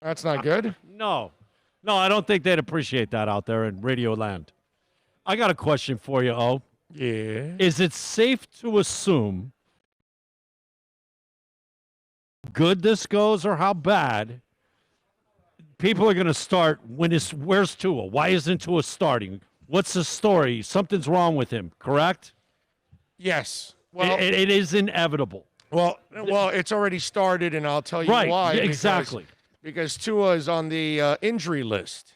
[SPEAKER 4] That's not good.
[SPEAKER 5] No. No, I don't think they'd appreciate that out there in Radio Land. I got a question for you, O.
[SPEAKER 4] Yeah.
[SPEAKER 5] Is it safe to assume good this goes or how bad people are going to start where's Tua? Why isn't Tua starting? What's the story? Something's wrong with him, correct?
[SPEAKER 4] Yes. Well,
[SPEAKER 5] it is inevitable.
[SPEAKER 4] Well, it's already started, and I'll tell you
[SPEAKER 5] Right,
[SPEAKER 4] why.
[SPEAKER 5] yeah, exactly.
[SPEAKER 4] Because Tua is on the injury list.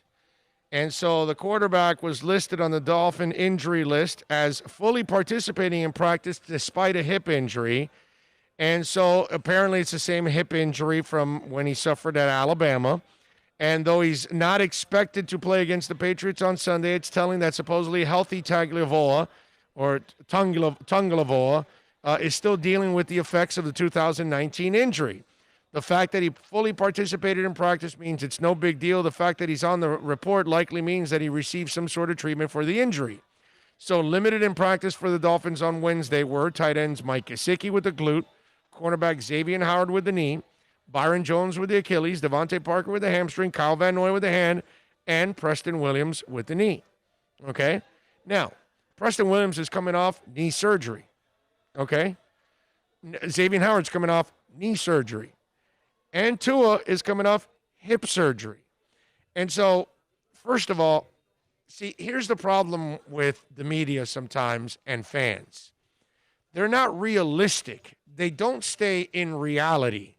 [SPEAKER 4] And so the quarterback was listed on the Dolphin injury list as fully participating in practice despite a hip injury. And so apparently it's the same hip injury from when he suffered at Alabama. And though he's not expected to play against the Patriots on Sunday, it's telling that supposedly healthy Tagliavoa or Tungalovoa is still dealing with the effects of the 2019 injury. The fact that he fully participated in practice means it's no big deal. The fact that he's on the report likely means that he received some sort of treatment for the injury. So limited in practice for the Dolphins on Wednesday were tight ends Mike Gesicki with the glute, cornerback Xavier Howard with the knee, Byron Jones with the Achilles, Devontae Parker with the hamstring, Kyle Van Noy with the hand, and Preston Williams with the knee. Okay? Now, Preston Williams is coming off knee surgery. Okay? Xavier Howard's coming off knee surgery. And Tua is coming off hip surgery. And so, first of all, see, here's the problem with the media sometimes and fans. They're not realistic. They don't stay in reality.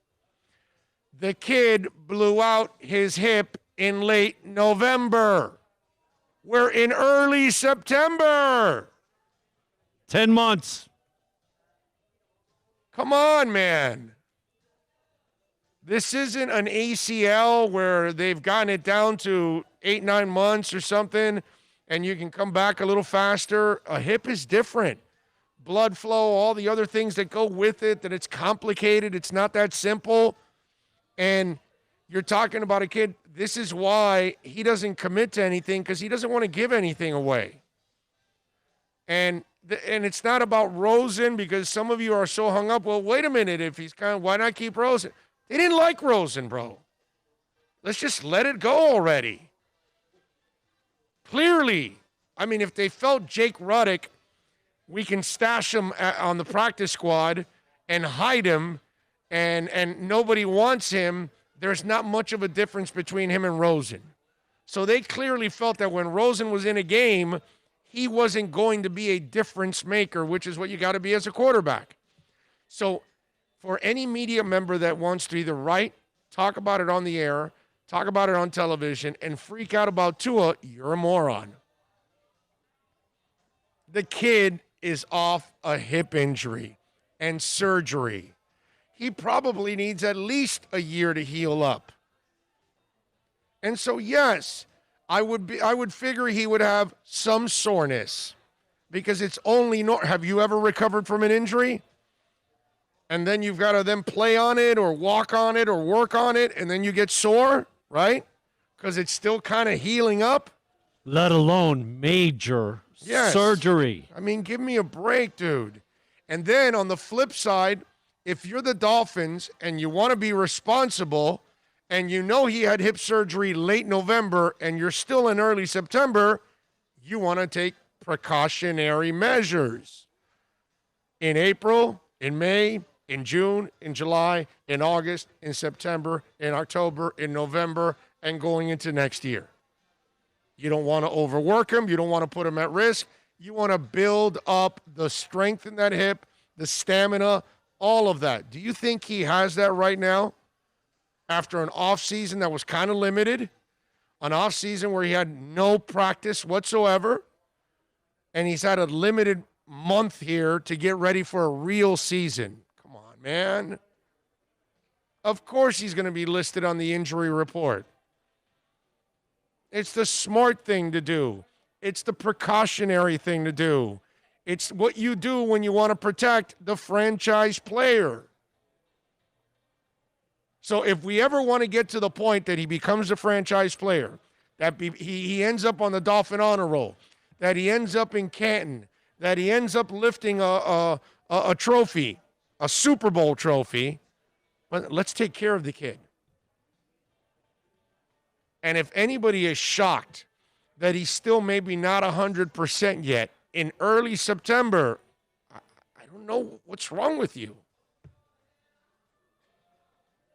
[SPEAKER 4] The kid blew out his hip in late November. We're in early September.
[SPEAKER 5] 10 months.
[SPEAKER 4] Come on, man. This isn't an ACL where they've gotten it down to 8-9 months or something, and you can come back a little faster. A hip is different. Blood flow, all the other things that go with it, that it's complicated. It's not that simple. And you're talking about a kid. This is why he doesn't commit to anything, because he doesn't want to give anything away. And it's not about Rosen, because some of you are so hung up. Well, wait a minute. If he's why not keep Rosen? They didn't like Rosen, bro. Let's just let it go already. Clearly. I mean, if they felt Jake Ruddick, we can stash him on the practice squad and hide him, and nobody wants him, there's not much of a difference between him and Rosen. So they clearly felt that when Rosen was in a game, he wasn't going to be a difference maker, which is what you got to be as a quarterback. So for any media member that wants to either talk about it on the air, talk about it on television, and freak out about Tua, you're a moron. The kid is off a hip injury and surgery. He probably needs at least a year to heal up. And so, yes, I would figure he would have some soreness, because it's only have you ever recovered from an injury? And then you've got to then play on it or walk on it or work on it, and then you get sore, right? Because it's still kind of healing up.
[SPEAKER 5] Let alone major surgery.
[SPEAKER 4] I mean, give me a break, dude. And then on the flip side, if you're the Dolphins and you want to be responsible and you know he had hip surgery late November and you're still in early September, you want to take precautionary measures. In April, in May, in June, in July, in August, in September, in October, in November, and going into next year. You don't want to overwork him. You don't want to put him at risk. You want to build up the strength in that hip, the stamina, all of that. Do you think he has that right now? After an offseason that was kind of limited, an offseason where he had no practice whatsoever, and he's had a limited month here to get ready for a real season. Come on, man. Of course he's going to be listed on the injury report. It's the smart thing to do. It's the precautionary thing to do. It's what you do when you want to protect the franchise player. So if we ever want to get to the point that he becomes a franchise player, that he ends up on the Dolphin honor roll, that he ends up in Canton, that he ends up lifting a trophy, a Super Bowl trophy, but let's take care of the kid. And if anybody is shocked that he's still maybe not 100% yet in early September, I don't know what's wrong with you.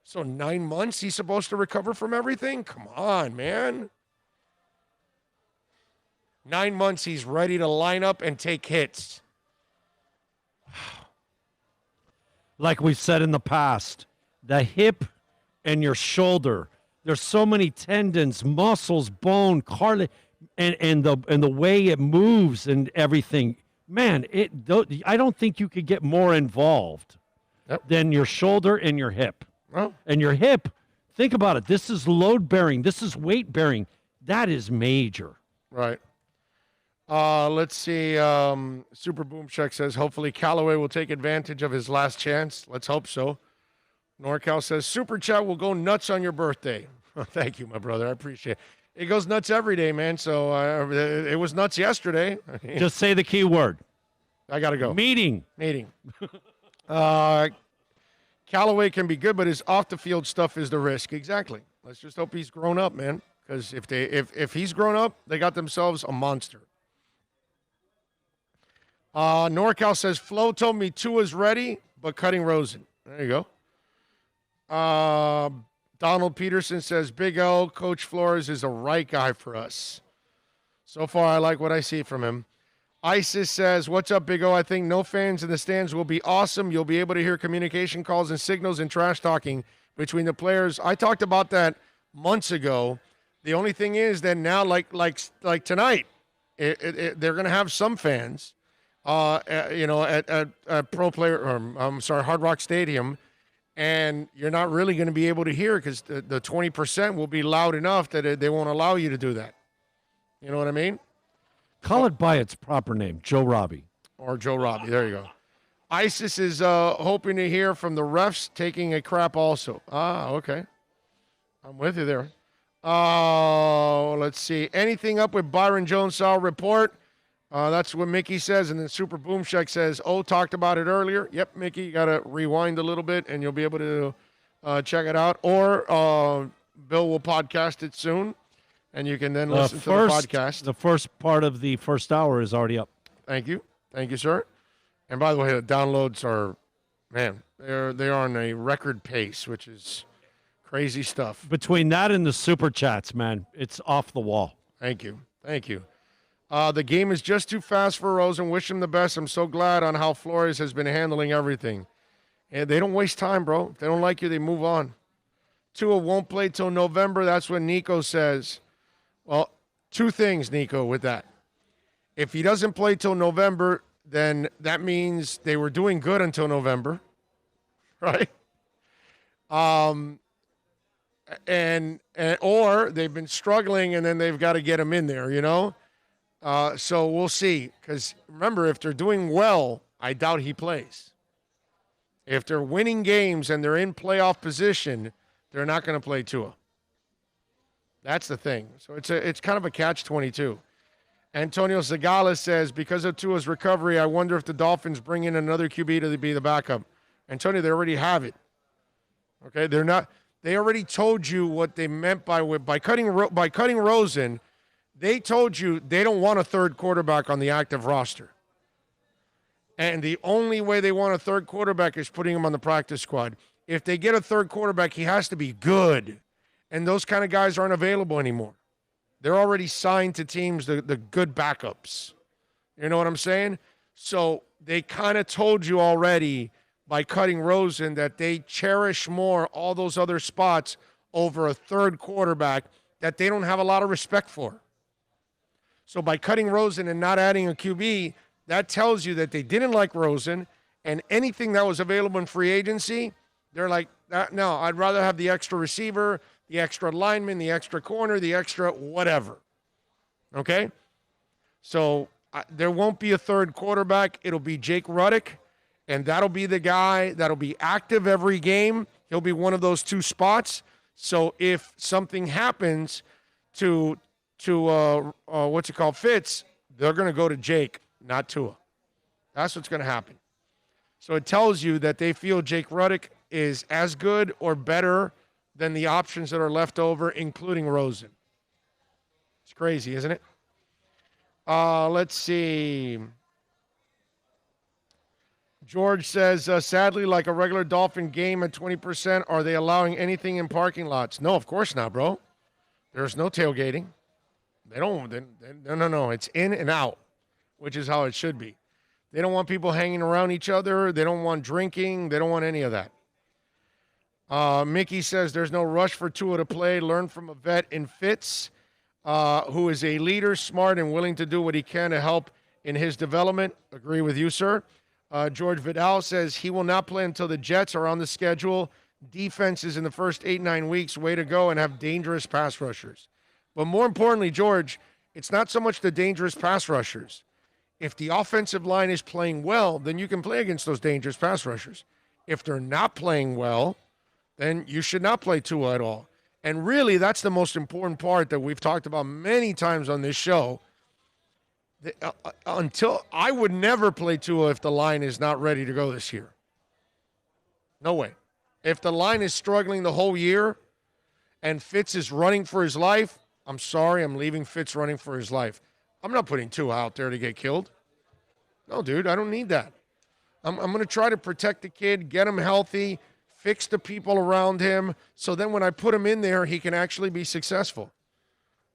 [SPEAKER 4] So 9 months he's supposed to recover from everything? Come on, man. 9 months he's ready to line up and take hits.
[SPEAKER 5] Like we've said in the past, the hip and your shoulder, there's so many tendons, muscles, bone, cartilage, and the way it moves and everything. Man, I don't think you could get more involved than your shoulder and your hip.
[SPEAKER 4] Oh.
[SPEAKER 5] And your hip, think about it. This is load bearing. This is weight bearing. That is major.
[SPEAKER 4] Right. Let's see. Super Boom Check says, hopefully Callaway will take advantage of his last chance. Let's hope so. NorCal says, Super Chat will go nuts on your birthday. Thank you, my brother. I appreciate it. It goes nuts every day, man. So it was nuts yesterday.
[SPEAKER 5] Just say the key word.
[SPEAKER 4] I got to go.
[SPEAKER 5] Meeting.
[SPEAKER 4] Callaway can be good, but his off-the-field stuff is the risk. Exactly. Let's just hope he's grown up, man. Because if he's grown up, they got themselves a monster. NorCal says, Flo told me Tua's ready, but cutting Rosen. There you go. Donald Peterson says, Big O, Coach Flores is the right guy for us. So far, I like what I see from him. Isis says, what's up, Big O? I think no fans in the stands will be awesome. You'll be able to hear communication calls and signals and trash talking between the players. I talked about that months ago. The only thing is that now, like tonight, they're going to have some fans, at Pro Player, Hard Rock Stadium, and you're not really going to be able to hear because the 20% will be loud enough that they won't allow you to do that. You know what I mean?
[SPEAKER 5] Call it by its proper name, Joe Robbie.
[SPEAKER 4] Or Joe Robbie. There you go. ISIS is hoping to hear from the refs taking a crap also. Ah, okay. I'm with you there. Let's see. Anything up with Byron Jones' report? That's what Mickey says. And then Super Boom Shack says, talked about it earlier. Yep, Mickey, you got to rewind a little bit and you'll be able to check it out. Or Bill will podcast it soon. And you can then listen to the podcast.
[SPEAKER 5] The first part of the first hour is already up.
[SPEAKER 4] Thank you. Thank you, sir. And by the way, the downloads are, man, they are on a record pace, which is crazy stuff.
[SPEAKER 5] Between that and the super chats, man, it's off the wall.
[SPEAKER 4] Thank you. Thank you. The game is just too fast for Rosen. Wish him the best. I'm so glad on how Flores has been handling everything. And they don't waste time, bro. If they don't like you, they move on. Tua won't play till November. That's what Nico says. Well, two things, Nico, with that. If he doesn't play till November, then that means they were doing good until November, right? And or they've been struggling, and then they've got to get him in there, you know? So we'll see. Because remember, if they're doing well, I doubt he plays. If they're winning games and they're in playoff position, they're not going to play Tua. That's the thing. So it's kind of a catch-22. Antonio Zagala says, because of Tua's recovery, I wonder if the Dolphins bring in another QB to be the backup. Antonio, they already have it. Okay, they're not. They already told you what they meant by cutting Rosen. They told you they don't want a third quarterback on the active roster. And the only way they want a third quarterback is putting him on the practice squad. If they get a third quarterback, he has to be good. And those kind of guys aren't available anymore. They're already signed to teams, the good backups. You know what I'm saying? So they kind of told you already by cutting Rosen that they cherish more all those other spots over a third quarterback that they don't have a lot of respect for. So by cutting Rosen and not adding a QB, that tells you that they didn't like Rosen, and anything that was available in free agency, they're like, no, I'd rather have the extra receiver, the extra lineman, the extra corner, the extra whatever. Okay? So there won't be a third quarterback. It'll be Jake Ruddick, and that'll be the guy that'll be active every game. He'll be one of those two spots. So if something happens to Fitz, they're going to go to Jake, not Tua. That's what's going to happen. So it tells you that they feel Jake Ruddick is as good or better than the options that are left over, including Rosen. It's crazy, isn't it? Let's see. George says, sadly, like a regular Dolphin game at 20%, are they allowing anything in parking lots? No, of course not, bro. There's no tailgating. They don't. No. It's in and out, which is how it should be. They don't want people hanging around each other. They don't want drinking. They don't want any of that. Mickey says there's no rush for Tua to play. Learn from a vet in Fitz, who is a leader, smart, and willing to do what he can to help in his development. Agree with you, sir. George Vidal says he will not play until the Jets are on the schedule. Defenses in the first 8-9 weeks, way to go, and have dangerous pass rushers. But more importantly, George, it's not so much the dangerous pass rushers. If the offensive line is playing well, then you can play against those dangerous pass rushers. If they're not playing well, then you should not play Tua at all. And really, that's the most important part that we've talked about many times on this show. Until I would never play Tua if the line is not ready to go this year. No way. If the line is struggling the whole year and Fitz is running for his life, I'm sorry, I'm leaving Fitz running for his life. I'm not putting Tua out there to get killed. No, dude, I don't need that. I'm going to try to protect the kid, get him healthy, fix the people around him, so then when I put him in there, he can actually be successful.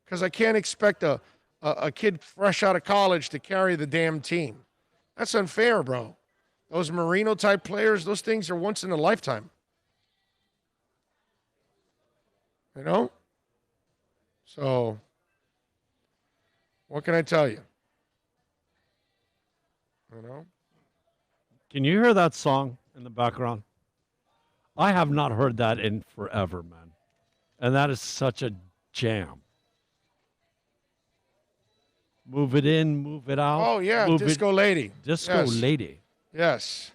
[SPEAKER 4] Because I can't expect a kid fresh out of college to carry the damn team. That's unfair, bro. Those Marino-type players, those things are once in a lifetime. You know? So, what can I tell you? You know?
[SPEAKER 5] Can you hear that song in the background? I have not heard that in forever, man. And that is such a jam. Move it in, move it out.
[SPEAKER 4] Oh, yeah,
[SPEAKER 5] move
[SPEAKER 4] Disco Lady.
[SPEAKER 5] Disco
[SPEAKER 4] Yes.
[SPEAKER 5] Lady.
[SPEAKER 4] Yes.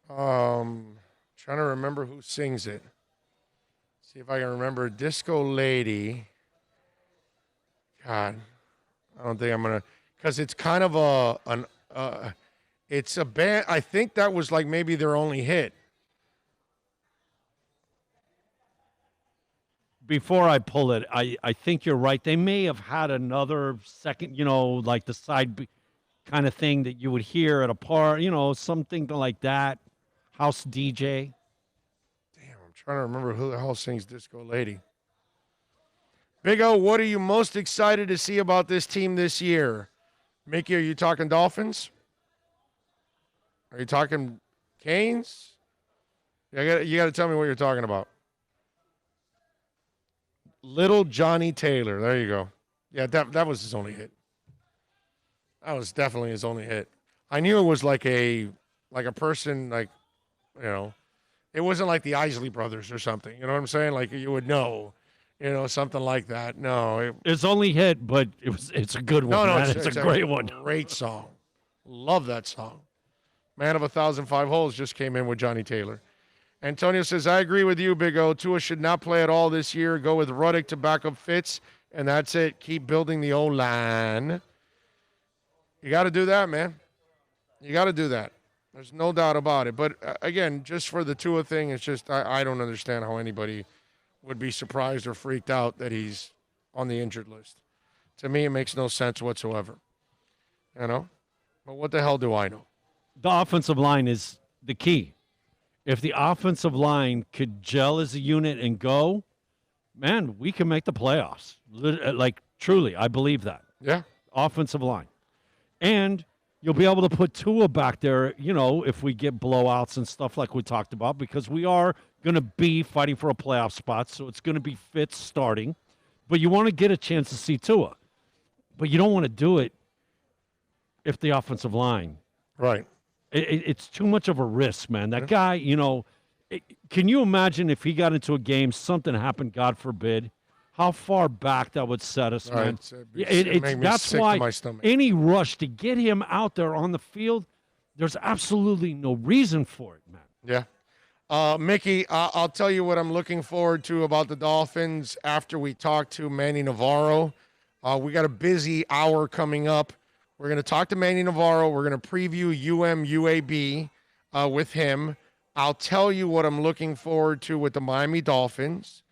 [SPEAKER 4] Trying to remember who sings it. See if I can remember. Disco Lady. God, I don't think I'm gonna, because it's kind of it's a band. I think that was like maybe their only hit.
[SPEAKER 5] Before I pull it, I think you're right. They may have had another second, like the side kind of thing that you would hear at a party, something like that. House DJ.
[SPEAKER 4] I'm trying to remember who the hell sings Disco Lady. Big O, what are you most excited to see about this team this year? Mickey, are you talking Dolphins? Are you talking Canes? You got to tell me what you're talking about. Little Johnny Taylor. There you go. Yeah, that was his only hit. That was definitely his only hit. I knew it was like a person, like, it wasn't like the Isley Brothers or something. You know what I'm saying? Like you would know, something like that. No.
[SPEAKER 5] It's only hit, but it's a good one.
[SPEAKER 4] No,
[SPEAKER 5] man. It's a great one.
[SPEAKER 4] Great song. Love that song. Man of 1,005 Holes just came in with Johnny Taylor. Antonio says, I agree with you, Big O. Tua should not play at all this year. Go with Ruddick to back up Fitz, and that's it. Keep building the O-line. You got to do that, man. You got to do that. There's no doubt about it. But, again, just for the Tua thing, it's just I don't understand how anybody would be surprised or freaked out that he's on the injured list. To me, it makes no sense whatsoever. But what the hell do I know?
[SPEAKER 5] The offensive line is the key. If the offensive line could gel as a unit and go, man, we can make the playoffs. Like, truly, I believe that.
[SPEAKER 4] Yeah.
[SPEAKER 5] Offensive line. And you'll be able to put Tua back there, if we get blowouts and stuff like we talked about, because we are going to be fighting for a playoff spot, so it's going to be Fitz starting. But you want to get a chance to see Tua. But you don't want to do it if the offensive line.
[SPEAKER 4] Right.
[SPEAKER 5] It's too much of a risk, man. That guy, can you imagine if he got into a game, something happened, God forbid, how far back that would set us, man? That's why any rush to get him out there on the field, there's absolutely no reason for it, man.
[SPEAKER 4] Yeah. Mickey, I'll tell you what I'm looking forward to about the Dolphins after we talk to Manny Navarro. We got a busy hour coming up. We're going to talk to Manny Navarro. We're going to preview UAB with him. I'll tell you what I'm looking forward to with the Miami Dolphins.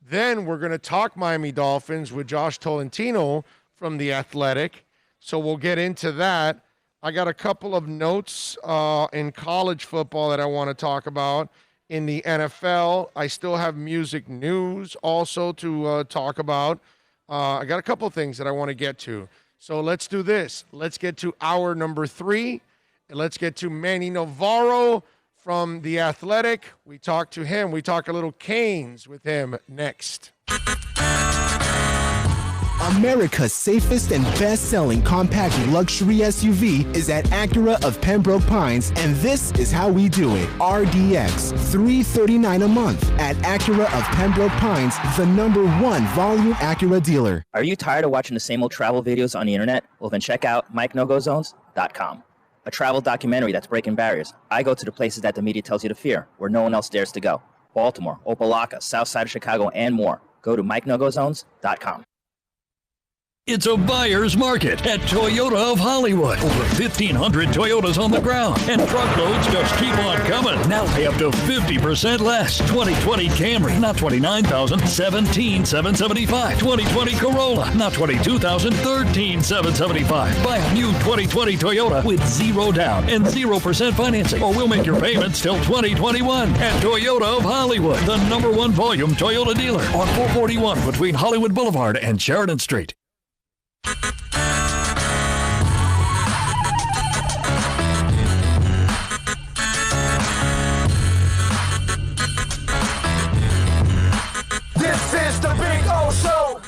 [SPEAKER 4] Then we're going to talk Miami Dolphins with Josh Tolentino from The Athletic. So we'll get into that. I got a couple of notes in college football that I want to talk about. In the NFL, I still have music news also to talk about. I got a couple things that I want to get to. So let's do this. Let's get to hour number 3. And let's get to Manny Navarro from The Athletic. We talk to him. We talk a little Canes with him next.
[SPEAKER 8] America's safest and best-selling compact luxury SUV is at Acura of Pembroke Pines, and this is how we do it. RDX, $339 a month at Acura of Pembroke Pines, the #1 volume Acura dealer.
[SPEAKER 7] Are you tired of watching the same old travel videos on the internet? Well, then check out MikeNoGoZones.com, a travel documentary that's breaking barriers. I go to the places that the media tells you to fear, where no one else dares to go. Baltimore, Opelika, South Side of Chicago, and more. Go to MikeNoGoZones.com.
[SPEAKER 6] It's a buyer's market at Toyota of Hollywood. Over 1,500 Toyotas on the ground, and truckloads just keep on coming. Now pay up to 50% less. 2020 Camry, not $29,000, $17,775. 2020 Corolla, not $22,000, $13,775. Buy a new 2020 Toyota with 0 down and 0% financing, or we'll make your payments till 2021. At Toyota of Hollywood, the #1 volume Toyota dealer on 441 between Hollywood Boulevard and Sheridan Street.
[SPEAKER 1] This is the Big O Show.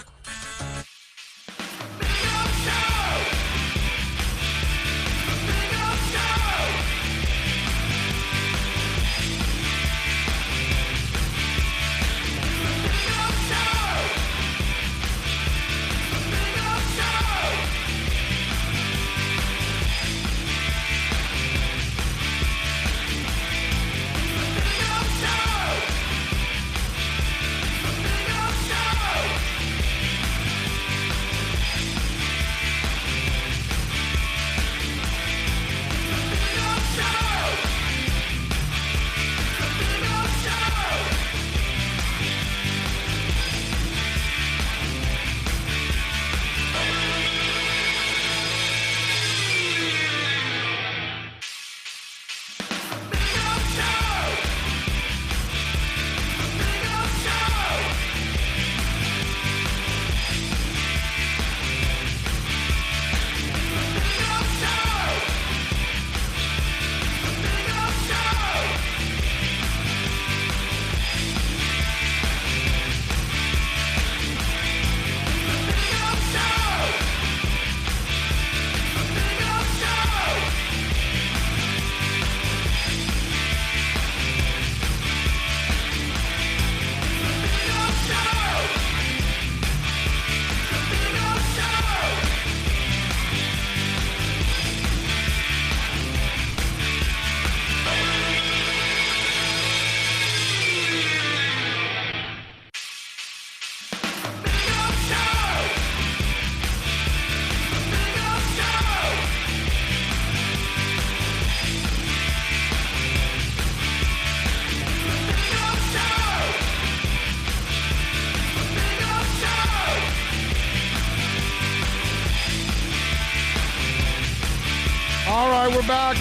[SPEAKER 4] All right, we're back.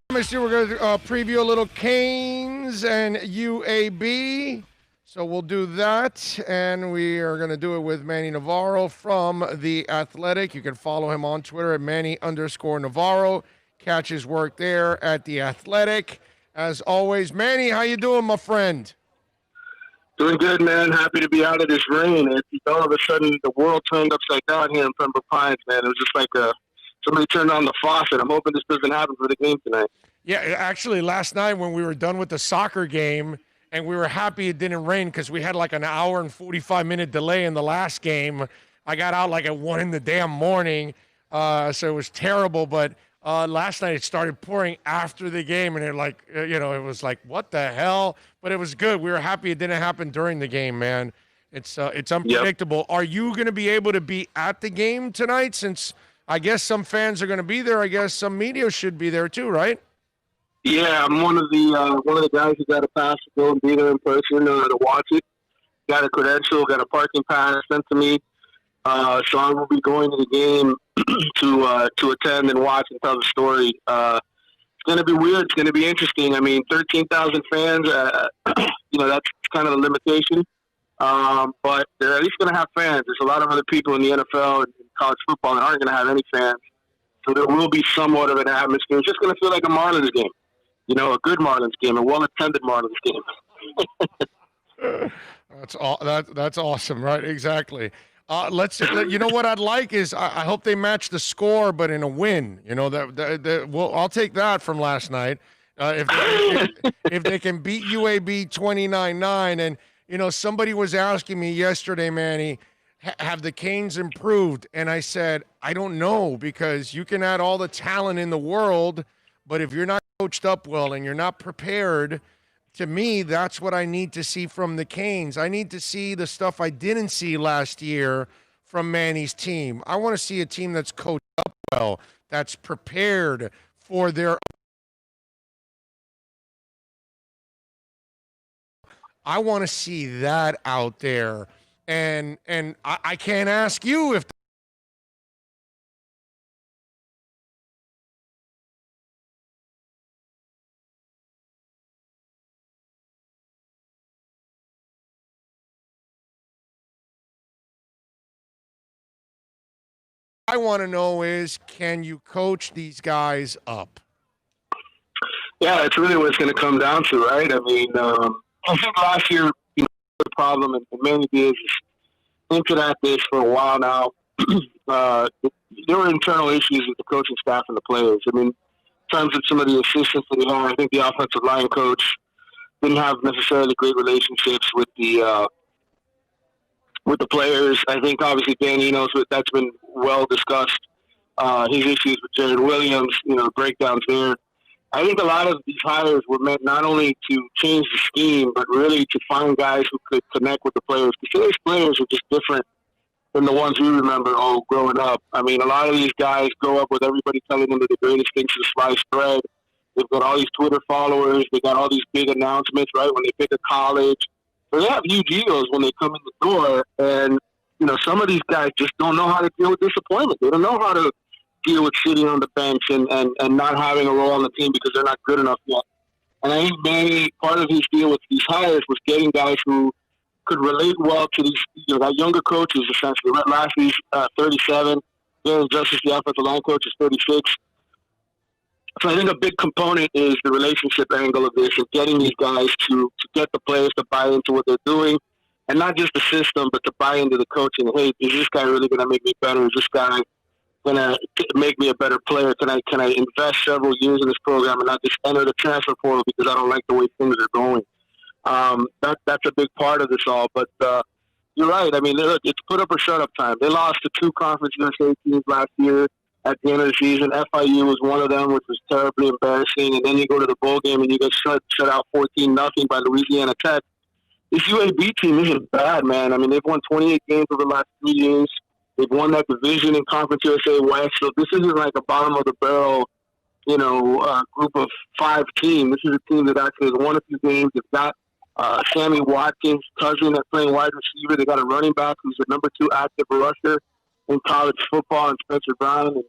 [SPEAKER 4] Promise you we're going to preview a little Canes and UAB. So we'll do that, and we are going to do it with Manny Navarro from The Athletic. You can follow him on Twitter at Manny_Navarro. Catch his work there at The Athletic. As always, Manny, how you doing, my friend?
[SPEAKER 18] Doing good, man. Happy to be out of this rain. All of a sudden, the world turned upside down here in Pembroke Pines, man. It was just like somebody turned on the faucet. I'm hoping this doesn't happen for the game tonight.
[SPEAKER 4] Yeah, actually, last night when we were done with the soccer game, and we were happy it didn't rain because we had like an hour and 45-minute delay in the last game. I got out like at 1 in the damn morning, so it was terrible. But last night it started pouring after the game, and it was like, what the hell? But it was good. We were happy it didn't happen during the game, man. It's unpredictable. Yep. Are you going to be able to be at the game tonight? Since I guess some fans are going to be there. I guess some media should be there too, right?
[SPEAKER 18] Yeah, I'm one of the guys who got a pass to go and be there in person to watch it. Got a credential, got a parking pass sent to me. So I will be going to the game to attend and watch and tell the story. It's going to be weird. It's going to be interesting. I mean, 13,000 fans, that's kind of the limitation. But they're at least going to have fans. There's a lot of other people in the NFL and college football that aren't going to have any fans. So there will be somewhat of an atmosphere. It's just going to feel like a Marlins game. A good Marlins game, a well-attended Marlins game.
[SPEAKER 4] That's awesome, right? Exactly. You know what I'd like is I hope they match the score, but in a win. I'll take that from last night. If they can beat UAB 29-9, and somebody was asking me yesterday, Manny, have the Canes improved? And I said, I don't know, because you can add all the talent in the world, but if you're not coached up well and you're not prepared, to me, that's what I need to see from the Canes. I need to see the stuff I didn't see last year from Manny's team. I want to see a team that's coached up well, that's prepared for their. I want to see that out there. And I can't ask you if I want to know is, can you coach these guys up?
[SPEAKER 18] Yeah, that's really what it's going to come down to, right? I mean, I think last year, the problem, and many is hinted at this for a while now. There were internal issues with the coaching staff and the players. I mean, in terms of some of the assistants that he had, I think the offensive line coach didn't have necessarily great relationships with the players. I think obviously Danny knows that's been well discussed. His issues with Jared Williams, breakdowns there. I think a lot of these hires were meant not only to change the scheme, but really to find guys who could connect with the players. Because today's players are just different than the ones we remember growing up. I mean, a lot of these guys grow up with everybody telling them that the greatest things to slice bread. They've got all these Twitter followers. They got all these big announcements, right, when they pick a college. So they have huge egos when they come in the door. And, some of these guys just don't know how to deal with disappointment. They don't know how to deal with sitting on the bench and not having a role on the team because they're not good enough yet. And I think Manny, part of his deal with these hires was getting guys who could relate well to these, that younger coaches, essentially. Rhett Lashley's 37. Darren Justice, the offensive line coach, is 36. So I think a big component is the relationship angle of this and getting these guys to get the players to buy into what they're doing. And not just the system, but to buy into the coaching. Hey, is this guy really going to make me better? Is this guy going to make me a better player? Can I invest several years in this program and not just enter the transfer portal because I don't like the way things are going? That's a big part of this all. But you're right. I mean, look, it's put up or shut up time. They lost to 2 Conference USA teams last year at the end of the season. FIU was one of them, which was terribly embarrassing. And then you go to the bowl game and you get shut out 14-0 by Louisiana Tech. This UAB team isn't bad, man. I mean, they've won 28 games over the last 3 years. They've won that division in Conference USA West. So this isn't like a bottom-of-the-barrel, group of 5 team. This is a team that actually has won a few games. They've got Sammy Watkins' cousin that's playing wide receiver. They got a running back who's the number 2 active rusher in college football, and Spencer Brown. And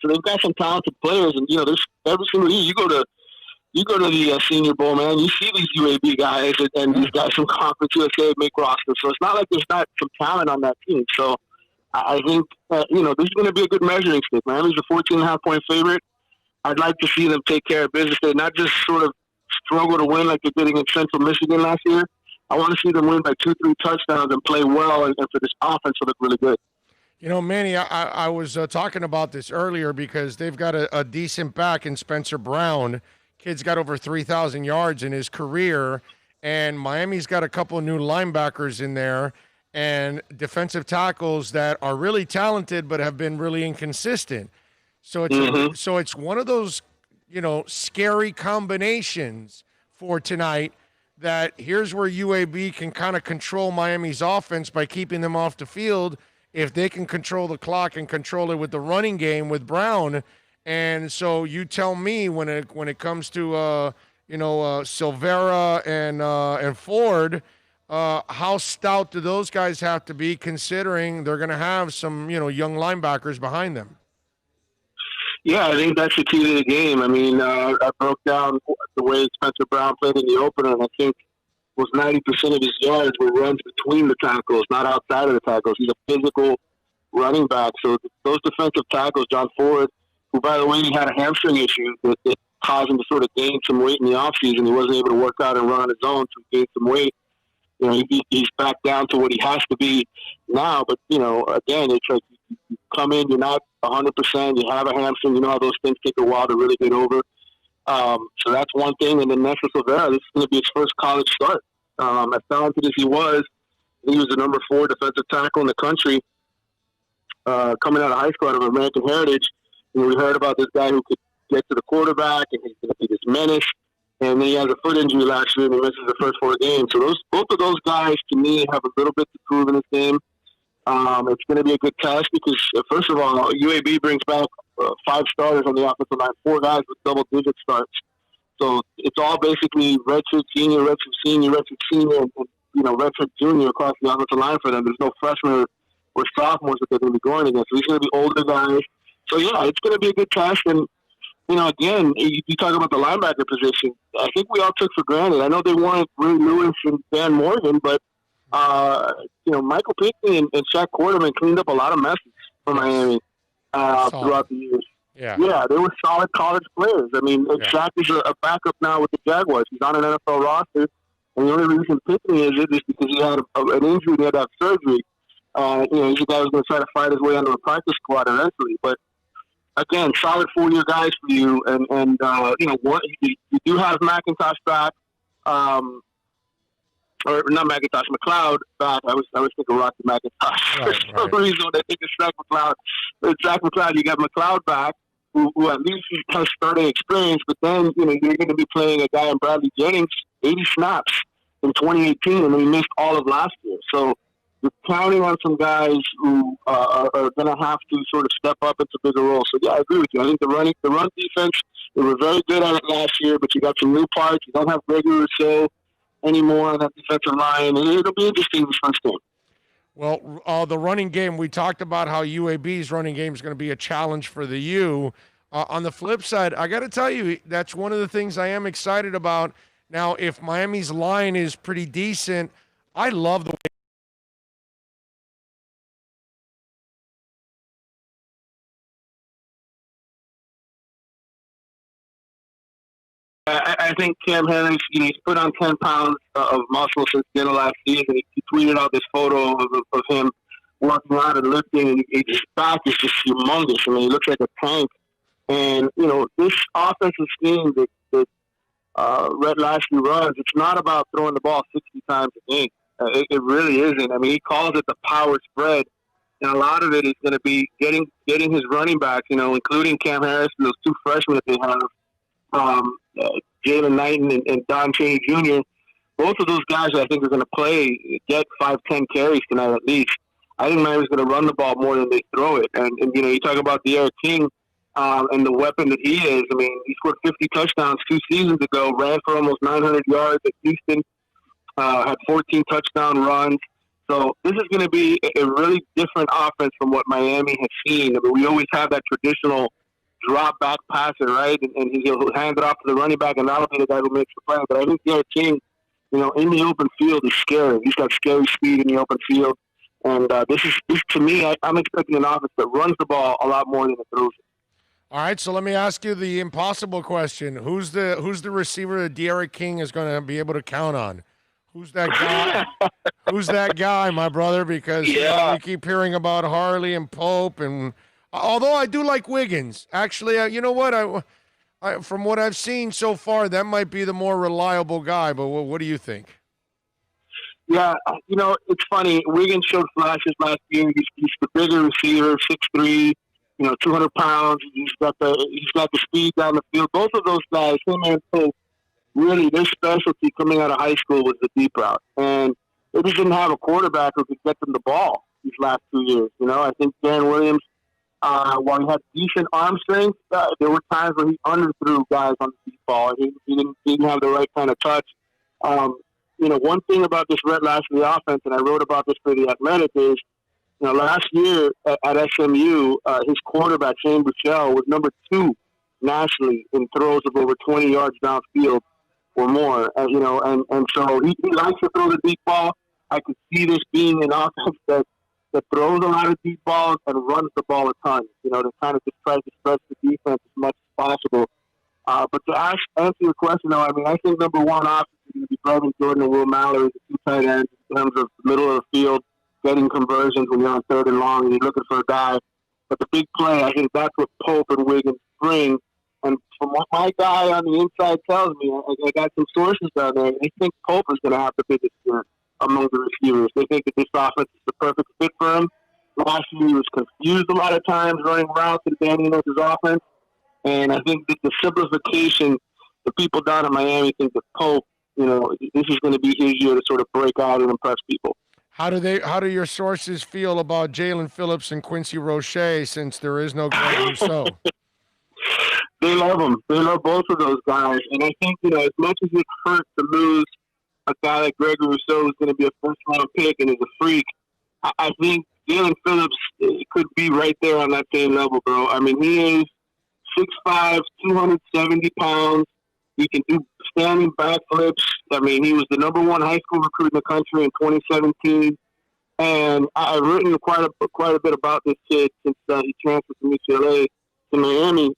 [SPEAKER 18] so they've got some talented players. And, there's every single year you go to the Senior Bowl, man, you see these UAB guys and these guys from Conference USA make rosters. So it's not like there's not some talent on that team. So I think, this is going to be a good measuring stick, man. He's a 14.5-point favorite. I'd like to see them take care of business. They not just sort of struggle to win like they did against Central Michigan last year. I want to see them win by 2-3 touchdowns and play well and for this offense to look really good.
[SPEAKER 4] Manny, I was talking about this earlier because they've got a decent back in Spencer Brown. Kid's got over 3,000 yards in his career, and Miami's got a couple of new linebackers in there and defensive tackles that are really talented but have been really inconsistent. So it's one of those, scary combinations for tonight that here's where UAB can kind of control Miami's offense by keeping them off the field if they can control the clock and control it with the running game with Brown. And so you tell me when it comes to Silvera and Ford, how stout do those guys have to be, considering they're going to have some young linebackers behind them?
[SPEAKER 18] Yeah, I think that's the key to the game. I mean, I broke down the way Spencer Brown played in the opener, and I think was 90% of his yards were runs between the tackles, not outside of the tackles. He's a physical running back. So those defensive tackles, John Ford, who, by the way, he had a hamstring issue that caused him to sort of gain some weight in the offseason. He wasn't able to work out and run on his own, so he gained some weight. He's back down to what he has to be now. But, again, it's like you come in, you're not 100%, you have a hamstring, you know how those things take a while to really get over. So that's one thing. And then Nestor Silvera, this is going to be his first college start. As talented as he was the number 4 defensive tackle in the country coming out of high school out of American Heritage. We heard about this guy who could get to the quarterback, and he's going to be this menace. And then he has a foot injury last year, and he misses the first 4 games. So both of those guys, to me, have a little bit to prove in this game. It's going to be a good test because, first of all, UAB brings back 5 starters on the offensive line, 4 guys with double-digit starts. So it's all basically redshirt senior, and redshirt junior across the offensive line for them. There's no freshmen or sophomores that they're going to be going against. So these are going to be older guys. So, yeah, it's going to be a good test. And, again, you talk about the linebacker position. I think we all took for granted. I know they wanted Ray Lewis and Dan Morgan, but, Michael Pinkney and Shaq Quarterman cleaned up a lot of messes for Miami throughout the years.
[SPEAKER 4] Yeah,
[SPEAKER 18] they were solid college players. I mean, Shaq is a backup now with the Jaguars. He's on an NFL roster, and the only reason Pinkney is it is because he had an injury, he had to have surgery. He's a guy who's going to try to fight his way onto a practice squad eventually. But again, solid 4-year guys for you, and you do have McIntosh back, or not McIntosh, McLeod back. I was thinking Rocky McIntosh for some reason. I think it's Zach McLeod. But Zach McLeod, you got McLeod back, who at least has starting experience. But then you're going to be playing a guy in Bradley Jennings 80 snaps in 2018, and he missed all of last year. So you're counting on some guys who are going to have to sort of step up into bigger roles. So yeah, I agree with you. I think the run defense, they were very good at it last year, but you got some new parts. You don't have Gregory Rousseau anymore on that defensive line, and it'll be interesting this first game.
[SPEAKER 4] Well, the running game, we talked about how UAB's running game is going to be a challenge for the U. On the flip side, I got to tell you, that's one of the things I am excited about. Now, if Miami's line is pretty decent, I love the way
[SPEAKER 18] I think Cam Harris, he's put on 10 pounds of muscle since the end of last season. He tweeted out this photo of him working out and lifting, and his back is just humongous. I mean, he looks like a tank. And, this offensive scheme that Red Lashley runs, it's not about throwing the ball 60 times a game. It really isn't. I mean, he calls it the power spread. And a lot of it is going to be getting his running backs, including Cam Harris and those 2 freshmen that they have. Jalen Knighton and Don Chaney Jr., both of those guys I think are going to get 5-10 carries tonight at least. I think Miami's going to run the ball more than they throw it. And you talk about De'Aaron King and the weapon that he is. I mean, he scored 50 touchdowns 2 seasons ago, ran for almost 900 yards at Houston, had 14 touchdown runs. So this is going to be a really different offense from what Miami has seen. I mean, we always have that traditional drop back passer, right? And he'll hand it off to the running back, and that'll be the guy who makes the play. But I think De'Aaron King, in the open field is scary. He's got scary speed in the open field. And this to me, I'm expecting an offense that runs the ball a lot more than it throws it.
[SPEAKER 4] All right, so let me ask you the impossible question. Who's the receiver that De'Aaron King is going to be able to count on? Who's that guy? Who's that guy, my brother? Because we keep hearing about Harley and Pope, and although I do like Wiggins, actually, you know what? I from what I've seen so far, that might be the more reliable guy. But what do you think?
[SPEAKER 18] Yeah, it's funny. Wiggins showed flashes last year. He's the bigger receiver, 6'3", 200 pounds. He's got the speed down the field. Both of those guys, him and Pope, really their specialty coming out of high school was the deep route, and they just didn't have a quarterback who could get them the ball these last 2 years. I think Darren Williams While he had decent arm strength, there were times where he underthrew guys on the deep ball. He didn't have the right kind of touch. One thing about this Red Lashley offense, and I wrote about this for The Athletic, is last year at SMU, his quarterback, Shane Buechele, was number 2 nationally in throws of over 20 yards downfield or more. And so he likes to throw the deep ball. I could see this being an offense that throws a lot of deep balls and runs the ball a ton. To kind of just try to stretch the defense as much as possible. But to answer your question, though, I think number one option is going to be Brevin Jordan and Will Mallory, the 2 tight ends, in terms of middle of the field, getting conversions when you're on 3rd and long and you're looking for a guy. But the big play, I think that's what Pope and Wiggins bring. And from what my guy on the inside tells me, I got some sources down there, they think Pope is going to have the biggest year among the receivers. They think that this offense is the perfect fit for him. Last year he was confused a lot of times running routes in Dan Enos' offense. And I think that the simplification, the people down in Miami think that Pope, this is going to be his year to sort of break out and impress people.
[SPEAKER 4] How do your sources feel about Jalen Phillips and Quincy Roche since there is no Greg Rousseau?
[SPEAKER 18] They love them. They love both of those guys. And I think, as much as it hurts to lose a guy like Greg Rousseau who's going to be a first-round pick and is a freak, I think Jalen Phillips could be right there on that same level, bro. He is 6'5", 270 pounds. He can do standing backflips. He was the number 1 high school recruit in the country in 2017. And I've written quite a bit about this kid since he transferred from UCLA to Miami.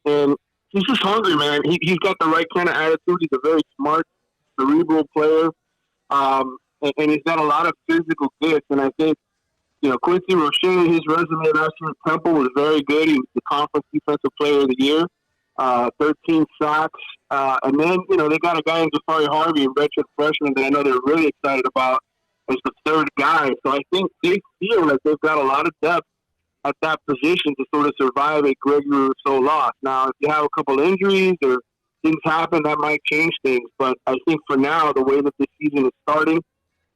[SPEAKER 18] And he's just hungry, man. He's got the right kind of attitude. He's a very smart, cerebral player. And he's got a lot of physical gifts. And I think, Quincy Roche, his resume last year at Temple was very good. He was the conference defensive player of the year, 13 sacks. And then, they got a guy in Jafari Harvey, a redshirt freshman that I know they're really excited about as the 3rd guy. So I think they feel like they've got a lot of depth at that position to sort of survive a Gregory Rousseau loss. Now, if you have a couple injuries or things happen, that might change things. But I think for now, the way that this season is starting,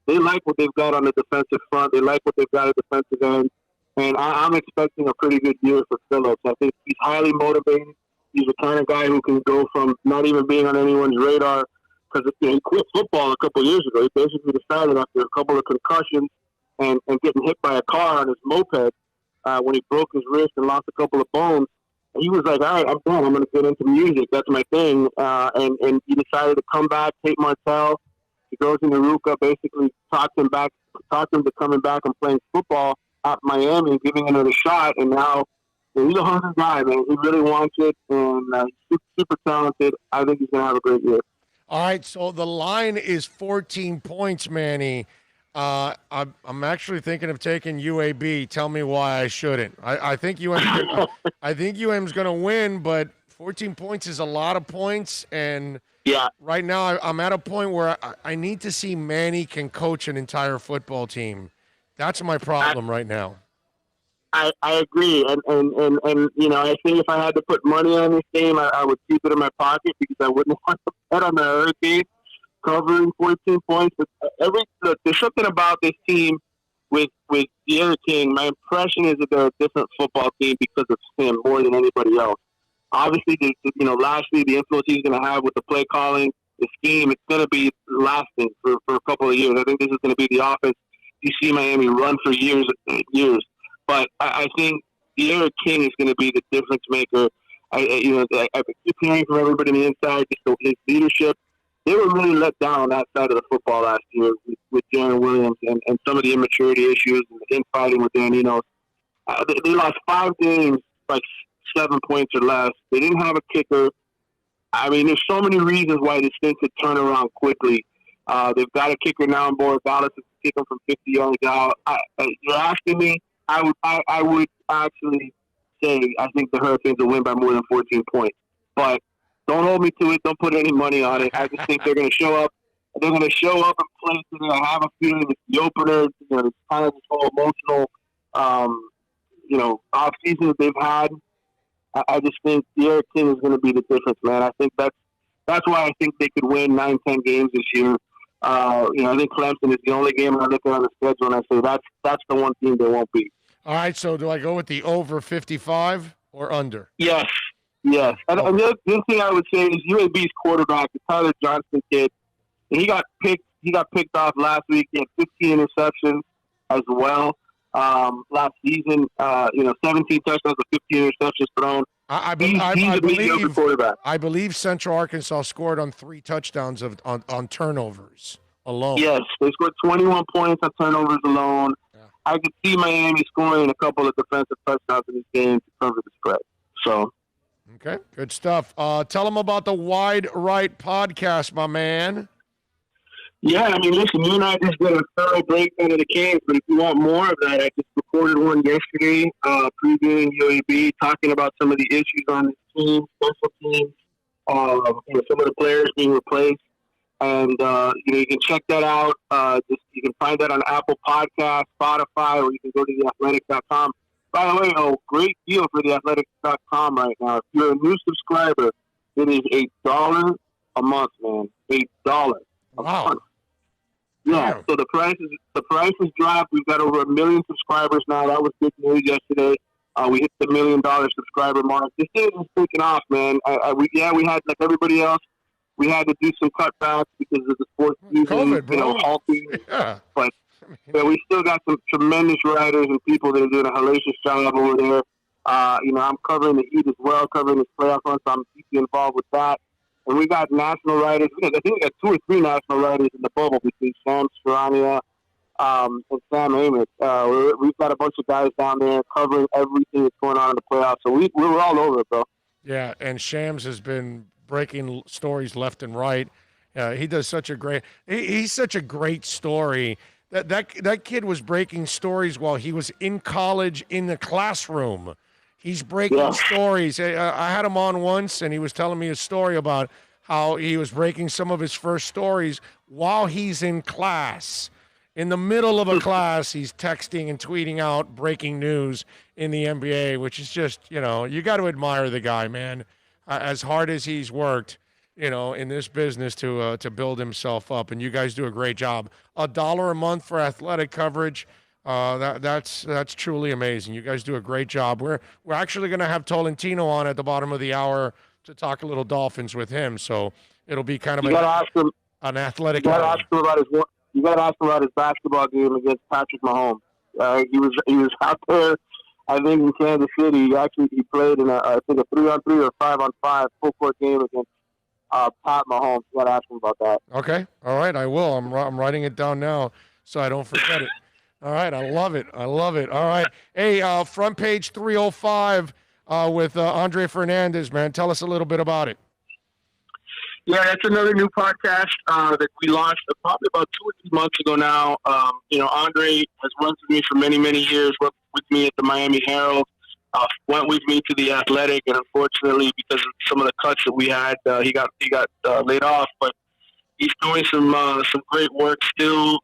[SPEAKER 18] they like what they've got on the defensive front. They like what they've got at defensive end. And I'm expecting a pretty good year for Phillips. I think he's highly motivated. He's the kind of guy who can go from not even being on anyone's radar, because he quit football a couple of years ago. He basically decided after a couple of concussions and getting hit by a car on his moped when he broke his wrist and lost a couple of bones. He was like, all right, I'm done. I'm going to get into music. That's my thing. And he decided to come back. Tate Martell, he goes into Ruka, basically talked him to coming back and playing football at Miami and giving another shot. And now he's a hungry guy, man. He really wants it, and he's super talented. I think he's going to have a great year.
[SPEAKER 4] All right, so the line is 14 points, Manny. I'm actually thinking of taking UAB. Tell me why I shouldn't. I think UM's going to win, but 14 points is a lot of points, and right now I'm at a point where I need to see Manny can coach an entire football team. That's my problem right now.
[SPEAKER 18] I agree, and I think if I had to put money on this game, I would keep it in my pocket because I wouldn't want to bet on the Hurricanes covering 14 points. But there's something about this team with De'Aaron King. My impression is that they're a different football team because of him more than anybody else. Obviously, lastly, the influence he's going to have with the play calling, the scheme, it's going to be lasting for a couple of years. I think this is going to be the offense you see Miami run for years and years. But I think De'Aaron King is going to be the difference maker. I keep hearing from everybody on the inside, just his leadership. They were really let down on that side of the football last year with Jaron Williams and some of the immaturity issues and the infighting with Dan Enos. They lost 5 games by 7 points or less. They didn't have a kicker. There's so many reasons why this thing could turn around quickly. They've got a kicker now on board. Dallas is kicking from 50 yards out. You're asking me, I would actually say I think the Hurricanes will win by more than 14 points. But don't hold me to it. Don't put any money on it. I just think they're going to show up. They're going to show up in places. I have a feeling it's the opener. It's kind of this whole emotional, off season that they've had. I just think De'Aaron King is going to be the difference, man. I think that's why I think they could win 9-10 games this year. I think Clemson is the only game I look at on the schedule and I say that's the one team they won't beat.
[SPEAKER 4] All right, so do I go with the over 55 or under?
[SPEAKER 18] Yes. Yes. And the other thing I would say is UAB's quarterback, the Tyler Johnson kid, and he got picked off last week. He had 15 interceptions as well last season. 17 touchdowns with 15 interceptions thrown. He's a mediocre quarterback.
[SPEAKER 4] I believe Central Arkansas scored on 3 touchdowns on turnovers alone.
[SPEAKER 18] Yes, they scored 21 points on turnovers alone. Yeah. I could see Miami scoring a couple of defensive touchdowns in this game to cover the spread. So,
[SPEAKER 4] okay, good stuff. Tell them about the Wide Right podcast, my man.
[SPEAKER 18] Yeah, I mean, listen, you and I just did a thorough breakdown of the games, but if you want more of that, I just recorded one yesterday, previewing UAB, talking about some of the issues on the team, special teams, some of the players being replaced. And, you can check that out. You can find that on Apple Podcasts, Spotify, or you can go to theathletic.com. By the way, great deal for theathletic.com right now. If you're a new subscriber, it is $1 a month, man. $1 a month. Yeah, so the price is dropped. We've got over 1 million subscribers now. That was good news yesterday. We hit the $1 million subscriber mark. This thing is taking off, man. We had, like everybody else, we had to do some cutbacks because of the sports season,
[SPEAKER 4] COVID,
[SPEAKER 18] halting.
[SPEAKER 4] Yeah.
[SPEAKER 18] But we still got some tremendous writers and people that are doing a hellacious job over there. I'm covering the Heat as well, covering the playoff run, so I'm deeply involved with that. And we got national writers. I think we got 2 or 3 national writers in the bubble between Sam Sperania and Sam Amos. We've got a bunch of guys down there covering everything that's going on in the playoffs. So we're all over it, bro.
[SPEAKER 4] Yeah, and Shams has been breaking stories left and right. He does such a great. He's such a great story. That kid was breaking stories while he was in college in the classroom. He's breaking stories. I had him on once, and he was telling me a story about how he was breaking some of his first stories while he's in class. In the middle of a class, he's texting and tweeting out breaking news in the NBA, which is just, you got to admire the guy, man. As hard as he's worked, in this business to build himself up, and you guys do a great job. $1 a month for athletic coverage. That's truly amazing. You guys do a great job. We're actually going to have Tolentino on at the bottom of the hour to talk a little Dolphins with him. So it'll be kind of an athletic.
[SPEAKER 18] You got to ask him about his basketball game against Patrick Mahomes. He was out there, I think, in Kansas City. He played in I think a 3-on-3 or 5-on-5 full court game against Pat Mahomes. You got to ask him about that.
[SPEAKER 4] Okay, all right, I will. I'm writing it down now so I don't forget it. All right, I love it. All right. Hey, front page 305 with Andre Fernandez, man. Tell us a little bit about it.
[SPEAKER 18] Yeah, that's another new podcast that we launched probably about 2 or 3 months ago now. Andre has worked with me for many, many years, worked with me at the Miami Herald, went with me to the Athletic, and unfortunately, because of some of the cuts that we had, he got laid off. But he's doing some great work still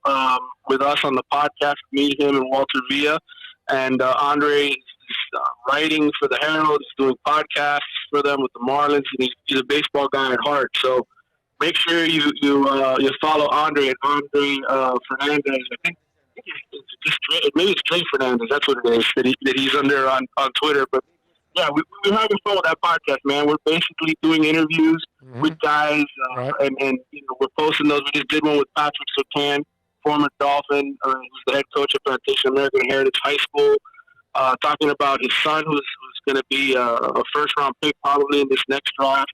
[SPEAKER 18] with us on the podcast, me, him, and Walter Villa. And Andre is writing for the Herald. He's doing podcasts for them with the Marlins, and he's a baseball guy at heart. So make sure you follow Andre at Andre Fernandez. I think maybe it's Trey Fernandez. That's what it is that he's under on Twitter. But yeah, we're having fun with that podcast, man. We're basically doing interviews with guys, and we're posting those. We just did one with Patrick Surtain, former Dolphin, who's the head coach at Plantation American Heritage High School, talking about his son, who's going to be a first-round pick probably in this next draft.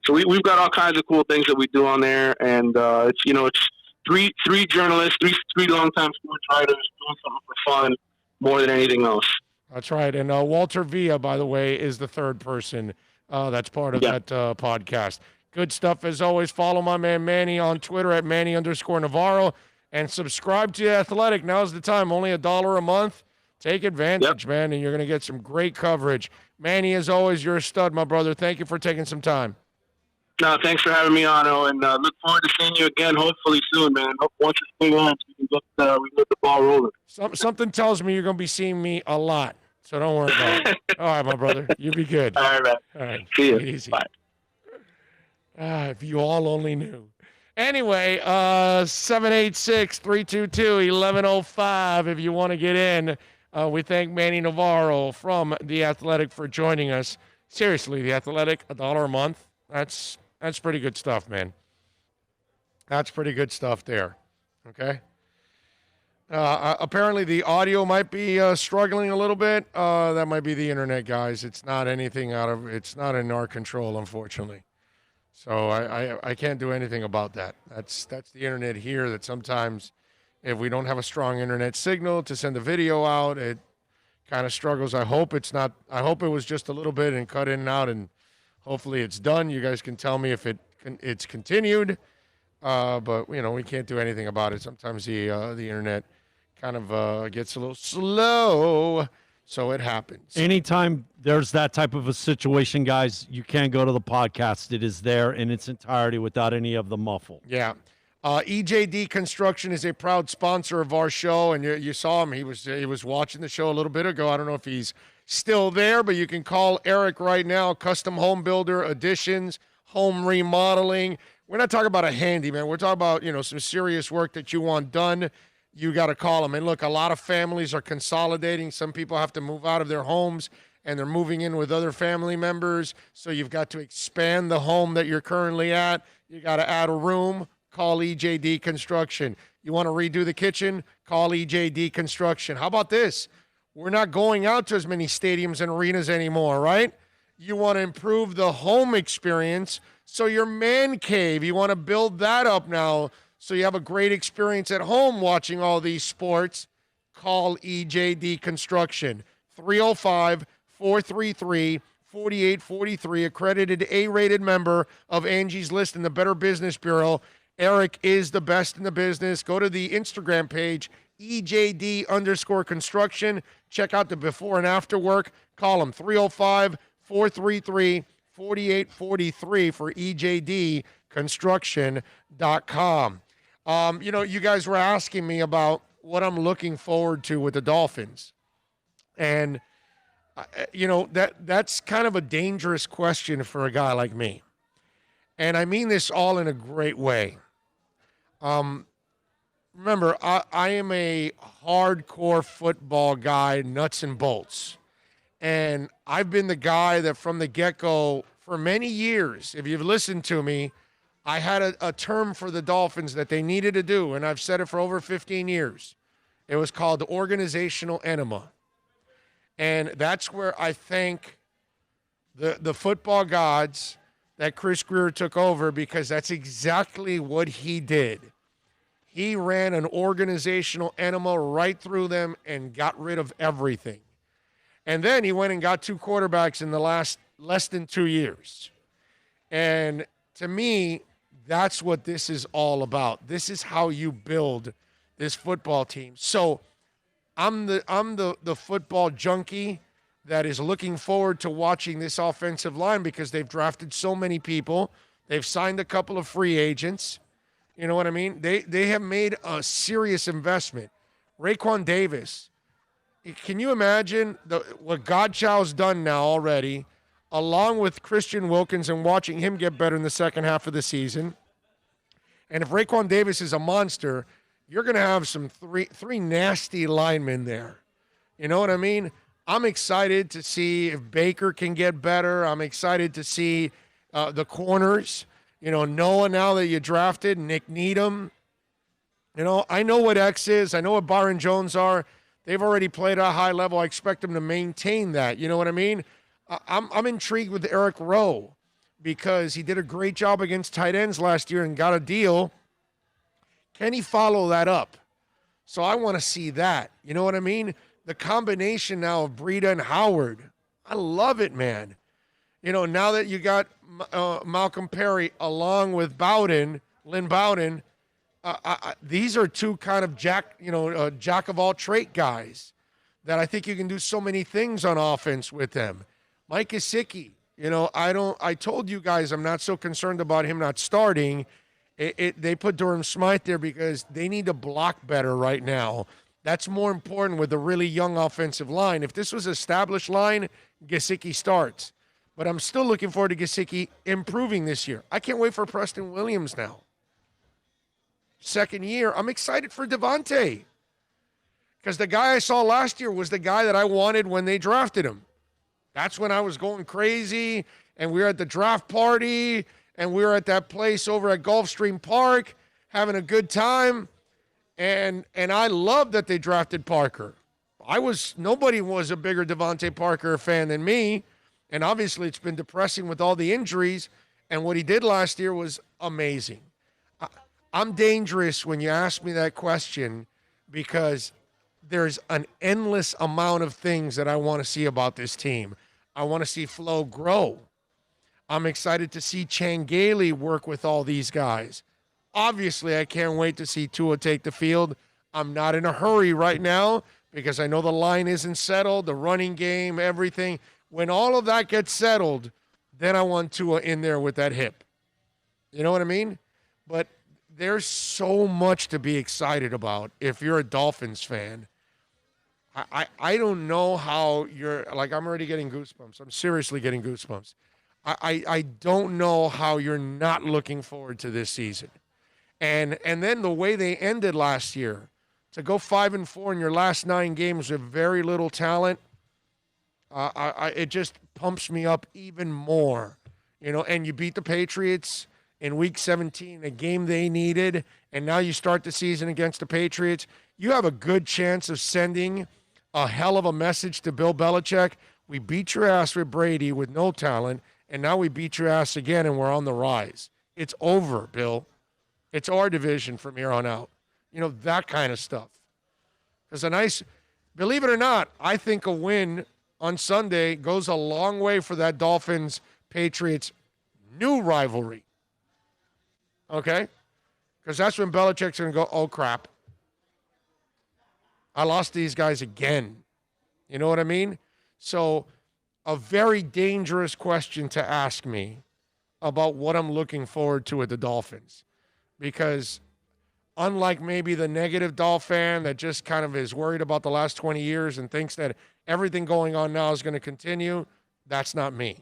[SPEAKER 18] So we've got all kinds of cool things that we do on there, and it's three journalists, three longtime sports writers doing something for fun more than anything else.
[SPEAKER 4] That's right. And Walter Villa, by the way, is the third person that's part of that podcast. Good stuff as always. Follow my man Manny on Twitter at Manny_Navarro and subscribe to The Athletic. Now's the time. Only $1 a month. Take advantage, man, and you're going to get some great coverage. Manny, as always, you're a stud, my brother. Thank you for taking some time.
[SPEAKER 18] No, thanks for having me on, and look forward to seeing you again hopefully soon, man. Once it's big on, we can get the ball rolling.
[SPEAKER 4] Something tells me you're going to be seeing me a lot, so don't worry about it. All right, my brother. You be good.
[SPEAKER 18] All right, man.
[SPEAKER 4] All right.
[SPEAKER 18] See you.
[SPEAKER 4] Easy.
[SPEAKER 18] Bye.
[SPEAKER 4] If you all only knew. Anyway, 786-322-1105 if you want to get in. We thank Manny Navarro from The Athletic for joining us. Seriously, The Athletic, $1 a month. That's pretty good stuff, man. That's pretty good stuff there. Okay. Apparently the audio might be struggling a little bit. That might be the internet, guys. It's not anything it's not in our control, unfortunately. So I can't do anything about that. That's the internet here that sometimes if we don't have a strong internet signal to send the video out, it kind of struggles. I hope it was just a little bit and cut in and out, and hopefully it's done. You guys can tell me if it's continued. But we can't do anything about it. Sometimes the internet kind of gets a little slow, so it happens.
[SPEAKER 5] Anytime there's that type of a situation, guys, you can go to the podcast. It is there in its entirety without any of the muffle.
[SPEAKER 4] Yeah. EJD Construction is a proud sponsor of our show, and you saw him. He was watching the show a little bit ago. I don't know if he's still there, but you can call Eric right now. Custom home builder, additions, home remodeling. We're not talking about a handyman. We're talking about, some serious work that you want done. You got to call them. And look, a lot of families are consolidating. Some people have to move out of their homes, and they're moving in with other family members. So you've got to expand the home that you're currently at. You got to add a room. Call EJD Construction. You want to redo the kitchen? Call EJD Construction. How about this? We're not going out to as many stadiums and arenas anymore, right? You want to improve the home experience. So your man cave, you want to build that up now so you have a great experience at home watching all these sports. Call EJD Construction. 305-433-4843, accredited A-rated member of Angie's List in the Better Business Bureau. Eric is the best in the business. Go to the Instagram page, EJD_construction. Check out the before and after work. Call them 305-433-4843 for EJDconstruction.com. You guys were asking me about what I'm looking forward to with the Dolphins. And, that's kind of a dangerous question for a guy like me. And I mean this all in a great way. Remember, I am a hardcore football guy, nuts and bolts. And I've been the guy that from the get-go for many years, if you've listened to me, I had a term for the Dolphins that they needed to do, and I've said it for over 15 years. It was called organizational enema. And that's where I thank the football gods that Chris Greer took over, because that's exactly what he did. He ran an organizational enema right through them and got rid of everything. And then he went and got 2 quarterbacks in the less than 2 years. And to me, that's what this is all about. This is how you build this football team. So I'm the football junkie that is looking forward to watching this offensive line, because they've drafted so many people. They've signed a couple of free agents. You know what I mean? They have made a serious investment. Raekwon Davis. Can you imagine what Godchau's done now already, along with Christian Wilkins, and watching him get better in the second half of the season? And if Raekwon Davis is a monster, you're going to have some three nasty linemen there. You know what I mean? I'm excited to see if Baker can get better. I'm excited to see the corners. Noah, now that you drafted, Nick Needham. I know what X is. I know what Byron Jones are. They've already played at a high level. I expect them to maintain that. You know what I mean? I'm intrigued with Eric Rowe, because he did a great job against tight ends last year and got a deal. Can he follow that up? So I want to see that. You know what I mean? The combination now of Breida and Howard. I love it, man. Now that you got Malcolm Perry along with Lynn Bowden, these are two kind of jack of all trade guys that I think you can do so many things on offense with them. Mike Gesicki, I told you guys I'm not so concerned about him not starting. They put Durham Smythe there because they need to block better right now. That's more important with a really young offensive line. If this was an established line, Gesicki starts. But I'm still looking forward to Gesicki improving this year. I can't wait for Preston Williams now. Second year. I'm excited for Devontae. Because the guy I saw last year was the guy that I wanted when they drafted him. That's when I was going crazy, and we were at the draft party, and we were at that place over at Gulfstream Park having a good time, and I loved that they drafted Parker. Nobody was a bigger Devontae Parker fan than me, and obviously it's been depressing with all the injuries, and what he did last year was amazing. I'm dangerous when you ask me that question because there's an endless amount of things that I want to see about this team. I want to see Flo grow. I'm excited to see Changeli work with all these guys. Obviously, I can't wait to see Tua take the field. I'm not in a hurry right now because I know the line isn't settled, the running game, everything. When all of that gets settled, then I want Tua in there with that hip. You know what I mean? But there's so much to be excited about if you're a Dolphins fan. I don't know how you're, like, I'm already getting goosebumps. I'm seriously getting goosebumps. I don't know how you're not looking forward to this season. And then the way they ended last year, to go 5-4 in your last 9 games with very little talent, it just pumps me up even more. You know, and you beat the Patriots in Week 17, a game they needed, and now you start the season against the Patriots. You have a good chance of sending a hell of a message to Bill Belichick. We beat your ass with Brady with no talent, and now we beat your ass again, and we're on the rise. It's over, Bill. It's our division from here on out. You know, that kind of stuff. Because believe it or not, I think a win on Sunday goes a long way for that Dolphins-Patriots new rivalry. Okay? Because that's when Belichick's going to go, oh, crap. I lost these guys again. You know what I mean? So a very dangerous question to ask me about what I'm looking forward to with the Dolphins. Because unlike maybe the negative Dolphin that just kind of is worried about the last 20 years and thinks that everything going on now is going to continue, that's not me.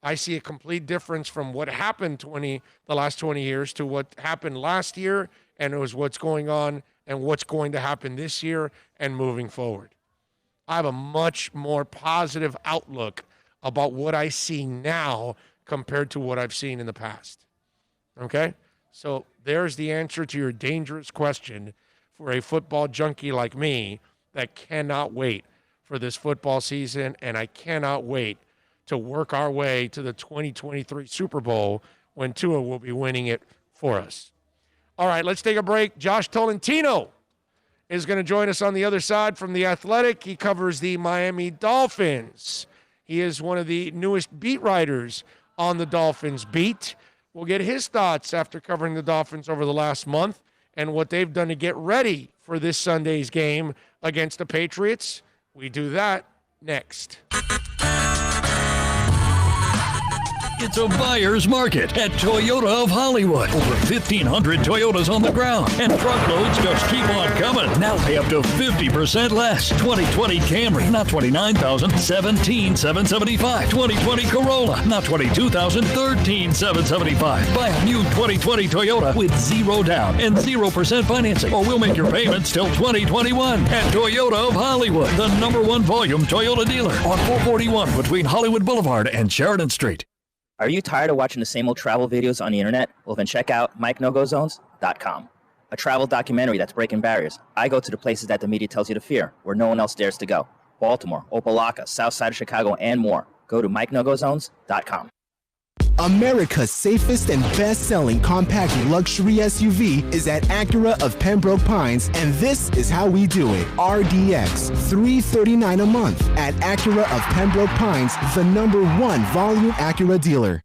[SPEAKER 4] I see a complete difference from what happened the last 20 years to what happened last year, and it was what's going on and what's going to happen this year and moving forward. I have a much more positive outlook about what I see now compared to what I've seen in the past. Okay? So there's the answer to your dangerous question for a football junkie like me that cannot wait for this football season, and I cannot wait to work our way to the 2023 Super Bowl when Tua will be winning it for us. All right, let's take a break. Josh Tolentino is going to join us on the other side from The Athletic. He covers the Miami Dolphins. He is one of the newest beat writers on the Dolphins beat. We'll get his thoughts after covering the Dolphins over the last month and what they've done to get ready for this Sunday's game against the Patriots. We do that next.
[SPEAKER 6] It's a buyer's market at Toyota of Hollywood. Over 1,500 Toyotas on the ground, and truckloads just keep on coming. Now pay up to 50% less. 2020 Camry, not $29,000, $17,775. 2020 Corolla, not $22,000, $13,775. Buy a new 2020 Toyota with 0 down and 0% financing, or we'll make your payments till 2021. At Toyota of Hollywood, the #1 volume Toyota dealer on 441 between Hollywood Boulevard and Sheridan Street.
[SPEAKER 7] Are you tired of watching the same old travel videos on the internet? Well, then check out MikeNoGoZones.com, a travel documentary that's breaking barriers. I go to the places that the media tells you to fear, where no one else dares to go. Baltimore, Opelika, South Side of Chicago, and more. Go to MikeNoGoZones.com.
[SPEAKER 8] America's safest and best-selling compact luxury SUV is at Acura of Pembroke Pines, and this is how we do it. RDX, $339 a month at Acura of Pembroke Pines, the #1 volume Acura dealer.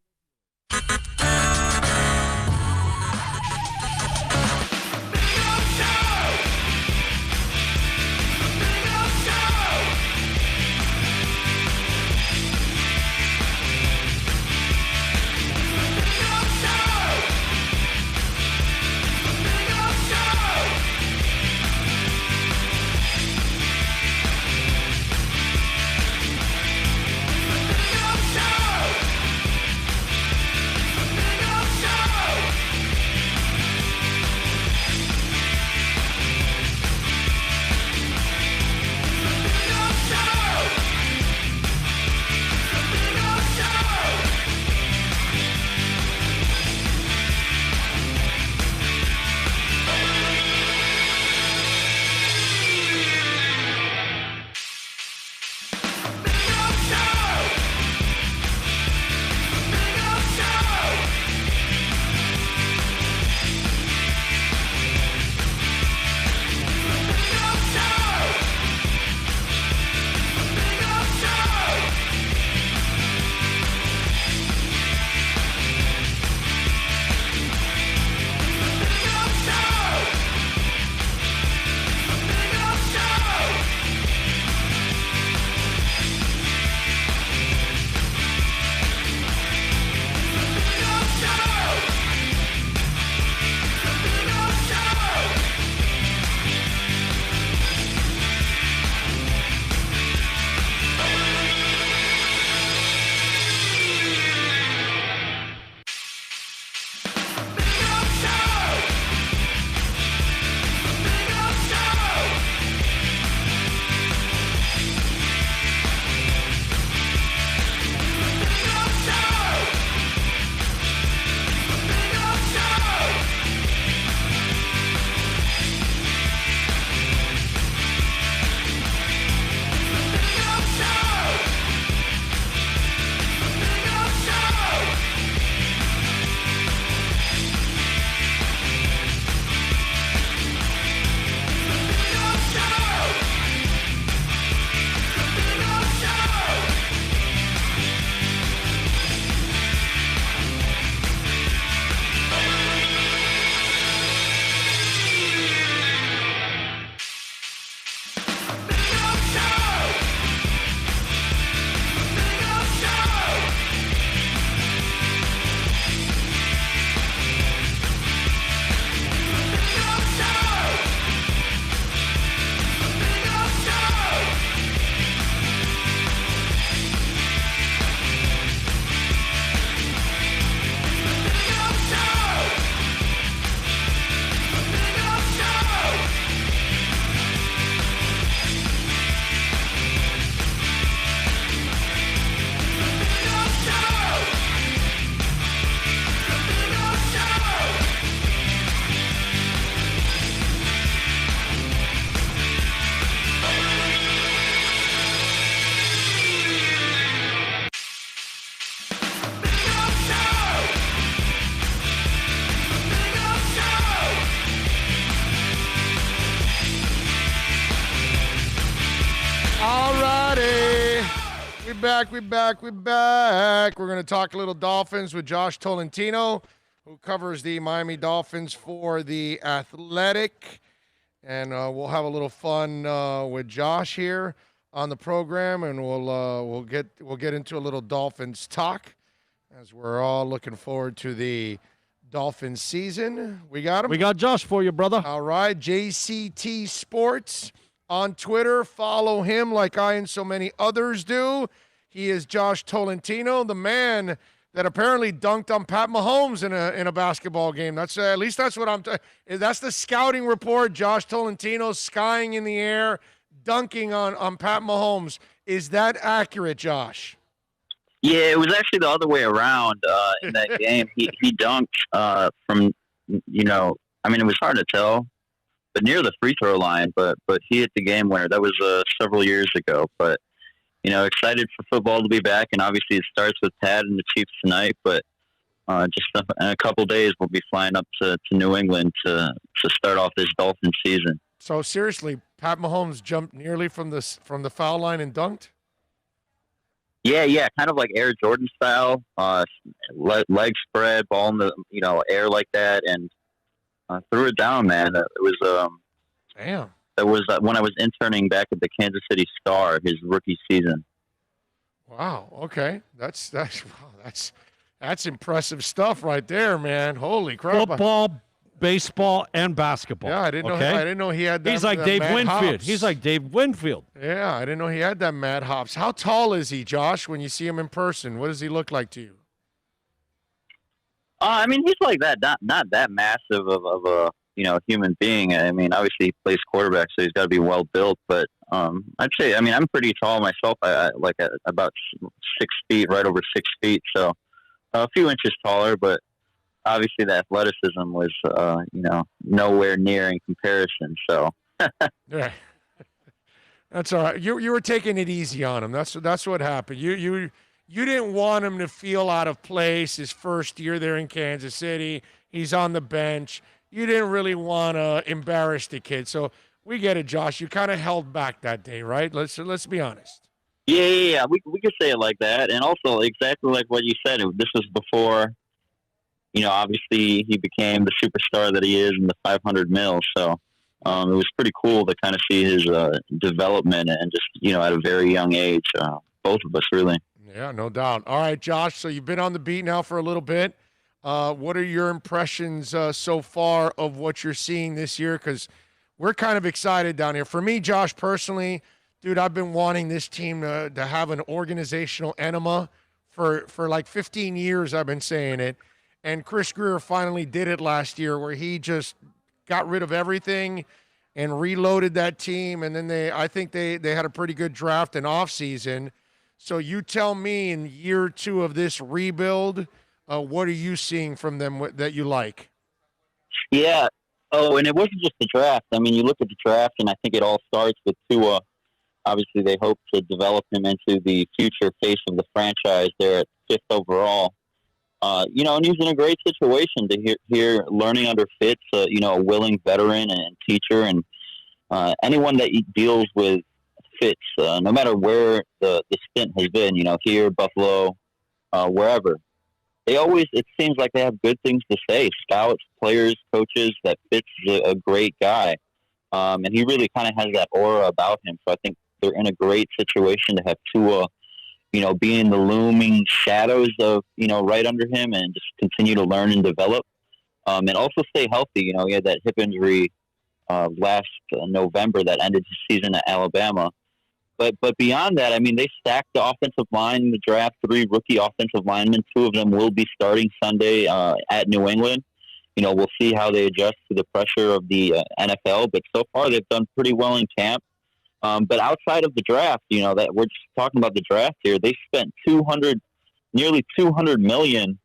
[SPEAKER 4] All righty. We back. We're going to talk a little Dolphins with Josh Tolentino, who covers the Miami Dolphins for The Athletic. And we'll have a little fun with Josh here on the program, and we'll get into a little Dolphins talk as we're all looking forward to the Dolphins season. We got him?
[SPEAKER 5] We got Josh for you, brother.
[SPEAKER 4] All right, JCT Sports on Twitter. Follow him like I and so many others do. He is Josh Tolentino, the man that apparently dunked on Pat Mahomes in a basketball game. That's at least that's what that's the scouting report. Josh Tolentino skying in the air, dunking on Pat Mahomes. Is that accurate, Josh?
[SPEAKER 19] Yeah, it was actually the other way around in that game. He dunked from, I mean, it was hard to tell, but near the free throw line, but he hit the game winner. That was several years ago. But, excited for football to be back, and obviously it starts with Pat and the Chiefs tonight, but just in a couple days we'll be flying up to New England to start off this Dolphins season.
[SPEAKER 4] So seriously, Pat Mahomes jumped nearly from the foul line and dunked?
[SPEAKER 19] Yeah, kind of like Air Jordan style, leg spread, ball in the air like that, and threw it down, man. It was
[SPEAKER 4] damn.
[SPEAKER 19] That was when I was interning back at the Kansas City Star, his rookie season.
[SPEAKER 4] Wow. Okay, that's impressive stuff right there, man. Holy crap!
[SPEAKER 5] Football, baseball, and basketball.
[SPEAKER 4] Yeah, I didn't know he had that.
[SPEAKER 5] He's like Dave Winfield. He's like Dave Winfield.
[SPEAKER 4] Yeah, I didn't know he had that mad hops. How tall is he, Josh, when you see him in person? What does he look like to you?
[SPEAKER 19] I mean, he's like that, not that massive of a human being. I mean, obviously he plays quarterback, so he's got to be well built. But I'd say, I mean, I'm pretty tall myself. I like about 6 feet, right over 6 feet, so a few inches taller. But obviously the athleticism was, nowhere near in comparison. So
[SPEAKER 4] yeah, that's all right. You were taking it easy on him. That's what happened. You didn't want him to feel out of place his first year there in Kansas City. He's on the bench. You didn't really want to embarrass the kid. So we get it, Josh. You kind of held back that day, right? Let's be honest.
[SPEAKER 19] Yeah. We could say it like that. And also exactly like what you said, this was before, obviously he became the superstar that he is in the 500 mil. So it was pretty cool to kind of see his development and just, at a very young age, both of us really.
[SPEAKER 4] Yeah, no doubt. All right, Josh, so you've been on the beat now for a little bit. What are your impressions so far of what you're seeing this year? Because we're kind of excited down here. For me, Josh, personally, dude, I've been wanting this team to have an organizational enema for like 15 years. I've been saying it. And Chris Greer finally did it last year where he just got rid of everything and reloaded that team. And then I think they had a pretty good draft and offseason. So you tell me in year 2 of this rebuild, what are you seeing from them that you like?
[SPEAKER 19] Yeah. Oh, and it wasn't just the draft. I mean, you look at the draft, and I think it all starts with Tua. Obviously, they hope to develop him into the future face of the franchise there at 5th overall. And he's in a great situation to hear learning under Fitz, a willing veteran and teacher, and anyone that deals with Fitz, no matter where the stint has been, here, Buffalo, wherever. It seems like they have good things to say. Scouts, players, coaches, that Fitz is a great guy. And he really kind of has that aura about him. So I think they're in a great situation to have Tua, be in the looming shadows of, right under him and just continue to learn and develop. And also stay healthy. He had that hip injury last November that ended his season at Alabama. But beyond that, I mean, they stacked the offensive line in the draft, 3 rookie offensive linemen. 2 of them will be starting Sunday at New England. We'll see how they adjust to the pressure of the NFL. But so far, they've done pretty well in camp. But outside of the draft, that we're just talking about the draft here, they spent nearly $200 million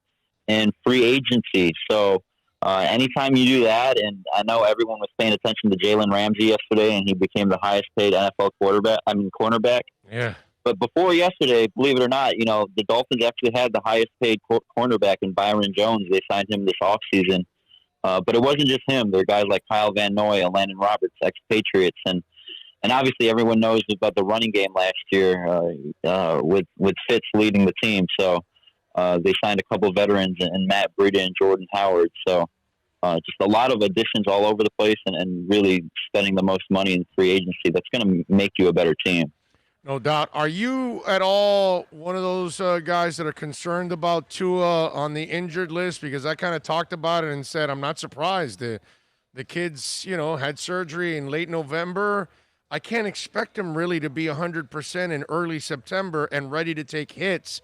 [SPEAKER 19] in free agency. So anytime you do that, and I know everyone was paying attention to Jalen Ramsey yesterday, and he became the highest paid NFL cornerback.
[SPEAKER 4] Yeah.
[SPEAKER 19] But before yesterday, believe it or not, the Dolphins actually had the highest paid cornerback in Byron Jones. They signed him this offseason. But it wasn't just him. There are guys like Kyle Van Noy, Landon Roberts, ex-Patriots, and And obviously, everyone knows about the running game last year with Fitz leading the team. So they signed a couple of veterans in Matt Breida and Jordan Howard. So just a lot of additions all over the place and really spending the most money in free agency. That's going to make you a better team.
[SPEAKER 4] No doubt. Are you at all one of those guys that are concerned about Tua on the injured list? Because I kind of talked about it and said I'm not surprised. The kid's, had surgery in late November. I can't expect him really to be 100% in early September and ready to take hits.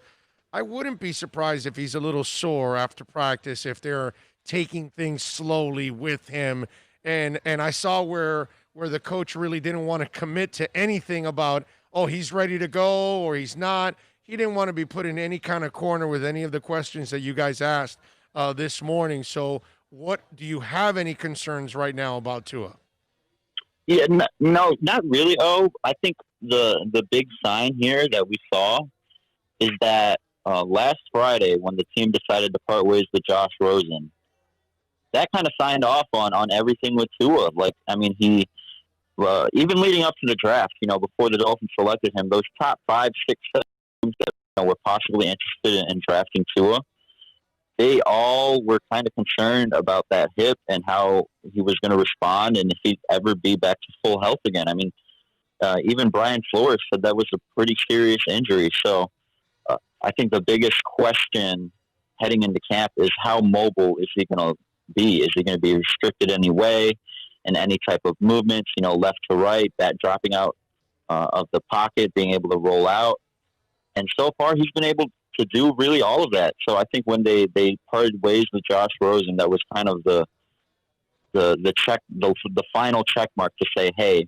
[SPEAKER 4] I wouldn't be surprised if he's a little sore after practice, if they're taking things slowly with him. And I saw where the coach really didn't want to commit to anything about, oh, he's ready to go or he's not. He didn't want to be put in any kind of corner with any of the questions that you guys asked this morning. So do you have any concerns right now about Tua?
[SPEAKER 19] Yeah, no, not really. I think the big sign here that we saw is that last Friday when the team decided to part ways with Josh Rosen, that kind of signed off on everything with Tua. Like, I mean, he even leading up to the draft, before the Dolphins selected him, those top 5, 6, 7 teams that were possibly interested in drafting Tua, they all were kind of concerned about that hip and how he was going to respond and if he'd ever be back to full health again. I mean, even Brian Flores said that was a pretty serious injury. So I think the biggest question heading into camp is how mobile is he going to be? Is he going to be restricted anyway in any type of movements, left to right, that dropping out of the pocket, being able to roll out? And so far he's been able to do really all of that. So I think when they parted ways with Josh Rosen, that was kind of the final check mark to say, hey,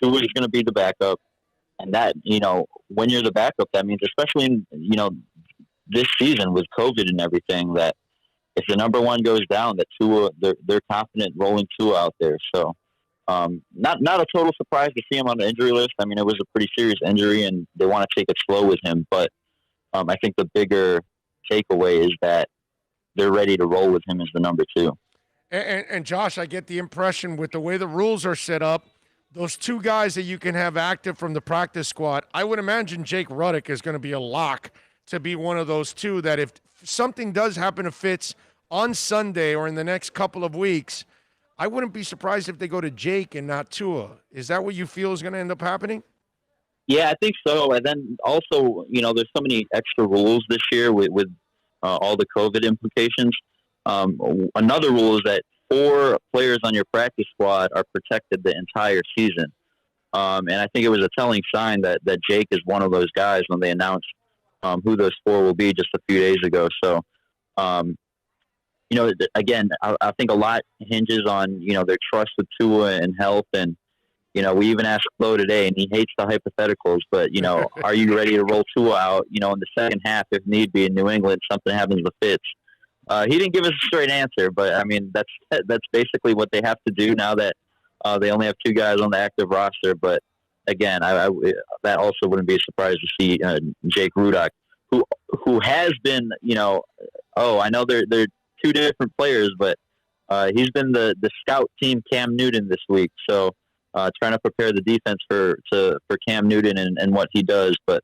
[SPEAKER 19] Tua is going to be the backup. And that, when you're the backup, that means, especially in, this season with COVID and everything, that if the number one goes down, that Tua, they're confident rolling Tua out there. So not a total surprise to see him on the injury list. I mean, it was a pretty serious injury and they want to take it slow with him, but I think the bigger takeaway is that they're ready to roll with him as the number 2.
[SPEAKER 4] And Josh, I get the impression with the way the rules are set up, those 2 guys that you can have active from the practice squad, I would imagine Jake Ruddock is going to be a lock to be one of those 2 that if something does happen to Fitz on Sunday or in the next couple of weeks, I wouldn't be surprised if they go to Jake and not Tua. Is that what you feel is going to end up happening?
[SPEAKER 19] Yeah, I think so. And then also, there's so many extra rules this year with all the COVID implications. Another rule is that 4 players on your practice squad are protected the entire season. And I think it was a telling sign that Jake is one of those guys when they announced who those 4 will be just a few days ago. So, again, I think a lot hinges on, their trust with Tua and health. And, we even asked Flo today, and he hates the hypotheticals, but, are you ready to roll Tua out, in the second half if need be in New England, something happens with Fitz? He didn't give us a straight answer, but, I mean, that's basically what they have to do now that they only have 2 guys on the active roster. But, again, that also wouldn't be a surprise to see Jake Ruddock, who has been, I know they're 2 different players, but he's been the scout team Cam Newton this week. So trying to prepare the defense for Cam Newton and what he does. But,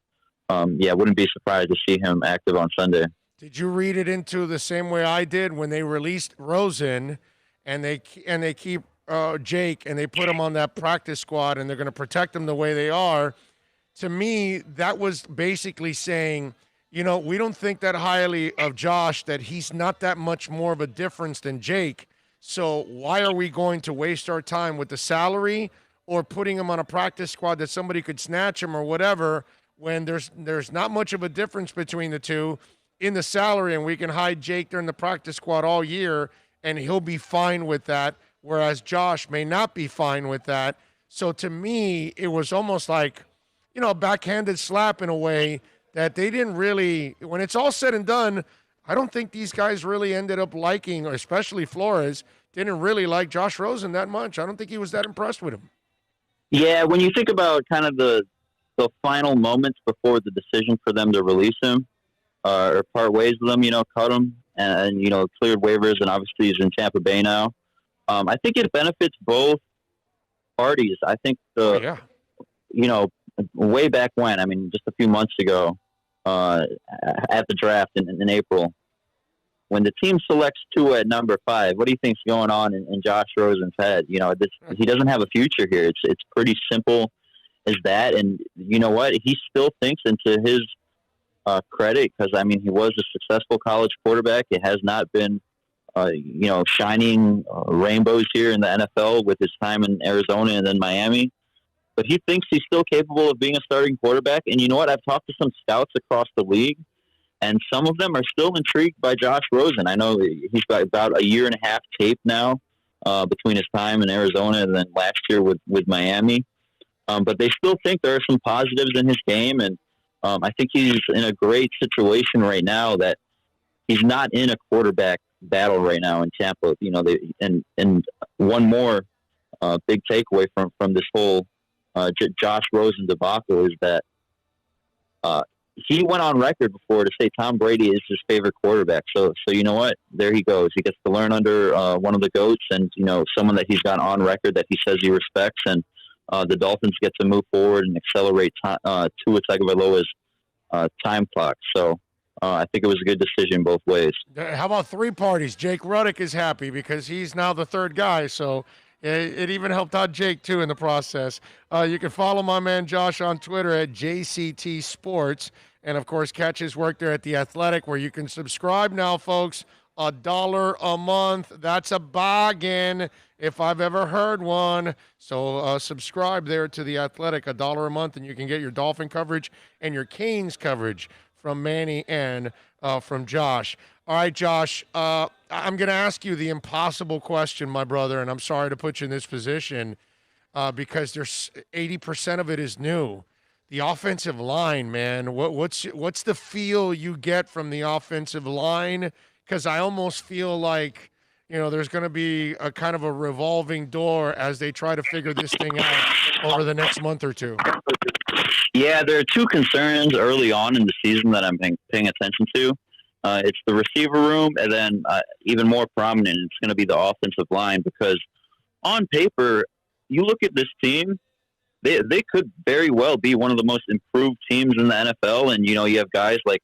[SPEAKER 19] wouldn't be surprised to see him active on Sunday.
[SPEAKER 4] Did you read it into the same way I did when they released Rosen and they keep Jake and they put him on that practice squad and they're going to protect him the way they are? To me, that was basically saying, we don't think that highly of Josh, that he's not that much more of a difference than Jake. So why are we going to waste our time with the salary or putting him on a practice squad that somebody could snatch him or whatever when there's not much of a difference between the 2 in the salary, and we can hide Jake during the practice squad all year and he'll be fine with that, whereas Josh may not be fine with that. So to me, it was almost like, a backhanded slap in a way that they didn't really, when it's all said and done, I don't think these guys really ended up liking, especially Flores, didn't really like Josh Rosen that much. I don't think he was that impressed with him.
[SPEAKER 19] Yeah, when you think about kind of the final moments before the decision for them to release him or part ways with him, cut him and cleared waivers, and obviously he's in Tampa Bay now. I think it benefits both parties. I think way back when, I mean, just a few months ago, at the draft in April, when the team selects Tua at number 5, what do you think's going on in Josh Rosen's head? He doesn't have a future here. It's pretty simple as that. And you know what? He still thinks, into his credit, because I mean, he was a successful college quarterback. It has not been, shining rainbows here in the NFL with his time in Arizona and then Miami. But he thinks he's still capable of being a starting quarterback. And you know what? I've talked to some scouts across the league, and some of them are still intrigued by Josh Rosen. I know he's got about a year and a half tape now between his time in Arizona and then last year with Miami. But they still think there are some positives in his game. And I think he's in a great situation right now that he's not in a quarterback battle right now in Tampa. And one more big takeaway from this whole Josh Rosen debacle is that he went on record before to say Tom Brady is his favorite quarterback. So you know what? There he goes. He gets to learn under one of the GOATs, and someone that he's got on record that he says he respects. And the Dolphins get to move forward and accelerate Tua Tagovailoa's time clock. So I think it was a good decision both ways.
[SPEAKER 4] How about 3 parties? Jake Ruddick is happy because he's now the 3rd guy. So it even helped out Jake, too, in the process. You can follow my man Josh on Twitter at JCT Sports. And, of course, catch his work there at The Athletic, where you can subscribe now, folks. $1 a month. That's a bargain if I've ever heard one. So subscribe there to The Athletic, $1 a month, and you can get your Dolphin coverage and your Canes coverage from Manny and from Josh. All right, Josh, I'm going to ask you the impossible question, my brother, and I'm sorry to put you in this position because there's 80% of it is new. The offensive line, man, what's the feel you get from the offensive line? Because I almost feel like, there's going to be a kind of a revolving door as they try to figure this thing out over the next month or two.
[SPEAKER 19] Yeah, there are 2 concerns early on in the season that I'm paying attention to. It's the receiver room, and then even more prominent, it's going to be the offensive line, because on paper, you look at this team, they could very well be one of the most improved teams in the NFL. And, you have guys like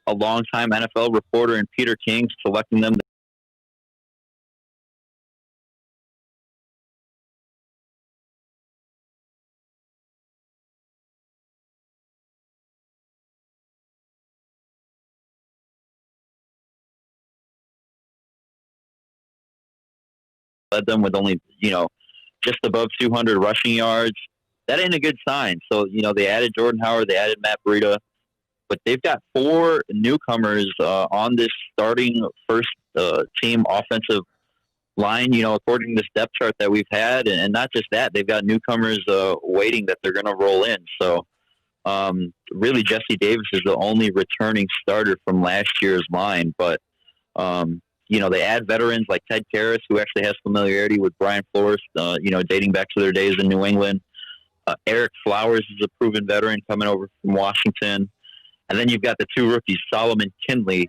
[SPEAKER 19] a longtime NFL reporter and Peter King selecting them. Led them with only, just above 200 rushing yards. That ain't a good sign. So, they added Jordan Howard, they added Matt Breida, but they've got 4 newcomers on this starting first team offensive line, according to this depth chart that we've had. And not just that, they've got newcomers waiting that they're going to roll in. So really Jesse Davis is the only returning starter from last year's line. But, they add veterans like Ted Karras, who actually has familiarity with Brian Flores, dating back to their days in New England. Eric Flowers is a proven veteran coming over from Washington. And then you've got the 2 rookies, Solomon Kindley,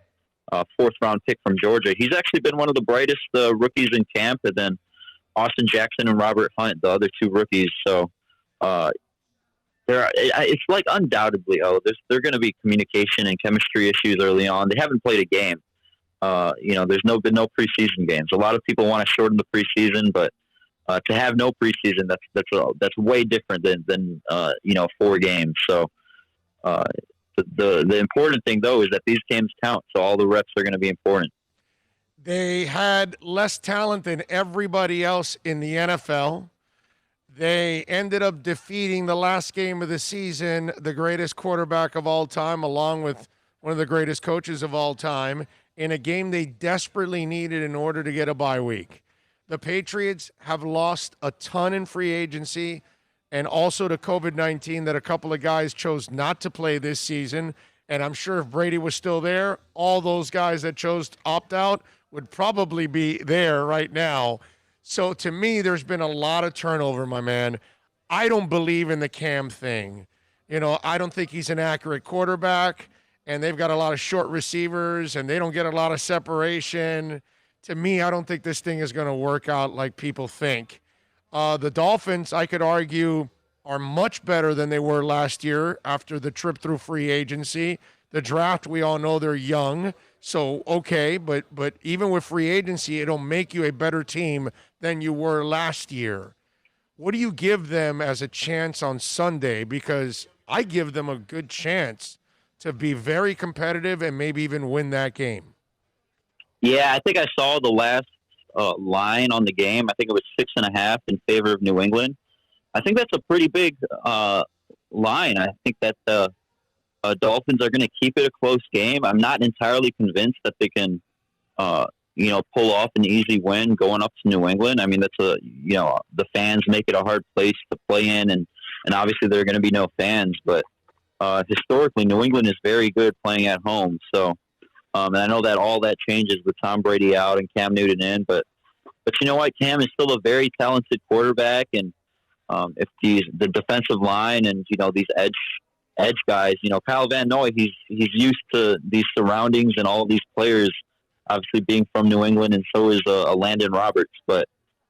[SPEAKER 19] 4th-round pick from Georgia. He's actually been one of the brightest rookies in camp. And then Austin Jackson and Robert Hunt, the other 2 rookies. So it's like undoubtedly, there are going to be communication and chemistry issues early on. They haven't played a game. There's been no preseason games. A lot of people want to shorten the preseason, but to have no preseason, that's way different than 4 games. So the important thing though is that these games count, so all the reps are going to be important.
[SPEAKER 4] They had less talent than everybody else in the NFL. They ended up defeating the last game of the season, the greatest quarterback of all time, along with one of the greatest coaches of all time, in a game they desperately needed in order to get a bye week. The Patriots have lost a ton in free agency and also to COVID-19 that a couple of guys chose not to play this season. And I'm sure if Brady was still there, all those guys that chose to opt out would probably be there right now. So to me, there's been a lot of turnover, my man. I don't believe in the Cam thing. I don't think he's an accurate quarterback, and they've got a lot of short receivers, and they don't get a lot of separation. To me, I don't think this thing is going to work out like people think. The Dolphins, I could argue, are much better than they were last year after the trip through free agency. The draft, we all know they're young, so okay, but even with free agency, it'll make you a better team than you were last year. What do you give them as a chance on Sunday? Because I give them a good chance to be very competitive and maybe even win that game.
[SPEAKER 19] Yeah, I think I saw the last line on the game. I think it was 6.5 in favor of New England. I think that's a pretty big line. I think that the Dolphins are going to keep it a close game. I'm not entirely convinced that they can, pull off an easy win going up to New England. I mean, that's the fans make it a hard place to play in, and obviously there are going to be no fans. But historically, New England is very good playing at home. So, and I know that all that changes with Tom Brady out and Cam Newton in, but you know what? Cam is still a very talented quarterback, and if the defensive line and these edge guys, Kyle Van Noy, he's used to these surroundings and all of these players, obviously being from New England, and so is a Landon Roberts. But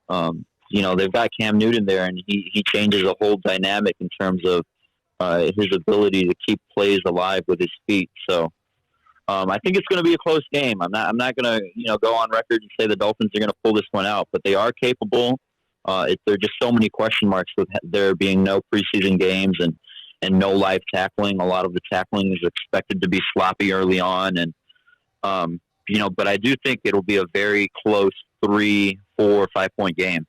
[SPEAKER 19] they've got Cam Newton there, and he changes the whole dynamic in terms of his ability to keep plays alive with his feet. So I think it's going to be a close game. I'm not going to go on record and say the Dolphins are going to pull this one out, but they are capable. There are just so many question marks with there being no preseason games and no live tackling. A lot of the tackling is expected to be sloppy early on, and but I do think it'll be a very close 3, 4, 5-point game.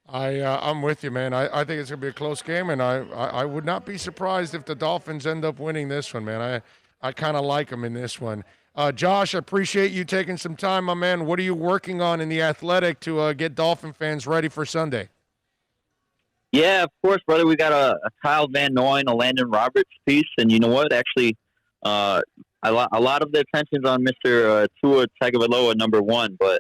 [SPEAKER 4] I'm with you, man. I think it's going to be a close game, and I would not be surprised if the Dolphins end up winning this one, man. I kind of like them in this one. Josh, I appreciate you taking some time, my man. What are you working on in The Athletic to get Dolphin fans ready for Sunday?
[SPEAKER 19] Yeah, of course, brother. We got a Kyle Van Noy and a Landon Roberts piece, and you know what? Actually, a lot of the attention's on Mr. Tua Tagovailoa, number 1, but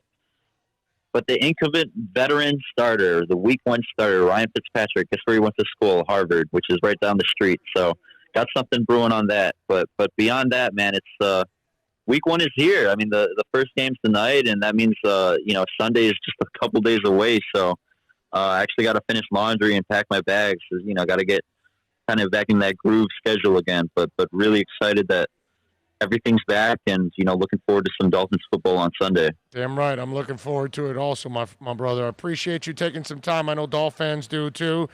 [SPEAKER 19] the incumbent veteran starter, the week 1 starter, Ryan Fitzpatrick, guess where he went to school? Harvard, which is right down the street. So got something brewing on that. But beyond that, man, it's week 1 is here. I mean, the first game's tonight, and that means Sunday is just a couple days away. So I actually got to finish laundry and pack my bags. Got to get kind of back in that groove schedule again. But really excited that everything's back, and looking forward to some Dolphins football on Sunday.
[SPEAKER 4] Damn right, I'm looking forward to it also, my brother. I appreciate you taking some time. I know Dolphin fans do too.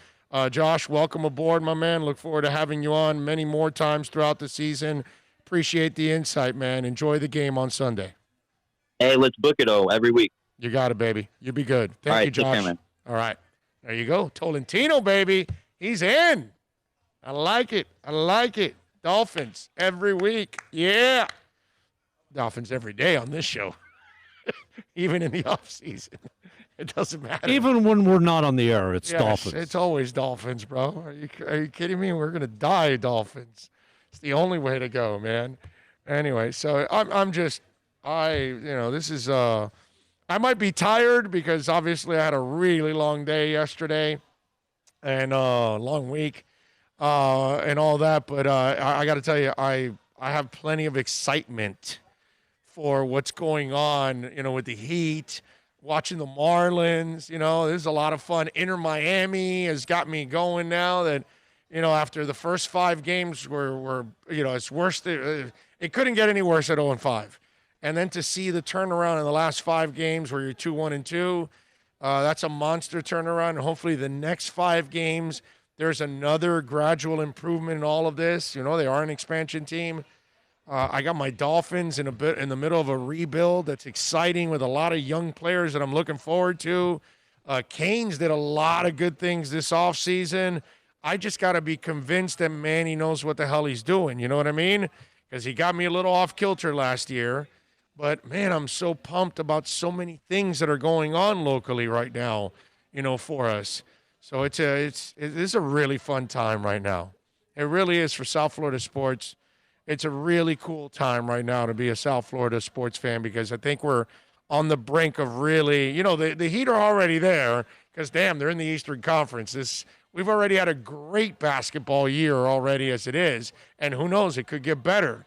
[SPEAKER 4] Josh, welcome aboard, my man. Look forward to having you on many more times throughout the season. Appreciate the insight, man. Enjoy the game on Sunday.
[SPEAKER 19] Hey, let's book it every week.
[SPEAKER 4] You got it, baby. You be good. Thank
[SPEAKER 19] All right,
[SPEAKER 4] you, Josh.
[SPEAKER 19] take care, man.
[SPEAKER 4] All right, there you go. Tolentino, baby, he's in. I like it. Dolphins every week. Yeah. Dolphins every day on this show. Even in the off season. It doesn't matter.
[SPEAKER 5] Even when we're not on the air, it's
[SPEAKER 4] Yes,
[SPEAKER 5] Dolphins.
[SPEAKER 4] It's always Dolphins, bro. Are you kidding me? We're gonna die Dolphins. It's the only way to go, man. Anyway, so this is I might be tired because obviously I had a really long day yesterday and long week and all that, but I got to tell you, I have plenty of excitement for what's going on, with the Heat, watching the Marlins. This is a lot of fun. Inter Miami has got me going now that, after the first 5 games were it's worse. It couldn't get any worse at 0-5. And then to see the turnaround in the last 5 games where you're 2-1-2, that's a monster turnaround. And hopefully the next 5 games, there's another gradual improvement in all of this. They are an expansion team. I got my Dolphins in the middle of a rebuild that's exciting with a lot of young players that I'm looking forward to. Canes did a lot of good things this offseason. I just got to be convinced that Manny knows what the hell he's doing. You know what I mean? Because he got me a little off kilter last year. But, man, I'm so pumped about so many things that are going on locally right now, for us. So it is a really fun time right now. It really is for South Florida sports. It's a really cool time right now to be a South Florida sports fan because I think we're on the brink of really, the Heat are already there because, damn, they're in the Eastern Conference. We've already had a great basketball year already as it is, and who knows, it could get better.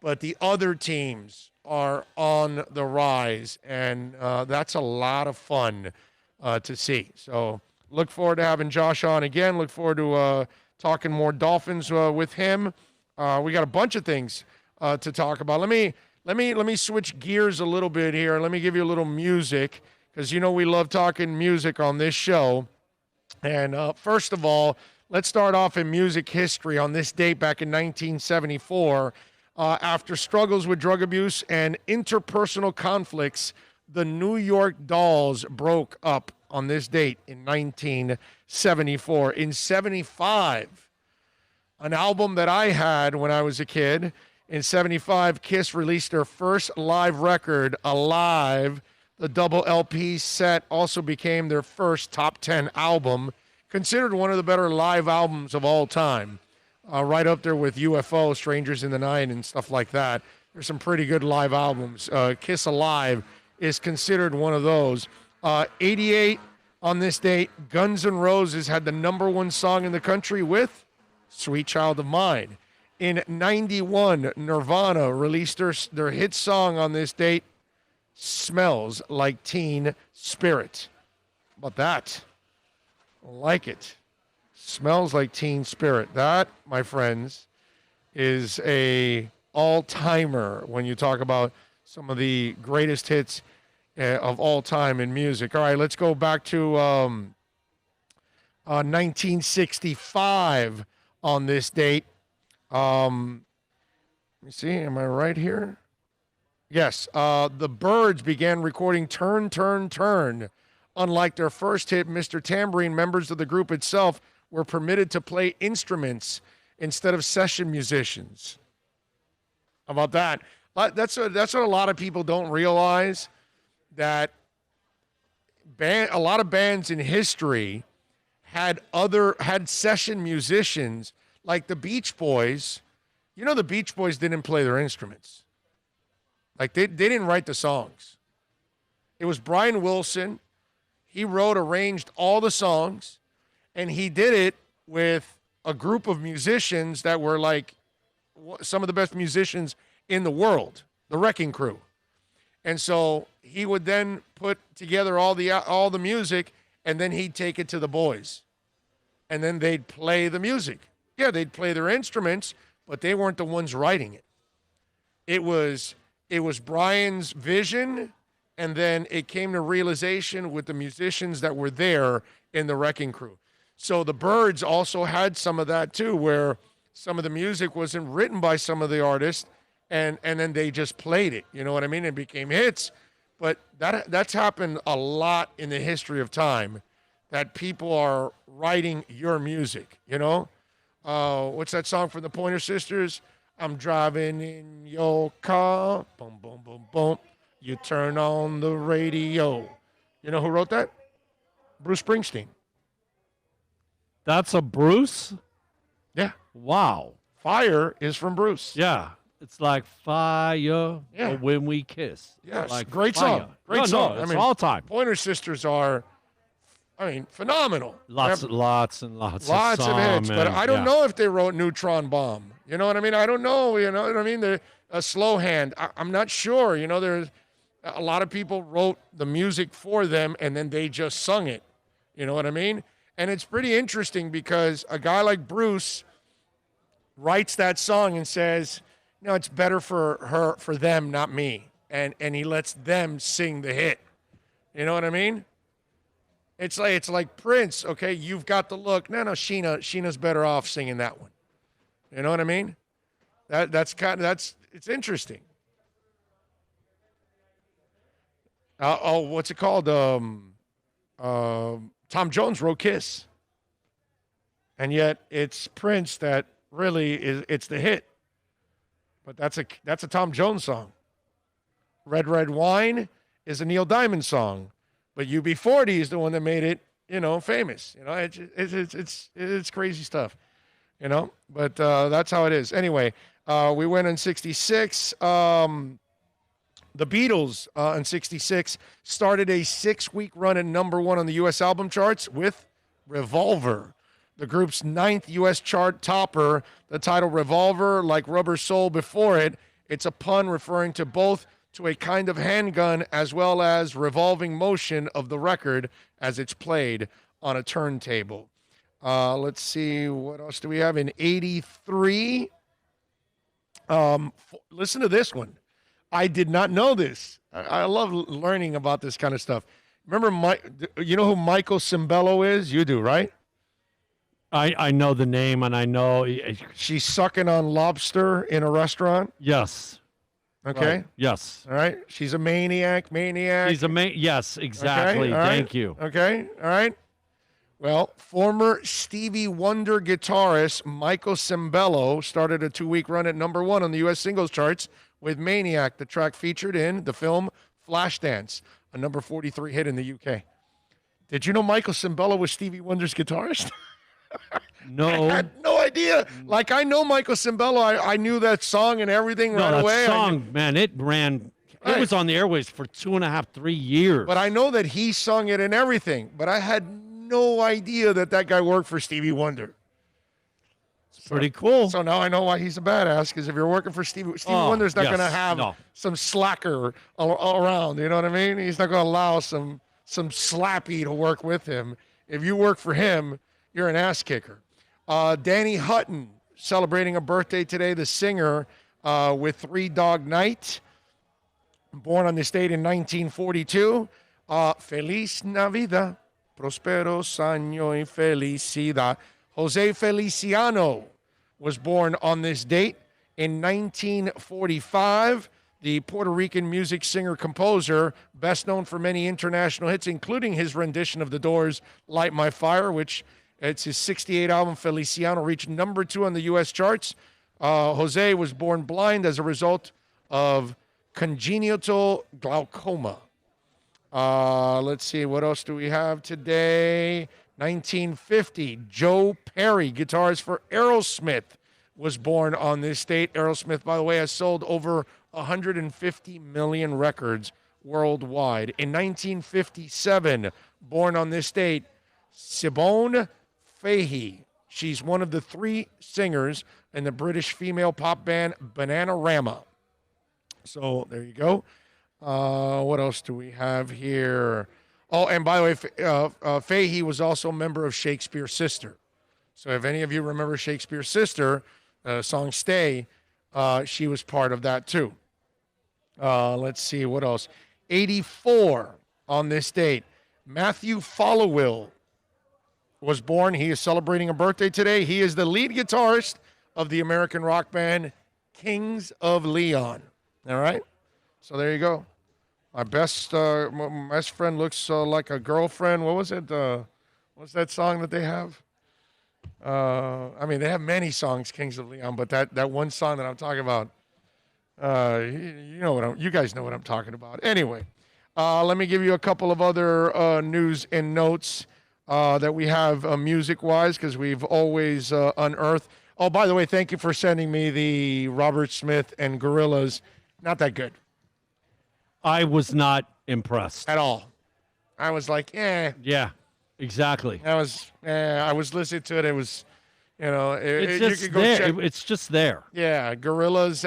[SPEAKER 4] But the other teams are on the rise, and that's a lot of fun to see. So Look forward to having Josh on again. Look forward to talking more Dolphins with him. We got a bunch of things to talk about. Let me switch gears a little bit here. Let me give you a little music because we love talking music on this show. And first of all, let's start off in music history on this date back in 1974. After struggles with drug abuse and interpersonal conflicts, the New York Dolls broke up on this date in 1974. In 75, an album that I had when I was a kid, in 75, Kiss released their first live record, Alive. The double LP set also became their first top 10 album, considered one of the better live albums of all time. Right up there with UFO, Strangers in the Night, and stuff like that. There's some pretty good live albums. Kiss Alive is considered one of those. 88, on this date, Guns N' Roses had the number one song in the country with Sweet Child of Mine. In 91, Nirvana released their hit song on this date, Smells Like Teen Spirit. How about that? I like it. Smells Like Teen Spirit. That, my friends, is a all-timer when you talk about some of the greatest hits of all time in music. All right, let's go back to 1965 on this date. Let me see, am I right here? Yes, the Byrds began recording Turn, Turn, Turn. Unlike their first hit, Mr. Tambourine, members of the group itself were permitted to play instruments instead of session musicians. How about that? That's what a lot of people don't realize, that a lot of bands in history had session musicians, like the Beach Boys. The Beach Boys didn't play their instruments. Like they didn't write the songs. It was Brian Wilson. He wrote, arranged all the songs, and he did it with a group of musicians that were like some of the best musicians in the world, the Wrecking Crew. And so he would then put together all the music, and then he'd take it to the boys. And then they'd play the music. Yeah, they'd play their instruments, but they weren't the ones writing it. It was Brian's vision, and then it came to realization with the musicians that were there in the Wrecking Crew. So the Byrds also had some of that too, where some of the music wasn't written by some of the artists, and then they just played it. You know what I mean? It became hits. But that's happened a lot in the history of time, that people are writing your music, What's that song from the Pointer Sisters? I'm driving in your car, boom, boom, boom, boom. You turn on the radio. You know who wrote that? Bruce Springsteen.
[SPEAKER 5] That's a Bruce?
[SPEAKER 4] Yeah.
[SPEAKER 5] Wow.
[SPEAKER 4] Fire is from Bruce.
[SPEAKER 5] Yeah. It's like fire when we kiss.
[SPEAKER 4] Yes.
[SPEAKER 5] Like
[SPEAKER 4] great
[SPEAKER 5] fire.
[SPEAKER 4] song. Great song.
[SPEAKER 5] No, it's all time.
[SPEAKER 4] Pointer Sisters are, phenomenal.
[SPEAKER 5] Lots and lots of
[SPEAKER 4] hits.
[SPEAKER 5] man.
[SPEAKER 4] But I don't know if they wrote Neutron Bomb. You know what I mean? I don't know. You know what I mean? A Slow Hand. I'm not sure. There's a lot of people wrote the music for them, and then they just sung it. You know what I mean? And it's pretty interesting because a guy like Bruce writes that song and says, it's better for them, not me. And he lets them sing the hit. You know what I mean? It's like Prince, okay, you've got the look. No, Sheena's better off singing that one. You know what I mean? It's interesting. What's it called? Tom Jones wrote Kiss. And yet it's Prince that really it's the hit. But that's a Tom Jones song. Red Red Wine is a Neil Diamond song. But UB40 is the one that made it, famous. It's crazy stuff, But that's how it is. Anyway, we went in 66. The Beatles in 66 started a 6-week run at number one on the U.S. album charts with Revolver. The group's 9th U.S. chart topper, the title Revolver, like Rubber Soul before it, it's a pun referring to both to a kind of handgun as well as revolving motion of the record as it's played on a turntable. Let's see, what else do we have in 83? Listen to this one. I did not know this. I love learning about this kind of stuff. Remember, you know who Michael Cimbello is? You do, right?
[SPEAKER 5] I know the name, and I know
[SPEAKER 4] she's sucking on lobster in a restaurant.
[SPEAKER 5] Yes.
[SPEAKER 4] Okay.
[SPEAKER 5] Right. Yes.
[SPEAKER 4] All right. She's a maniac.
[SPEAKER 5] She's a Yes, exactly.
[SPEAKER 4] Okay. All right.
[SPEAKER 5] Thank you.
[SPEAKER 4] Okay. All right. Well, former Stevie Wonder guitarist Michael Cimbello started a 2-week run at #1 on the U.S. singles charts with Maniac, the track featured in the film Flashdance, a number 43 hit in the UK. Did you know Michael Cimbello was Stevie Wonder's guitarist?
[SPEAKER 5] No.
[SPEAKER 4] I had no idea. Like, I know Michael Cimbello. I knew that song and everything right
[SPEAKER 5] that
[SPEAKER 4] away.
[SPEAKER 5] song, man, it ran. It was on the airwaves for 2.5, 3 years.
[SPEAKER 4] But I know that he sung it and everything. But I had no idea that guy worked for Stevie Wonder.
[SPEAKER 5] Pretty cool.
[SPEAKER 4] So now I know why he's a badass, because if you're working for Stevie Wonder's not going to have some slacker around. You know what I mean? He's not going to allow some slappy to work with him. If you work for him, you're an ass kicker. Danny Hutton celebrating a birthday today, the singer with Three Dog Night, born on this date in 1942. Feliz Navidad, prosperos año y felicidad. Jose Feliciano was born on this date in 1945. The Puerto Rican music singer-composer, best known for many international hits, including his rendition of The Doors' Light My Fire, which it's his 68 album, Feliciano, reached #2 on the U.S. charts. Jose was born blind as a result of congenital glaucoma. Let's see, what else do we have today? 1950, Joe Perry, guitarist for Aerosmith, was born on this date. Aerosmith, by the way, has sold over 150 million records worldwide. In 1957, born on this date, Simone Fahey. She's one of the 3 singers in the British female pop band Bananarama. So there you go. What else do we have here? Oh, and by the way, Fahey was also a member of Shakespeare's Sister. So if any of you remember Shakespeare's Sister, song Stay, she was part of that too. Let's see, what else? 84 on this date. Matthew Followill was born. He is celebrating a birthday today. He is the lead guitarist of the American rock band Kings of Leon. All right? So there you go. My best friend looks like a girlfriend. What was it? What's that song that they have? I mean, they have many songs, Kings of Leon, but that one song that I'm talking about, you guys know what I'm talking about. Anyway, let me give you a couple of other news and notes that we have music-wise, because we've always unearthed. Oh, by the way, thank you for sending me the Robert Smith and Gorillaz. Not that good.
[SPEAKER 5] I was not impressed
[SPEAKER 4] at all. I was like, eh.
[SPEAKER 5] Yeah, exactly.
[SPEAKER 4] I was listening to it. It was,
[SPEAKER 5] it's
[SPEAKER 4] you
[SPEAKER 5] just
[SPEAKER 4] could go
[SPEAKER 5] there.
[SPEAKER 4] check.
[SPEAKER 5] It's just there.
[SPEAKER 4] Yeah, Gorillaz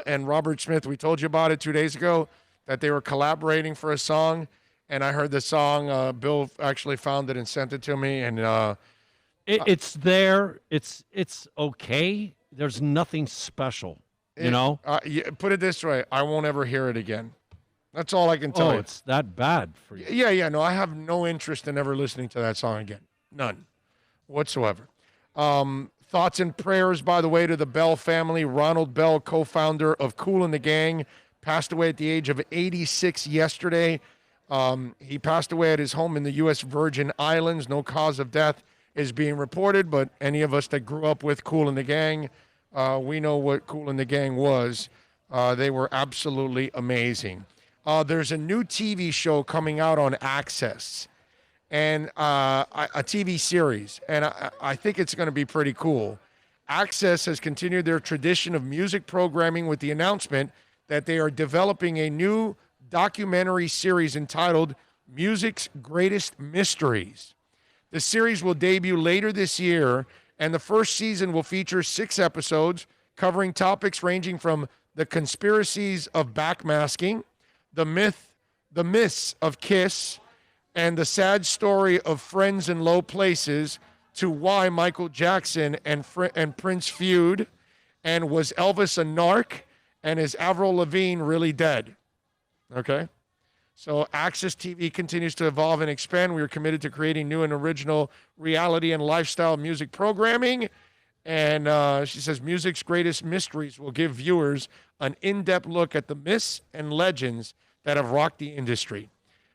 [SPEAKER 4] and Robert Smith. We told you about it 2 days ago that they were collaborating for a song, and I heard the song. Bill actually found it and sent it to me, and
[SPEAKER 5] it's there. It's okay. There's nothing special.
[SPEAKER 4] Put it this way: I won't ever hear it again. That's all I can tell you.
[SPEAKER 5] It's that bad for you.
[SPEAKER 4] Yeah. No, I have no interest in ever listening to that song again. None whatsoever. Thoughts and prayers, by the way, to the Bell family. Ronald Bell, co-founder of Kool and the Gang, passed away at the age of 86 yesterday. He passed away at his home in the U.S. Virgin Islands. No cause of death is being reported, but any of us that grew up with Kool and the Gang, we know what Kool and the Gang was. They were absolutely amazing. There's a new TV show coming out on Access, and a TV series, and I think it's going to be pretty cool. Access has continued their tradition of music programming with the announcement that they are developing a new documentary series entitled Music's Greatest Mysteries. The series will debut later this year, and the first season will feature 6 episodes covering topics ranging from the conspiracies of backmasking, the myths of Kiss, and the sad story of friends in low places to why Michael Jackson and Prince feud, and was Elvis a narc, and is Avril Lavigne really dead? Okay. So Access TV continues to evolve and expand. We are committed to creating new and original reality and lifestyle music programming. And she says music's greatest mysteries will give viewers an in-depth look at the myths and legends that have rocked the industry.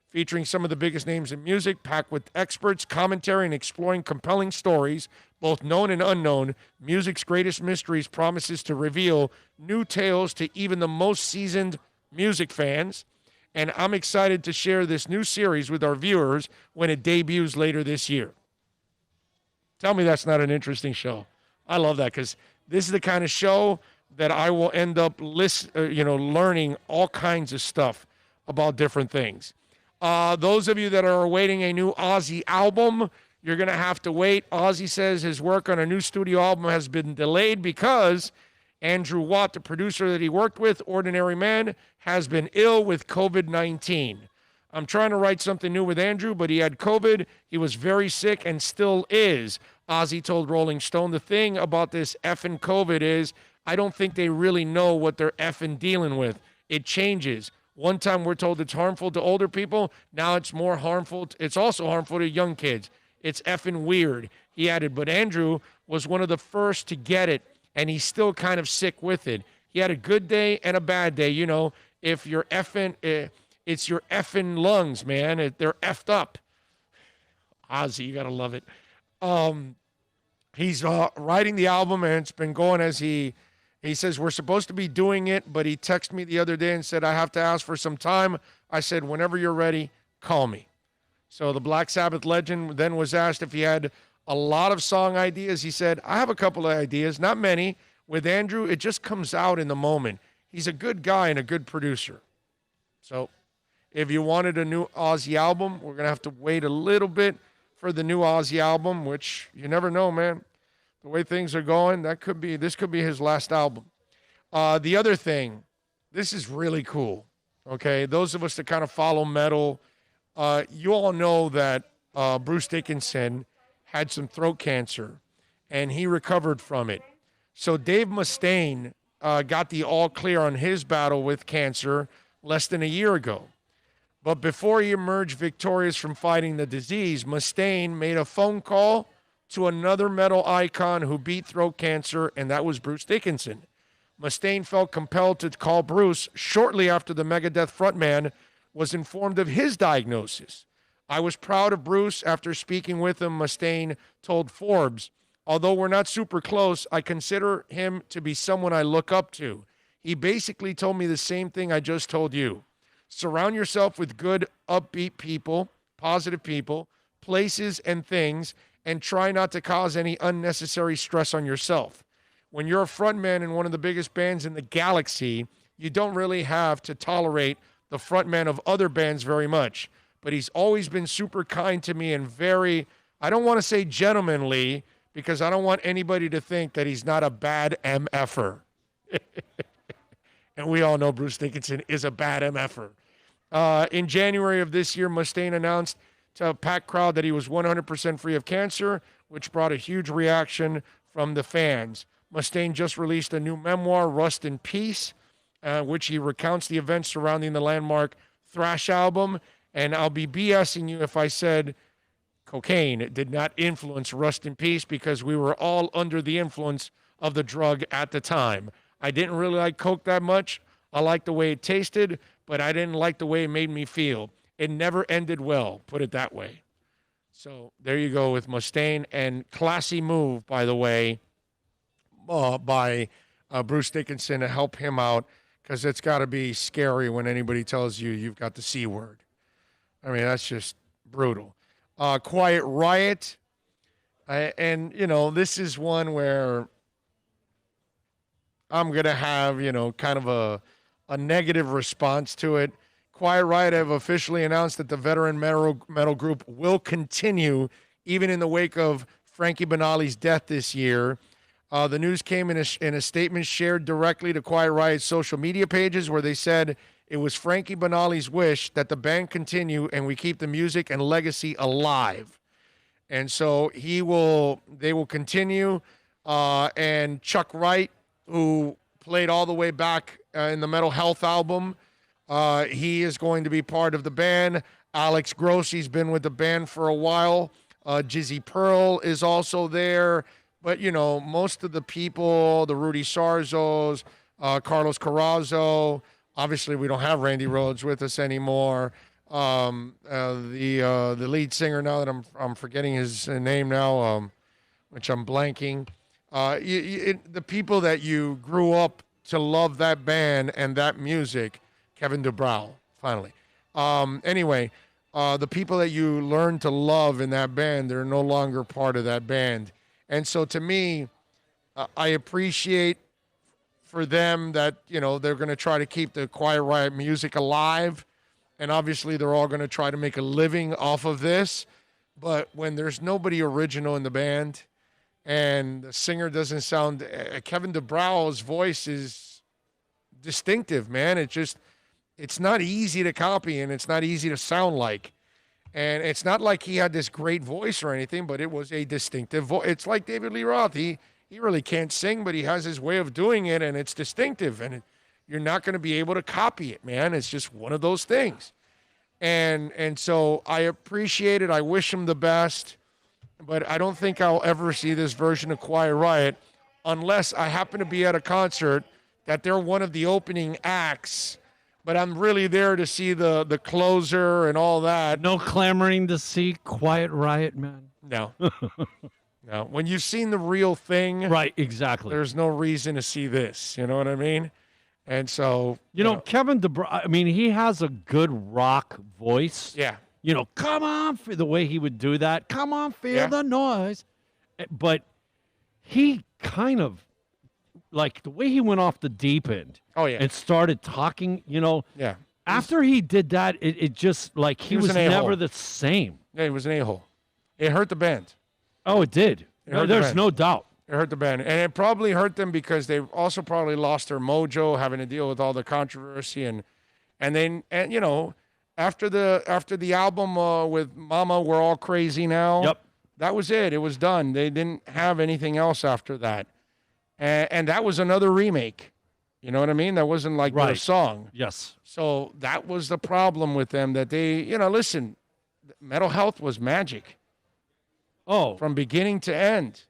[SPEAKER 4] Featuring some of the biggest names in music, packed with experts, commentary, and exploring compelling stories, both known and unknown, Music's Greatest Mysteries promises to reveal new tales to even the most seasoned music fans. And I'm excited to share this new series with our viewers when it debuts later this year. Tell me that's not an interesting show. I love that, because this is the kind of show that I will end up learning all kinds of stuff about different things. Those of you that are awaiting a new Ozzy album, you're going to have to wait. Ozzy says his work on a new studio album has been delayed because Andrew Watt, the producer that he worked with, Ordinary Man, has been ill with COVID-19. I'm trying to write something new with Andrew, but he had COVID. He was very sick and still is. Ozzy told Rolling Stone, the thing about this effing COVID is I don't think they really know what they're effing dealing with. It changes. One time we're told it's harmful to older people. Now it's more harmful. It's also harmful to young kids. It's effing weird. He added, but Andrew was one of the first to get it, and he's still kind of sick with it. He had a good day and a bad day. You know, if you're effing, it's your effing lungs, man. They're effed up. Ozzy, you got to love it. He's writing the album, and it's been going as he says, we're supposed to be doing it, but he texted me the other day and said, I have to ask for some time. I said, whenever you're ready, call me. So the Black Sabbath legend then was asked if he had a lot of song ideas. He said, I have a couple of ideas, not many. With Andrew, it just comes out in the moment. He's a good guy and a good producer. So if you wanted a new Ozzy album, we're going to have to wait a little bit for the new Ozzy album, which you never know, man. The way things are going, this could be his last album. The other thing, this is really cool, okay? Those of us that kind of follow metal, you all know that Bruce Dickinson had some throat cancer, and he recovered from it. So Dave Mustaine got the all clear on his battle with cancer less than a year ago. But before he emerged victorious from fighting the disease, Mustaine made a phone call to another metal icon who beat throat cancer, and that was Bruce Dickinson. Mustaine felt compelled to call Bruce shortly after the Megadeth frontman was informed of his diagnosis. I was proud of Bruce after speaking with him, Mustaine told Forbes. Although we're not super close, I consider him to be someone I look up to. He basically told me the same thing I just told you. Surround yourself with good, upbeat people, positive people, places, and things, and try not to cause any unnecessary stress on yourself. When you're a frontman in one of the biggest bands in the galaxy, you don't really have to tolerate the frontman of other bands very much. But he's always been super kind to me and very, I don't want to say gentlemanly, because I don't want anybody to think that he's not a bad MFer. And we all know Bruce Dickinson is a bad MFer. In January of this year, Mustaine announced to a packed crowd that he was 100% free of cancer, which brought a huge reaction from the fans. Mustaine just released a new memoir, Rust in Peace, which he recounts the events surrounding the landmark thrash album. And I'll be BSing you if I said cocaine did not influence Rust in Peace, because we were all under the influence of the drug at the time. I didn't really like coke that much. I liked the way it tasted, but I didn't like the way it made me feel. It never ended well, put it that way. So there you go with Mustaine, and classy move, by the way, by Bruce Dickinson to help him out, because it's got to be scary when anybody tells you you've got the C word. I mean, that's just brutal. Quiet Riot, and, you know, this is one where I'm going to have, you know, kind of a negative response to it. Quiet Riot have officially announced that the veteran metal group will continue even in the wake of Frankie Banali's death this year. The news came in a statement shared directly to Quiet Riot's social media pages, where they said It was Frankie Banali's wish that the band continue and we keep the music and legacy alive. And so they will continue. And Chuck Wright, who played all the way back in the Mental Health album, he is going to be part of the band. Alex Grossi's been with the band for a while. Jizzy Pearl is also there. But, most of the people, the Rudy Sarzos, Carlos Carrazzo, obviously we don't have Randy Rhoads with us anymore. The lead singer, now that I'm forgetting his name now, which I'm blanking. The people that you grew up to love that band and that music, Kevin DuBrow, finally. Anyway, the people that you learned to love in that band, they're no longer part of that band. And so to me, I appreciate for them that, they're going to try to keep the Quiet Riot music alive. And obviously they're all going to try to make a living off of this. But when there's nobody original in the band and the singer doesn't sound, Kevin DuBrow's voice is distinctive, man. It's not easy to copy and it's not easy to sound like. And it's not like he had this great voice or anything, but it was a distinctive voice. It's like David Lee Roth. He really can't sing, but he has his way of doing it, and it's distinctive. And you're not going to be able to copy it, man. It's just one of those things. And so I appreciate it. I wish him the best. But I don't think I'll ever see this version of Quiet Riot unless I happen to be at a concert that they're one of the opening acts. But I'm really there to see the closer and all that.
[SPEAKER 5] No clamoring to see Quiet Riot, man.
[SPEAKER 4] No. No. When you've seen the real thing.
[SPEAKER 5] Right, exactly.
[SPEAKER 4] There's no reason to see this. You know what I mean? And so.
[SPEAKER 5] You know, Kevin DuBrow, I mean, he has a good rock voice.
[SPEAKER 4] Yeah.
[SPEAKER 5] Come on, the way he would do that. Come on, feel the noise. But he kind of, like, the way he went off the deep end.
[SPEAKER 4] Oh, yeah.
[SPEAKER 5] And started talking,
[SPEAKER 4] Yeah.
[SPEAKER 5] After he did that, it just, like, he was never the same.
[SPEAKER 4] Yeah, he was an a-hole. It hurt the band.
[SPEAKER 5] Oh, it did. There's no doubt.
[SPEAKER 4] It hurt the band. And it probably hurt them because they also probably lost their mojo having to deal with all the controversy. And after the album with Mama, We're All Crazy Now.
[SPEAKER 5] Yep.
[SPEAKER 4] That was it. It was done. They didn't have anything else after that. And that was another remake. You know what I mean? That wasn't like their song.
[SPEAKER 5] Yes.
[SPEAKER 4] So that was the problem with them, that they, listen, Mental Health was magic.
[SPEAKER 5] Oh.
[SPEAKER 4] From beginning to end.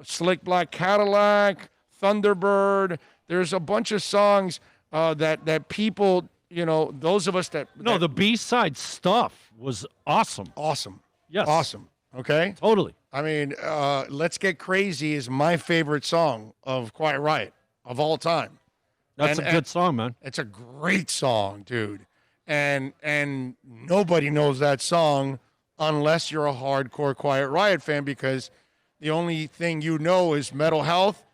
[SPEAKER 4] Slick Black Cadillac, Thunderbird. There's a bunch of songs that people, those of us that...
[SPEAKER 5] No, the B-side stuff was awesome.
[SPEAKER 4] Awesome.
[SPEAKER 5] Yes.
[SPEAKER 4] Awesome. Okay?
[SPEAKER 5] Totally.
[SPEAKER 4] I mean, Let's Get Crazy is my favorite song of Quiet Riot of all time.
[SPEAKER 5] That's a good song, man.
[SPEAKER 4] It's a great song, dude. And nobody knows that song unless you're a hardcore Quiet Riot fan, because the only thing you know is Mental Health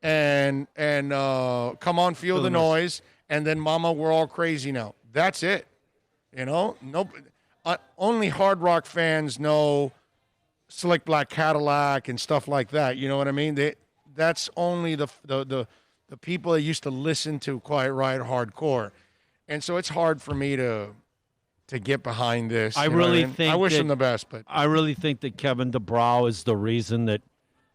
[SPEAKER 4] and Come On, Feel the Noise, and then Mama, We're All Crazy Now. That's it. Only hard rock fans know Slick Black Cadillac and stuff like that. You know what I mean? That's only the people that used to listen to Quiet Riot hardcore. And so it's hard for me to get behind this.
[SPEAKER 5] I wish
[SPEAKER 4] him the best, but
[SPEAKER 5] I really think that Kevin DuBrow is the reason that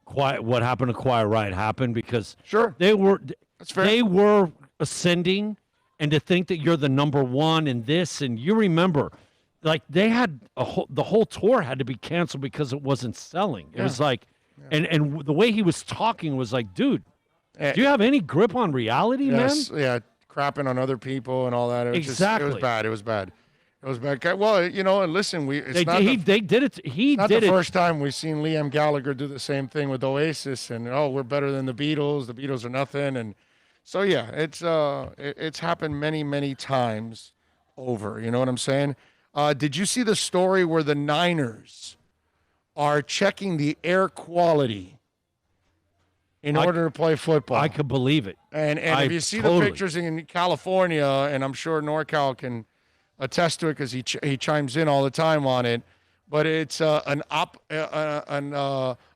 [SPEAKER 5] what happened to Quiet Riot happened, because they were ascending, and to think that you're the number one in this, and you remember, like, they had the whole tour had to be canceled because it wasn't selling. It was like, and the way he was talking was like, dude, do you have any grip on reality, man?
[SPEAKER 4] Yeah, crapping on other people and all that. It was
[SPEAKER 5] Exactly.
[SPEAKER 4] It was bad. It was bad. It was bad. Well, and listen,
[SPEAKER 5] They did it. He
[SPEAKER 4] not
[SPEAKER 5] did
[SPEAKER 4] the
[SPEAKER 5] it.
[SPEAKER 4] first time we've seen Liam Gallagher do the same thing with Oasis, and we're better than the Beatles. The Beatles are nothing, and so yeah, it's happened many, many times over. You know what I'm saying? Did you see the story where the Niners are checking the air quality in order to play football?
[SPEAKER 5] I could believe it.
[SPEAKER 4] And if you see the pictures in California, and I'm sure NorCal can attest to it because he chimes in all the time on it, but it's an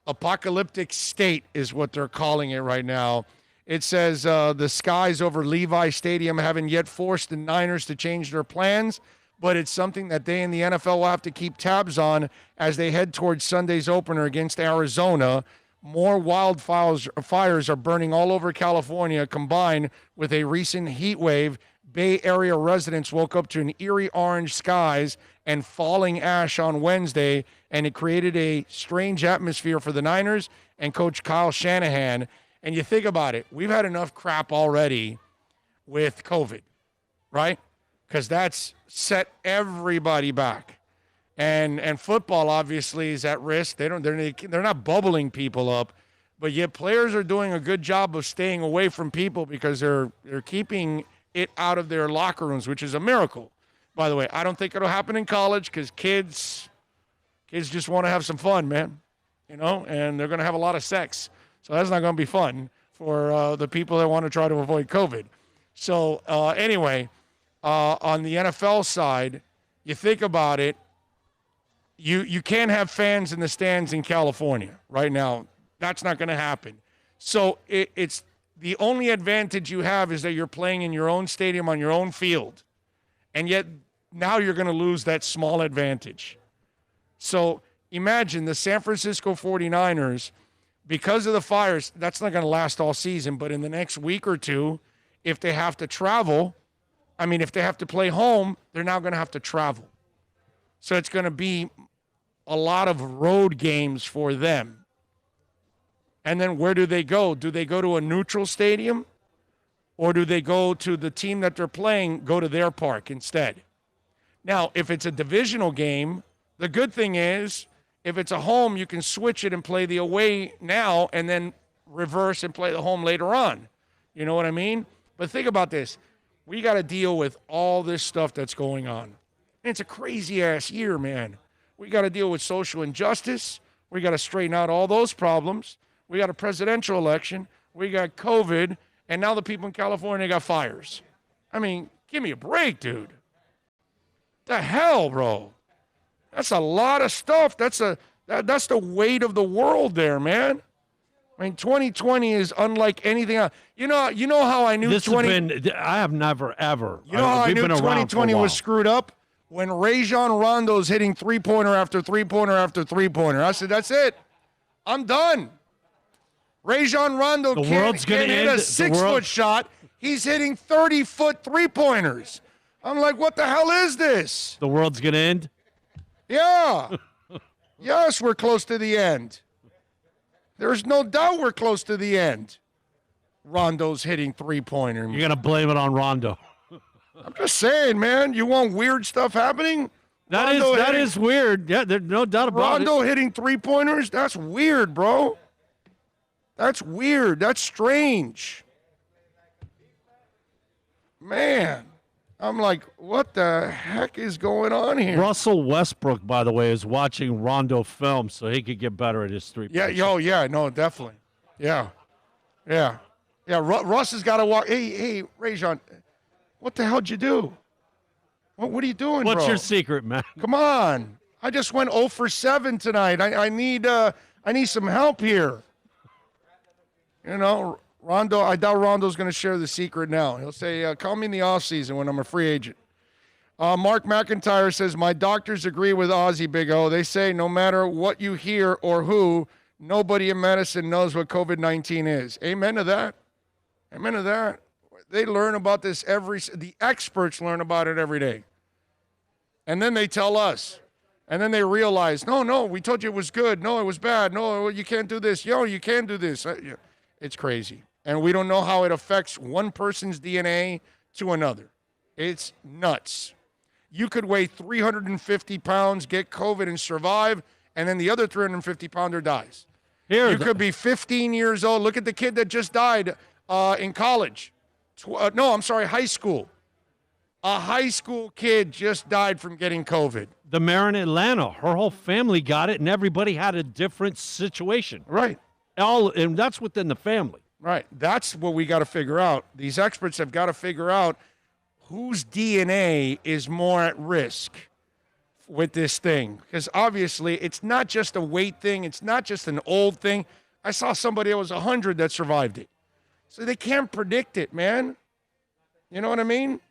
[SPEAKER 4] apocalyptic state is what they're calling it right now. It says the skies over Levi Stadium haven't yet forced the Niners to change their plans, but it's something that they in the NFL will have to keep tabs on as they head towards Sunday's opener against Arizona. More wildfires are burning all over California, combined with a recent heat wave. Bay Area residents woke up to an eerie orange skies and falling ash on Wednesday, and it created a strange atmosphere for the Niners and Coach Kyle Shanahan. And you think about it, we've had enough crap already with COVID, right? Because that's set everybody back. And football obviously is at risk. They're not bubbling people up, but yet players are doing a good job of staying away from people because they're keeping it out of their locker rooms, which is a miracle. By the way, I don't think it'll happen in college because kids just want to have some fun, man. And they're going to have a lot of sex. So that's not going to be fun for the people that want to try to avoid COVID. So anyway, on the NFL side, you think about it, you can't have fans in the stands in California right now. That's not going to happen. So it's the only advantage you have is that you're playing in your own stadium on your own field. And yet now you're going to lose that small advantage. So imagine the San Francisco 49ers, because of the fires, that's not going to last all season, but in the next week or two, if they have to travel, if they have to play home, they're now going to have to travel. So it's going to be a lot of road games for them. And then where do they go? Do they go to a neutral stadium? Or do they go to the team that they're playing, go to their park instead? Now, if it's a divisional game, the good thing is, if it's a home, you can switch it and play the away now and then reverse and play the home later on. You know what I mean? But think about this. We got to deal with all this stuff that's going on. And it's a crazy-ass year, man. We got to deal with social injustice. We got to straighten out all those problems. We got a presidential election. We got COVID. And now the people in California got fires. Give me a break, dude. The hell, bro? That's a lot of stuff. That's the weight of the world there, man. 2020 is unlike anything else. You know how I knew
[SPEAKER 5] I have never, ever.
[SPEAKER 4] You know how I knew 2020 was screwed up? When Rajon Rondo's hitting three-pointer after three-pointer after three-pointer. I said, that's it. I'm done. Rajon Rondo can't hit a 6-foot shot. He's hitting 30-foot three-pointers. I'm like, what the hell is this?
[SPEAKER 5] The world's going to end?
[SPEAKER 4] Yeah. Yes, we're close to the end. There's no doubt we're close to the end. Rondo's hitting three-pointer.
[SPEAKER 5] You're going to blame it on Rondo.
[SPEAKER 4] I'm just saying, man. You want weird stuff happening?
[SPEAKER 5] That is weird. Yeah, there's no doubt about it.
[SPEAKER 4] Rondo hitting three-pointers? That's weird, bro. That's weird. That's strange. Man. I'm like, what the heck is going on here?
[SPEAKER 5] Russell Westbrook, by the way, is watching Rondo film so he could get better at his three-point.
[SPEAKER 4] No, definitely. Yeah. Russ has got to walk. Hey, Rajon, what the hell did you do? What are you doing, bro?
[SPEAKER 5] What's your secret, man?
[SPEAKER 4] Come on. I just went 0 for 7 tonight. I need some help here. Rondo, I doubt Rondo's going to share the secret now. He'll say, call me in the offseason when I'm a free agent. Mark McIntyre says, my doctors agree with Ozzy, Big O. They say no matter what you hear or who, nobody in medicine knows what COVID-19 is. Amen to that. Amen to that. They learn about this the experts learn about it every day. And then they tell us. And then they realize, no, we told you it was good. No, it was bad. No, you can't do this. You can do this. It's crazy. And we don't know how it affects one person's DNA to another. It's nuts. You could weigh 350 pounds, get COVID and survive, and then the other 350-pounder dies. You could be 15 years old. Look at the kid that just died in college. High school. A high school kid just died from getting COVID.
[SPEAKER 5] The mayor in Atlanta, her whole family got it, and everybody had a different situation.
[SPEAKER 4] Right.
[SPEAKER 5] And that's within the family.
[SPEAKER 4] Right. That's what we got to figure out. These experts have got to figure out whose DNA is more at risk with this thing. Because obviously it's not just a weight thing. It's not just an old thing. I saw somebody that was 100 that survived it. So they can't predict it, man. You know what I mean?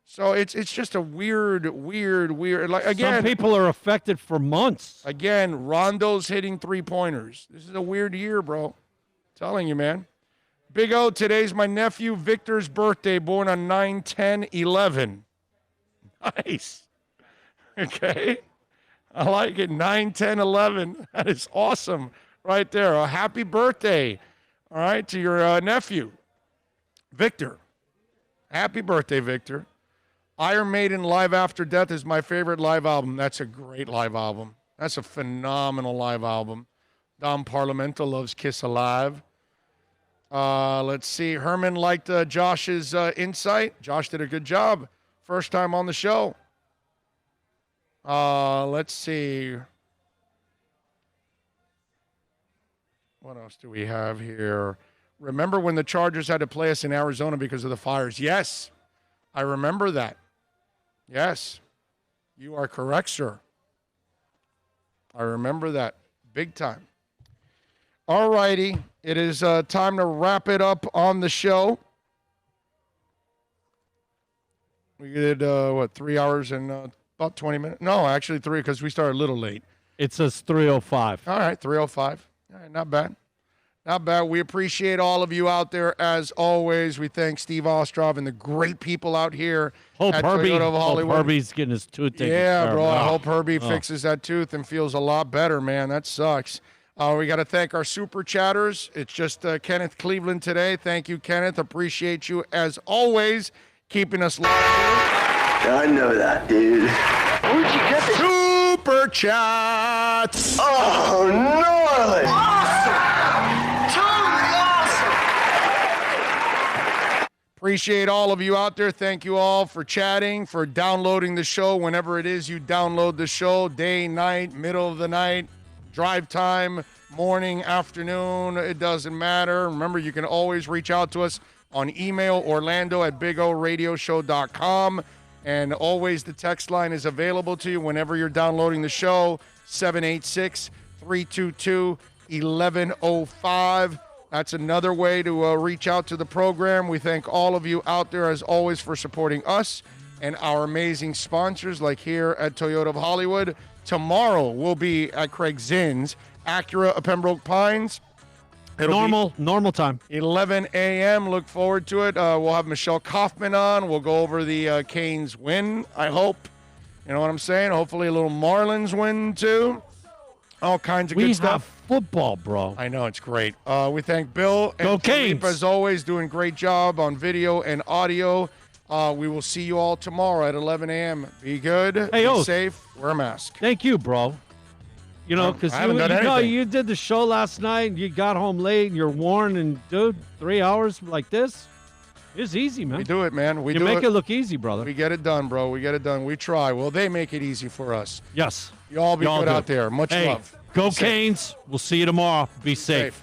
[SPEAKER 4] So it's just a weird. Like again,
[SPEAKER 5] some people are affected for months.
[SPEAKER 4] Again, Rondo's hitting 3-pointers. This is a weird year, bro. Telling you, man. Big O, today's my nephew Victor's birthday, born on 9/10/11. Nice. Okay. I like it. 9/10/11. That is awesome right there. A happy birthday, all right, to your nephew, Victor. Happy birthday, Victor. Iron Maiden Live After Death is my favorite live album. That's a great live album. That's a phenomenal live album. Dom Parlamento loves Kiss Alive. Let's see. Herman liked Josh's insight. Josh did a good job. First time on the show. Let's see. What else do we have here? Remember when the Chargers had to play us in Arizona because of the fires? Yes, I remember that. Yes, you are correct, sir. I remember that big time. All righty. It is time to wrap it up on the show. We did, 3 hours and about 20 minutes? No, actually 3 because we started a little late.
[SPEAKER 5] It says 3:05.
[SPEAKER 4] All right, 3:05. All right, not bad. Not bad. We appreciate all of you out there as always. We thank Steve Ostrov and the great people out here
[SPEAKER 5] Hope
[SPEAKER 4] at
[SPEAKER 5] Herbie,
[SPEAKER 4] Toyota of Hollywood.
[SPEAKER 5] Hope Herbie's getting his tooth taken
[SPEAKER 4] Yeah,
[SPEAKER 5] care
[SPEAKER 4] bro.
[SPEAKER 5] of.
[SPEAKER 4] I
[SPEAKER 5] Oh.
[SPEAKER 4] hope Herbie
[SPEAKER 5] Oh.
[SPEAKER 4] fixes that tooth and feels a lot better, man. That sucks. We got to thank our super chatters. It's just Kenneth Cleveland today. Thank you, Kenneth. Appreciate you as always, keeping us live.
[SPEAKER 11] I know that, dude. Where'd you get this?
[SPEAKER 4] Super chats.
[SPEAKER 11] Oh, gnarly.
[SPEAKER 4] Appreciate all of you out there. Thank you all for chatting, for downloading the show whenever it is you download the show, day, night, middle of the night, drive time, morning, afternoon, it doesn't matter. Remember, you can always reach out to us on email, orlando@bigradioshow.com. And always the text line is available to you whenever you're downloading the show, 786-322-1105. That's another way to reach out to the program. We thank all of you out there, as always, for supporting us and our amazing sponsors, like here at Toyota of Hollywood. Tomorrow, we'll be at Craig Zinn's, Acura of Pembroke Pines.
[SPEAKER 5] It'll normal time.
[SPEAKER 4] 11 a.m. Look forward to it. We'll have Michelle Kaufman on. We'll go over the Canes win, I hope. You know what I'm saying? Hopefully a little Marlins win, too. All kinds of good stuff.
[SPEAKER 5] We have football, bro.
[SPEAKER 4] I know, it's great. We thank Bill and
[SPEAKER 5] Go Canes.
[SPEAKER 4] Philippe, as always, doing great job on video and audio. We will see you all tomorrow at 11 a.m. Be good,
[SPEAKER 5] Hey,
[SPEAKER 4] be
[SPEAKER 5] Oath.
[SPEAKER 4] safe, wear a mask.
[SPEAKER 5] Thank you, bro. You know, because
[SPEAKER 4] I haven't done anything.
[SPEAKER 5] you did the show last night. You got home late. And you're worn, and dude, 3 hours like this, it's easy, man.
[SPEAKER 4] We do it, man.
[SPEAKER 5] You make it look easy, brother.
[SPEAKER 4] We get it done, bro. We get it done. We try. Well, they make it easy for us.
[SPEAKER 5] Yes.
[SPEAKER 4] You all be
[SPEAKER 5] Y'all
[SPEAKER 4] good
[SPEAKER 5] do.
[SPEAKER 4] out there. Much
[SPEAKER 5] Hey,
[SPEAKER 4] love.
[SPEAKER 5] Go
[SPEAKER 4] Be safe.
[SPEAKER 5] Canes. We'll see you tomorrow. Be safe.